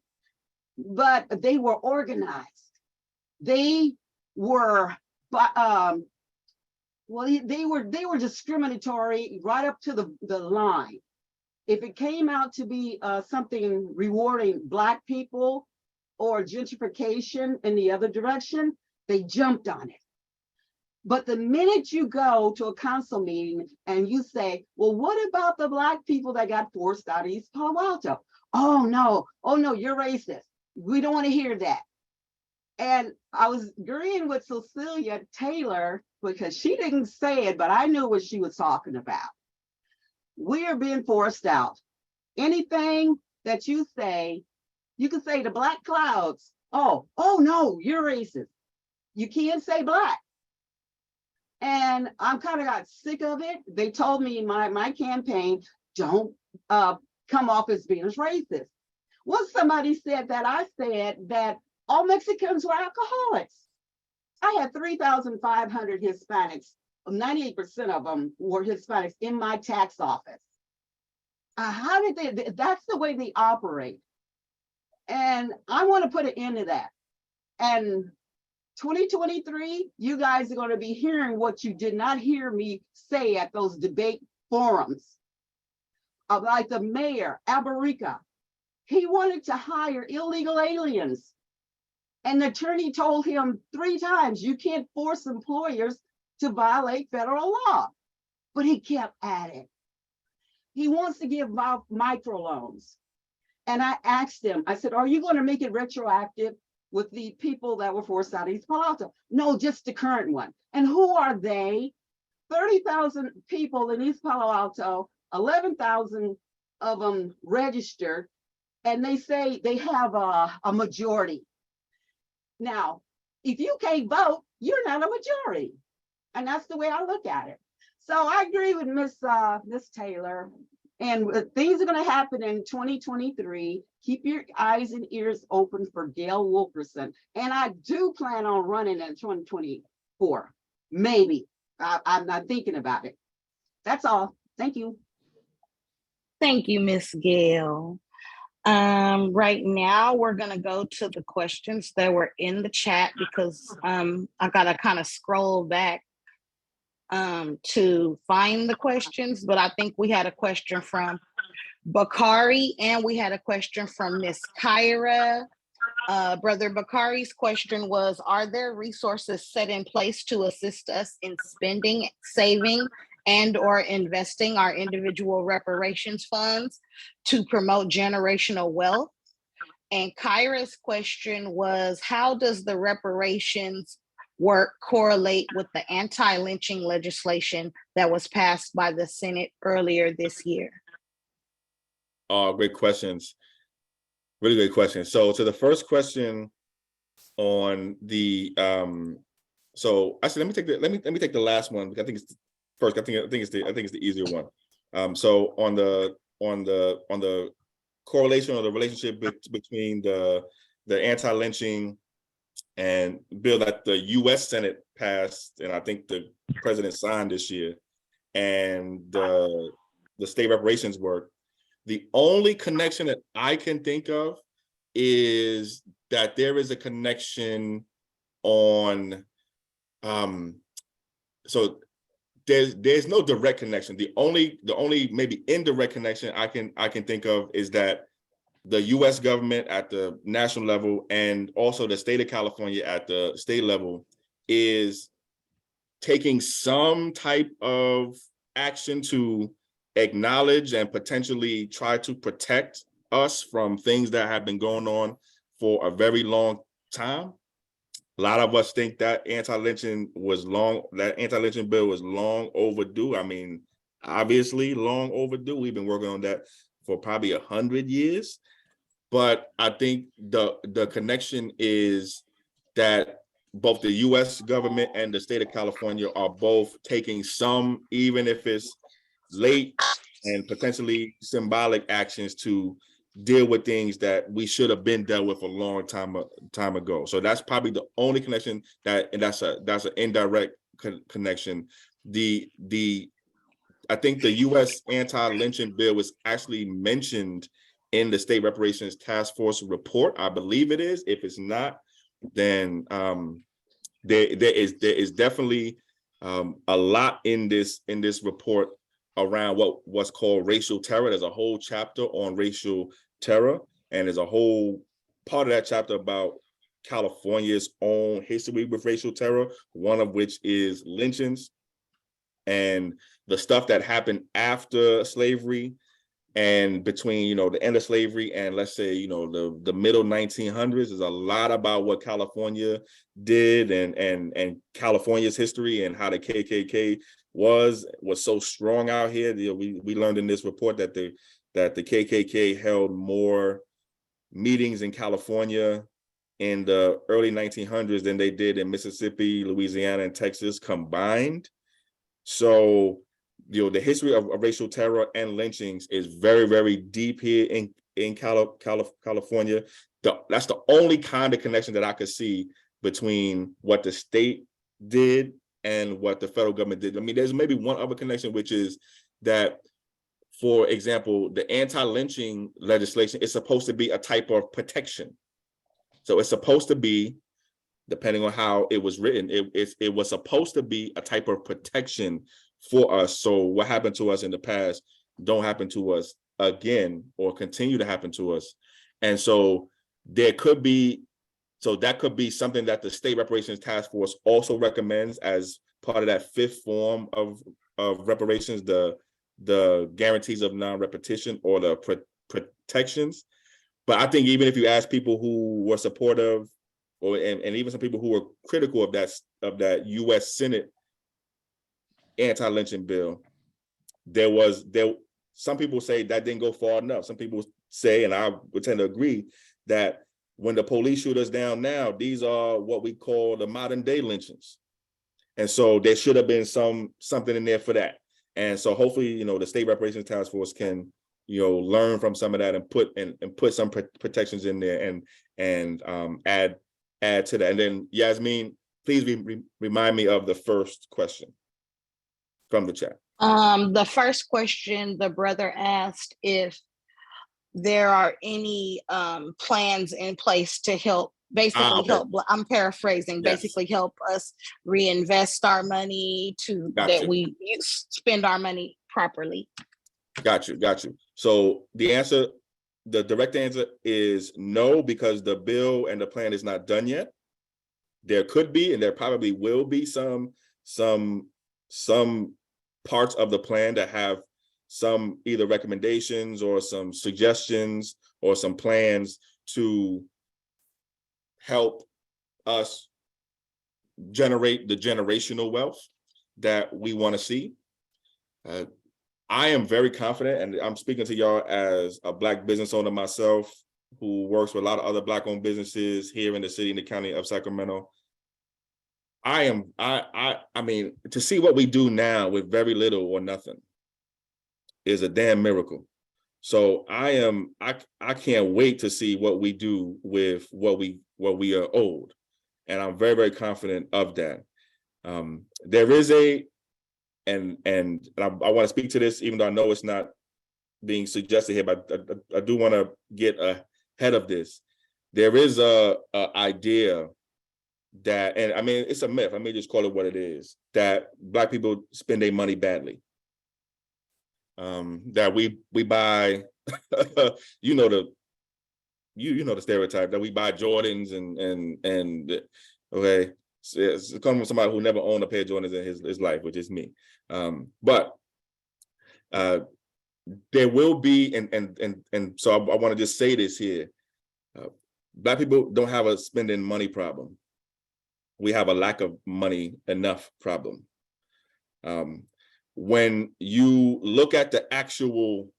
but they were organized. They were, they were discriminatory right up to the line. If it came out to be something rewarding Black people or gentrification in the other direction, they jumped on it. But the minute you go to a council meeting and you say, well, what about the Black people that got forced out of East Palo Alto? Oh no, you're racist. We don't want to hear that. And I was agreeing with Cecilia Taylor because she didn't say it, but I knew what she was talking about. We are being forced out. Anything that you say, you can say the black clouds. Oh no, you're racist. You can't say black. And I'm kind of got sick of it. They told me in my campaign, don't come off as being racist. Once somebody said that, I said that all Mexicans were alcoholics. I had 3,500 Hispanics. 98% of them were Hispanics in my tax office. How did they? That's the way they operate. And I want to put an end to that. And 2023, you guys are going to be hearing what you did not hear me say at those debate forums. Like the mayor, Albarica, he wanted to hire illegal aliens. And the attorney told him 3 times, you can't force employers to violate federal law. But he kept at it. He wants to give microloans. And I asked him, I said, are you going to make it retroactive with the people that were forced out of East Palo Alto? No, just the current one. And who are they? 30,000 people in East Palo Alto, 11,000 of them registered, and they say they have a majority. Now, if you can't vote, you're not a majority. And that's the way I look at it. So I agree with Miss Taylor. And things are going to happen in 2023. Keep your eyes and ears open for Gail Wilkerson. And I do plan on running in 2024. Maybe. I'm not thinking about it. That's all. Thank you. Thank you, Miss Gail. Right now, we're going to go to the questions that were in the chat because I got to kind of scroll back to find the questions, but I think we had a question from Bakari and we had a question from Miss Kyra. Brother Bakari's question was, are there resources set in place to assist us in spending, saving, and or investing our individual reparations funds to promote generational wealth? And Kyra's question was, how does the reparations work correlate with the anti-lynching legislation that was passed by the Senate earlier this year? Great questions. Really great questions. So to the first question on the so actually let me take the last one because I think it's first. I think it's the easier one. So on the correlation or the relationship between the anti-lynching and bill that the U.S. Senate passed, and I think the president signed this year, and the state reparations work, the only connection that I can think of is that there is a connection on, so there's no direct connection. The only maybe indirect connection I can think of is that the U.S. government at the national level and also the state of California at the state level is taking some type of action to acknowledge and potentially try to protect us from things that have been going on for a very long time. A lot of us think that anti-lynching bill was long overdue. I mean, obviously long overdue. We've been working on that for probably 100 years. But I think the connection is that both the U.S. government and the state of California are both taking some, even if it's late and potentially symbolic actions to deal with things that we should have been dealt with a long time ago. So that's probably the only connection and that's an indirect connection. I think the U.S. anti-lynching bill was actually mentioned in the state reparations task force report. I believe it is. If it's not, then there is definitely a lot in this report around what's called racial terror. There's a whole chapter on racial terror, and there's a whole part of that chapter about California's own history with racial terror, one of which is lynchings and the stuff that happened after slavery And between, you know, the end of slavery and let's say, you know, the middle 1900s, is a lot about what California did and California's history and how the KKK was so strong out here. You know, we learned in this report that the KKK held more meetings in California in the early 1900s than they did in Mississippi, Louisiana, and Texas combined. So, you know, the history of racial terror and lynchings is very, very deep here in California. That's the only kind of connection that I could see between what the state did and what the federal government did. I mean, there's maybe one other connection, which is that, for example, the anti-lynching legislation is supposed to be a type of protection. So it's supposed to be, depending on how it was written, it was supposed to be a type of protection for us. So what happened to us in the past don't happen to us again or continue to happen to us. And so that could be something that the State Reparations Task Force also recommends as part of that fifth form of reparations, the guarantees of non-repetition or the protections. But I think even if you ask people who were supportive, and even some people who were critical of that U.S. Senate anti-lynching bill, some people say that didn't go far enough. Some people say, and I would tend to agree, that when the police shoot us down now, these are what we call the modern day lynchings. And so there should have been something in there for that. And so hopefully, you know, the State Reparations Task Force can, you know, learn from some of that and put some protections in there and add to that. And then Yasmin, please remind me of the first question from the chat. The first question, the brother asked if there are any plans in place to help, help, I'm paraphrasing, basically help us reinvest our money that we spend our money properly. Got you. So the direct answer is no, because the bill and the plan is not done yet. There could be, and there probably will be some parts of the plan that have some either recommendations or some suggestions or some plans to help us generate the generational wealth that we want to see. I am very confident, and I'm speaking to y'all as a Black business owner myself, who works with a lot of other Black-owned businesses here in the city and the county of Sacramento. I mean, to see what we do now with very little or nothing is a damn miracle. So I can't wait to see what we do with what we are owed, and I'm very, very confident of that. There is and I want to speak to this, even though I know it's not being suggested here, but I do want to get ahead of this. There is a idea that, and I mean, it's a myth, I may just call it what it is, that Black people spend their money badly. That we buy, you know the stereotype that we buy Jordans and okay, it's coming from somebody who never owned a pair of Jordans in his life, which is me. But there will be, and so I want to just say this here. Black people don't have a spending money problem. We have a lack of money enough problem. When you look at the actual,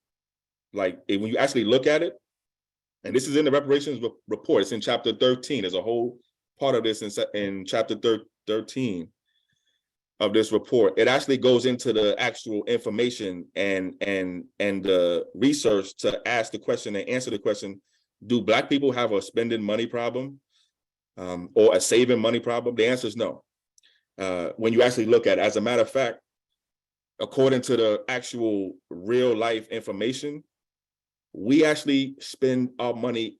when you actually look at it, and this is in the reparations report, it's in chapter 13. There's a whole part of this in chapter 13 of this report. It actually goes into the actual information and the research to ask the question and answer the question, do Black people have a spending money problem or a saving money problem? The answer is no. When you actually look at it, as a matter of fact, according to the actual real life information, we actually spend our money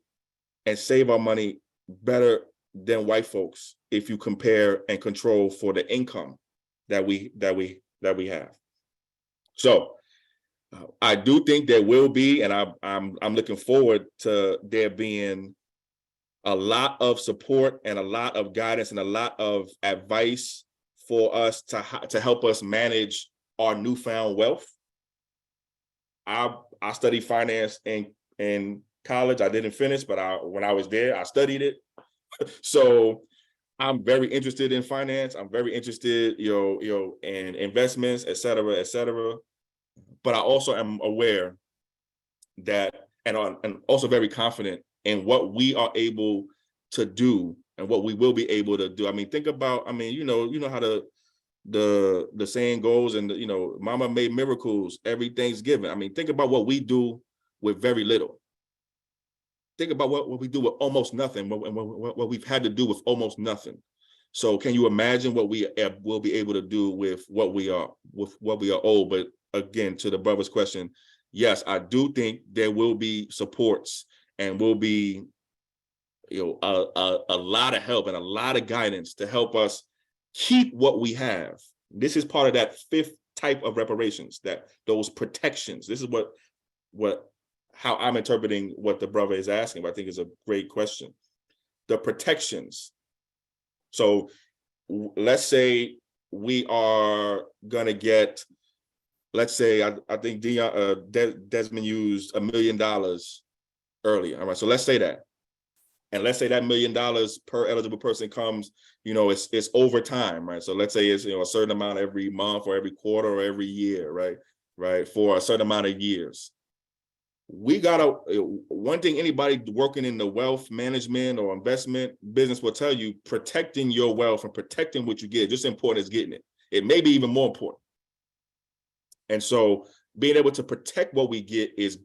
and save our money better than white folks if you compare and control for the income that we have. So I do think there will be, and I'm looking forward to there being a lot of support and a lot of guidance and a lot of advice for us to help us manage our newfound wealth. I studied finance in college. I didn't finish, but when I was there, I studied it. So I'm very interested in finance. I'm very interested, in investments, et cetera, et cetera. But I also am aware that, and also very confident in what we are able to do and what we will be able to do. I mean, think about, you know how the saying goes, and Mama made miracles every Thanksgiving. I mean, think about what we do with very little. Think about what we do with almost nothing, what we've had to do with almost nothing. So can you imagine what we will be able to do with what we are owed? But again, to the brother's question, yes, I do think there will be supports and will be a lot of help and a lot of guidance to help us keep what we have. This is part of that fifth type of reparations, that those protections. This is how I'm interpreting what the brother is asking, but I think is a great question. The protections. So let's say we are gonna get, let's say, I think Desmond used $1 million earlier. All right, so let's say that. And let's say that $1 million per eligible person comes, it's over time, right? So let's say it's a certain amount every month or every quarter or every year, right? For a certain amount of years. We gotta, one thing anybody working in the wealth management or investment business will tell you, protecting your wealth and protecting what you get, just as important as getting it. It may be even more important. And so being able to protect what we get is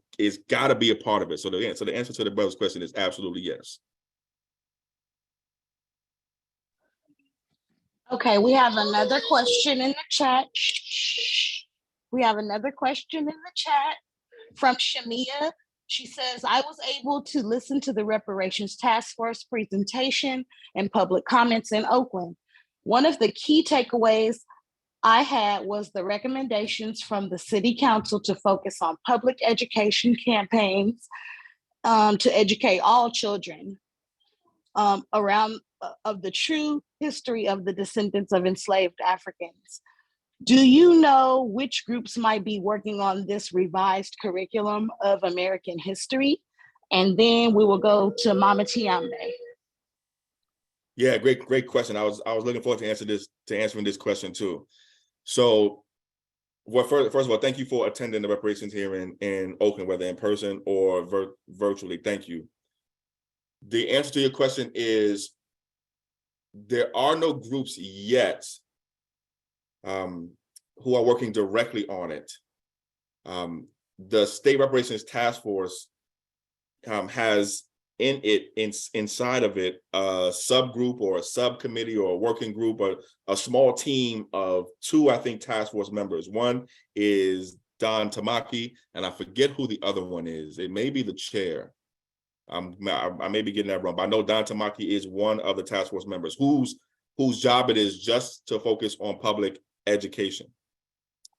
gotta be a part of it. So the answer to the brother's question is absolutely yes. Okay, we have another question in the chat. We have another question in the chat from Shamia. She says, I was able to listen to the Reparations Task Force presentation and public comments in Oakland. One of the key takeaways I had was the recommendations from the City Council to focus on public education campaigns to educate all children around of the true history of the descendants of enslaved Africans. Do you know which groups might be working on this revised curriculum of American history? And then we will go to Mama Tiambe. Yeah, great question. I was looking forward to answering this question too. So, well, first of all, thank you for attending the reparations here in Oakland, whether in person or virtually. Thank you. The answer to your question is there are no groups yet who are working directly on it. The State Reparations Task Force has inside of it a subgroup or a subcommittee or a working group, or a small team of two, I think, task force members. One is Don Tamaki, and I forget who the other one is. It may be the chair. I may be getting that wrong, but I know Don Tamaki is one of the task force members whose job it is just to focus on public education.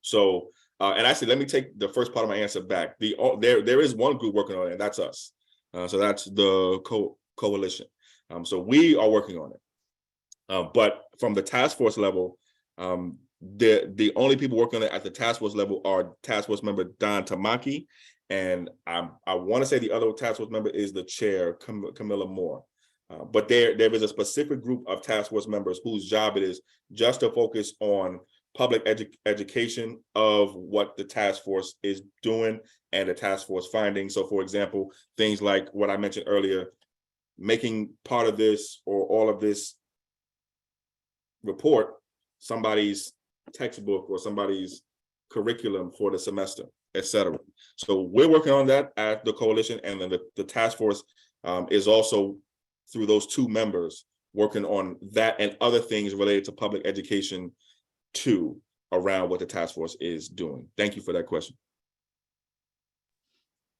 So, and actually, let me take the first part of my answer back. There is one group working on it, and that's us. So that's the coalition. So we are working on it. But from the task force level, the only people working on it at the task force level are task force member Don Tamaki, and I want to say the other task force member is the chair, Camilla Moore. But there is a specific group of task force members whose job it is just to focus on public education of what the task force is doing and the task force findings. So, for example, things like what I mentioned earlier, making part of this or all of this report somebody's textbook or somebody's curriculum for the semester, etc. So we're working on that at the coalition, and then the task force is also, through those two members, working on that and other things related to public education too, around what the task force is doing. Thank you for that question.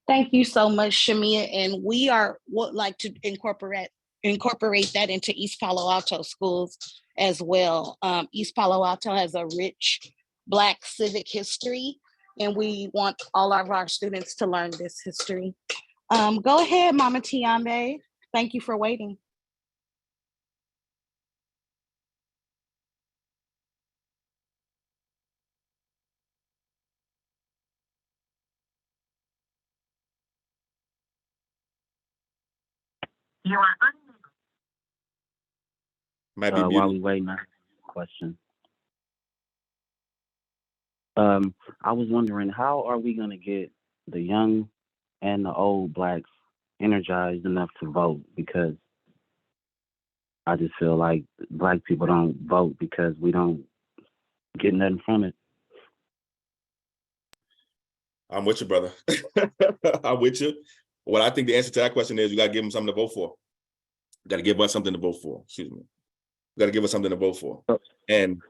Thank you so much, Shamia. And we would like to incorporate that into East Palo Alto schools as well. East Palo Alto has a rich Black civic history, and we want all of our students to learn this history. Go ahead, Mama Tiambe. Thank you for waiting. Might be while muted. we waiting on question. I was wondering, how are we gonna get the young and the old blacks energized enough to vote? Because I just feel like black people don't vote because we don't get nothing from it. I'm with you, brother. I'm with you. Well, I think the answer to that question is you got to give them something to vote for. You got to give us something to vote for. Excuse me. You got to give us something to vote for. And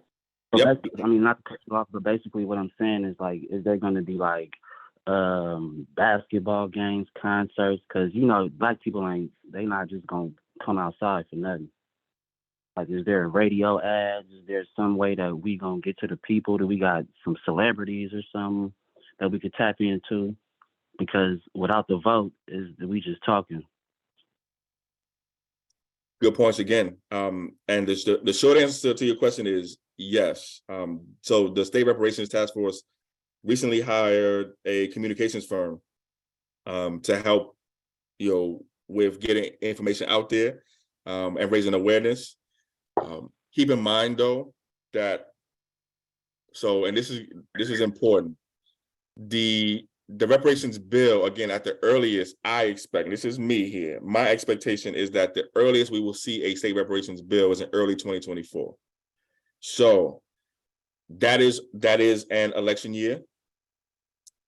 So yep. I mean, not to cut you off, but basically what I'm saying is, like, is there going to be like basketball games, concerts? Because, you know, black people they not just going to come outside for nothing. Like, is there radio ads? Is there some way that we going to get to the people? Do we got some celebrities or something that we could tap into? Because without the vote, we just talking. Good points again. And the short answer to your question is yes. So the State Reparations Task Force recently hired a communications firm to help, with getting information out there and raising awareness. Keep in mind though that and this is important. The reparations bill, again, at the earliest, I expect, this is me here, my expectation is that the earliest we will see a state reparations bill is in early 2024. So that is an election year.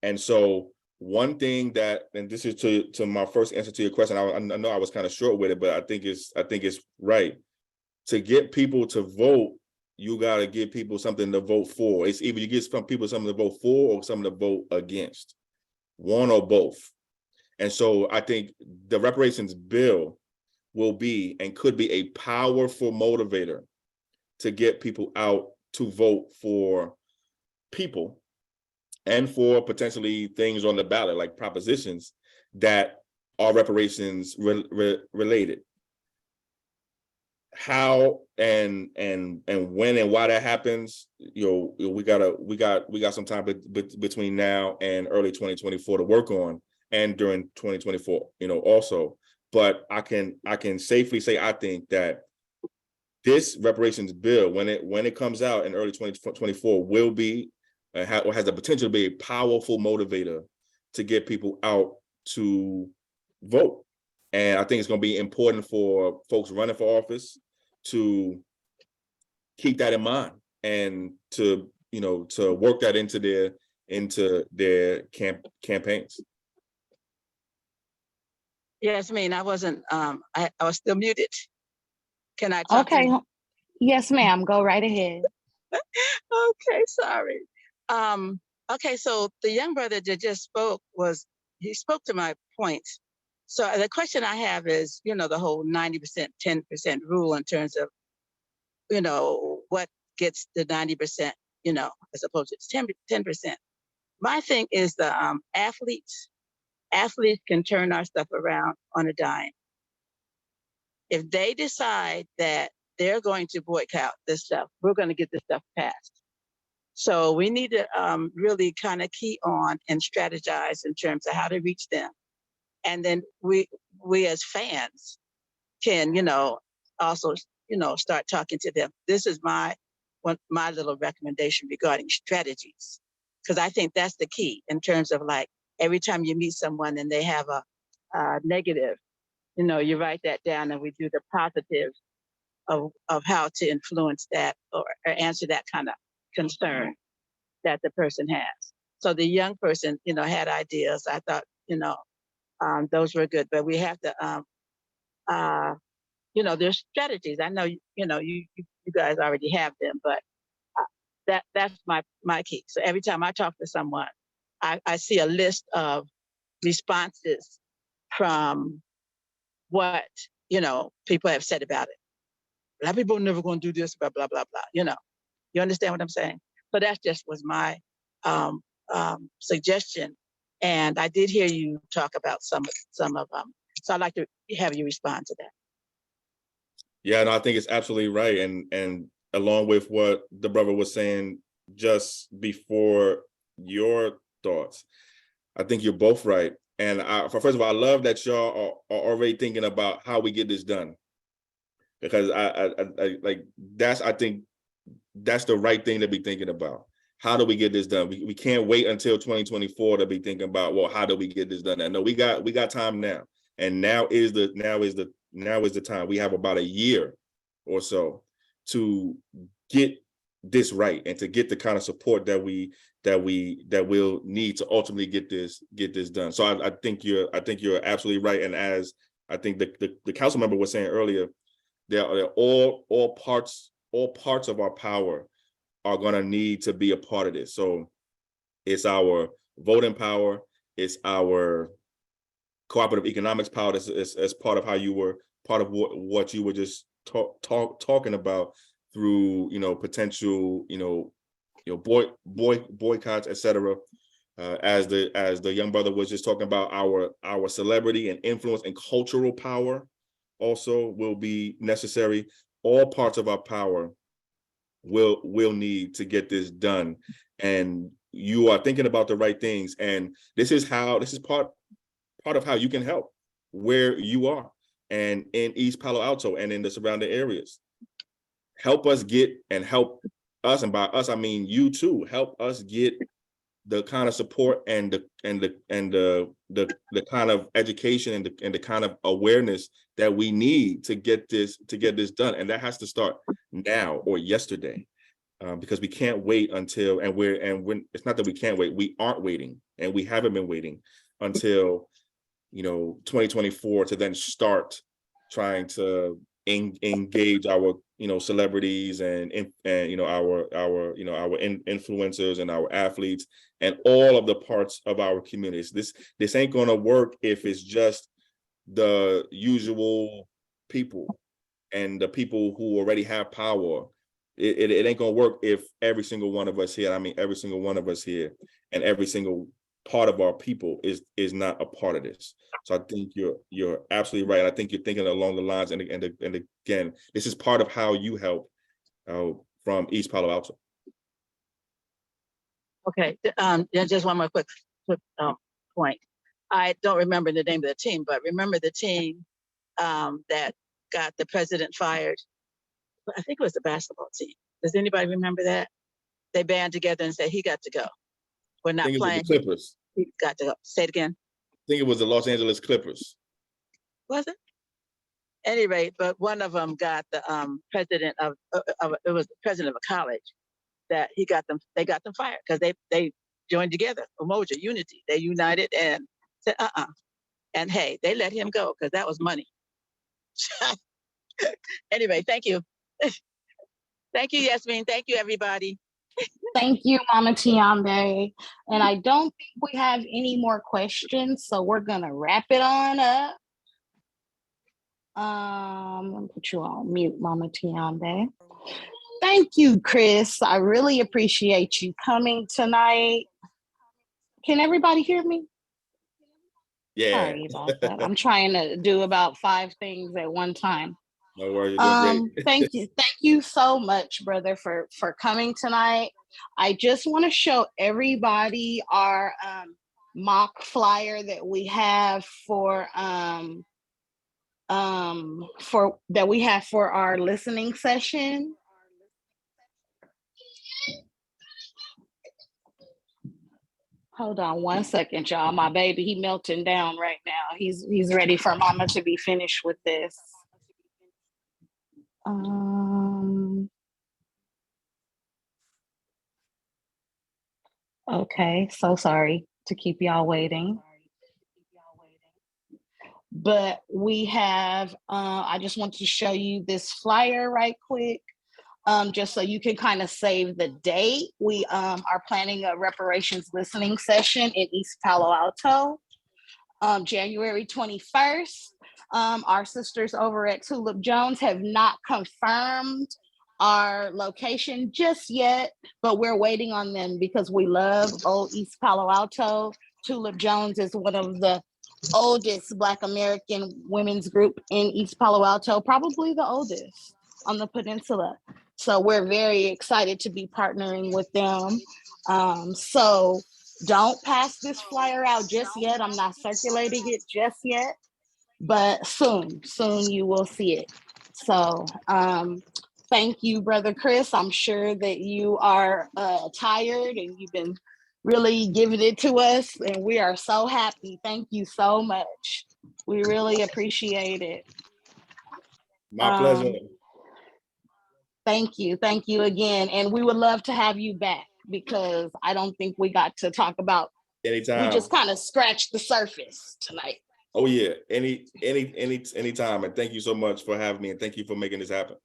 And so one thing and this is to my first answer to your question, I know I was kind of short with it, but I think it's right. To get people to vote, you got to give people something to vote for. It's either you give some people something to vote for or something to vote against. One or both. And so I think the reparations bill will be and could be a powerful motivator to get people out to vote for people and for potentially things on the ballot, like propositions that are reparations related. How and when and why that happens, we got some time between now and early 2024 to work on, and during 2024, also. But I can safely say I think that this reparations bill, when it comes out in early 2024, will be or has the potential to be a powerful motivator to get people out to vote. And I think it's going to be important for folks running for office to keep that in mind and to work that into their campaigns. Yes, I wasn't, I was still muted. Can I talk? Okay. Yes, ma'am. Go right ahead. Okay, sorry. Okay, so the young brother that just spoke he spoke to my point. So the question I have is, the whole 90%, 10% rule in terms of, what gets the 90%, as opposed to 10%. My thing is the athletes can turn our stuff around on a dime. If they decide that they're going to boycott this stuff, we're going to get this stuff passed. So we need to really kind of key on and strategize in terms of how to reach them. And then we as fans can, also, start talking to them. This is my little recommendation regarding strategies, because I think that's the key in terms of, like, every time you meet someone and they have a negative, you write that down and we do the positives of how to influence that or answer that kind of concern that the person has. So the young person, had ideas. I thought, those were good, but we have to, there's strategies. I know, you guys already have them, but that's my key. So every time I talk to someone, I see a list of responses from what, people have said about it. Black people are never going to do this, blah, blah, blah, blah. You understand what I'm saying? So that just was my suggestion. And I did hear you talk about some of them. So I'd like to have you respond to that. Yeah, no, I think it's absolutely right. And along with what the brother was saying just before your thoughts, I think you're both right. And first of all, I love that y'all are already thinking about how we get this done, because I like I think that's the right thing to be thinking about. How do we get this done? We can't wait until 2024 to be thinking about, well, how do we get this done? I know we got time now, and now is the time. We have about a year or so to get this right and to get the kind of support that we'll need to ultimately get this done. So I think you're absolutely right. And as I think the council member was saying earlier, they're all parts of our power are going to need to be a part of this. So it's our voting power, it's our cooperative economics power as part of how you were part of what you were just talking about through potential boycotts, etc. As the young brother was just talking about, our celebrity and influence and cultural power also will be necessary. All parts of our power will need to get this done, and you are thinking about the right things. And this is part of how you can help where you are and in East Palo Alto and in the surrounding areas. Help us help us, and by us I mean you too. Help us get the kind of support and the kind of education and the kind of awareness that we need to get this done. And that has to start now or yesterday, because we can't wait until, when it's not that we can't wait, we aren't waiting, and we haven't been waiting until 2024 to then start trying to engage our celebrities and our influencers and our athletes and all of the parts of our communities. This ain't gonna work if it's just the usual people and the people who already have power. It ain't gonna work if every single one of us here, I mean every single one of us here, and every single part of our people is not a part of this. So I think you're absolutely right. I think you're thinking along the lines, and again, this is part of how you help from East Palo Alto. Okay, just one more quick point. I don't remember the name of the team, but remember the team that got the president fired? I think it was the basketball team. Does anybody remember that? They band together and said he got to go. We're not playing. The Clippers. He got to go. Say it again. I think it was the Los Angeles Clippers. Was it? At any rate, but one of them got the president of it was the president of a college that they got them fired because they joined together, Umoja, unity. They united and said, and hey, they let him go because that was money. Anyway, thank you. Thank you, Yasmin. Thank you, everybody. Thank you, Mama Tiambe. And I don't think we have any more questions, so we're gonna wrap it on up. I'm gonna put you on mute, Mama Tiambe. Thank you, Chris. I really appreciate you coming tonight. Can everybody hear me? Yeah. Sorry about that. I'm trying to do about 5 things at one time. No worries. You're Thank you so much, brother, for coming tonight. I just want to show everybody our mock flyer that we have for our listening session. Hold on one second, y'all. My baby, he melting down right now. He's ready for Mama to be finished with this. Okay, so sorry to keep y'all waiting. But we have, I just want to show you this flyer right quick, just so you can kind of save the date. We are planning a reparations listening session in East Palo Alto, January 21st. Our sisters over at Tulip Jones have not confirmed our location just yet, but we're waiting on them because we love old East Palo Alto. Tulip Jones is one of the oldest Black American women's group in East Palo Alto, probably the oldest on the peninsula. So we're very excited to be partnering with them. So Don't pass this flyer out just yet. I'm not circulating it just yet, but soon you will see it. So thank you, Brother Chris. I'm sure that you are tired and you've been really giving it to us, and we are so happy. Thank you so much. We really appreciate it. My pleasure. Thank you again. And we would love to have you back, because I don't think we got to talk about, Anytime. we just kind of scratched the surface tonight. Oh yeah, anytime. And thank you so much for having me, and thank you for making this happen.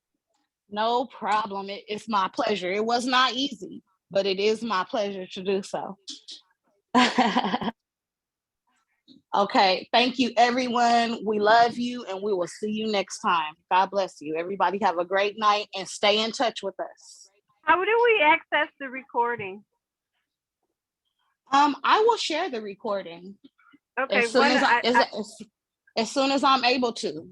No problem. It's my pleasure. It was not easy, but it is my pleasure to do so. Okay, thank you, everyone. We love you, and we will see you next time. God bless you. Everybody have a great night, and stay in touch with us. How do we access the recording? I will share the recording. Okay, as soon as I'm able to.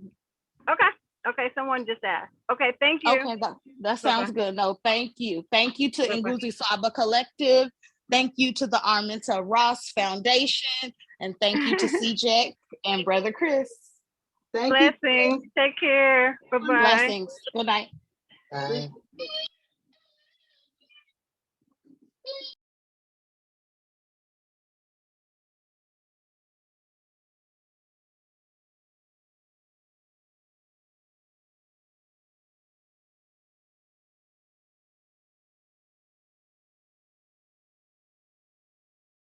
Okay, someone just asked. Okay, thank you. Okay, that sounds good. No, thank you. Thank you to Nguzi Saba Collective. Thank you to the Arminta Ross Foundation. And thank you to CJEC and Brother Chris. Blessings. Take care. Bye-bye. Blessings. Good night. Bye.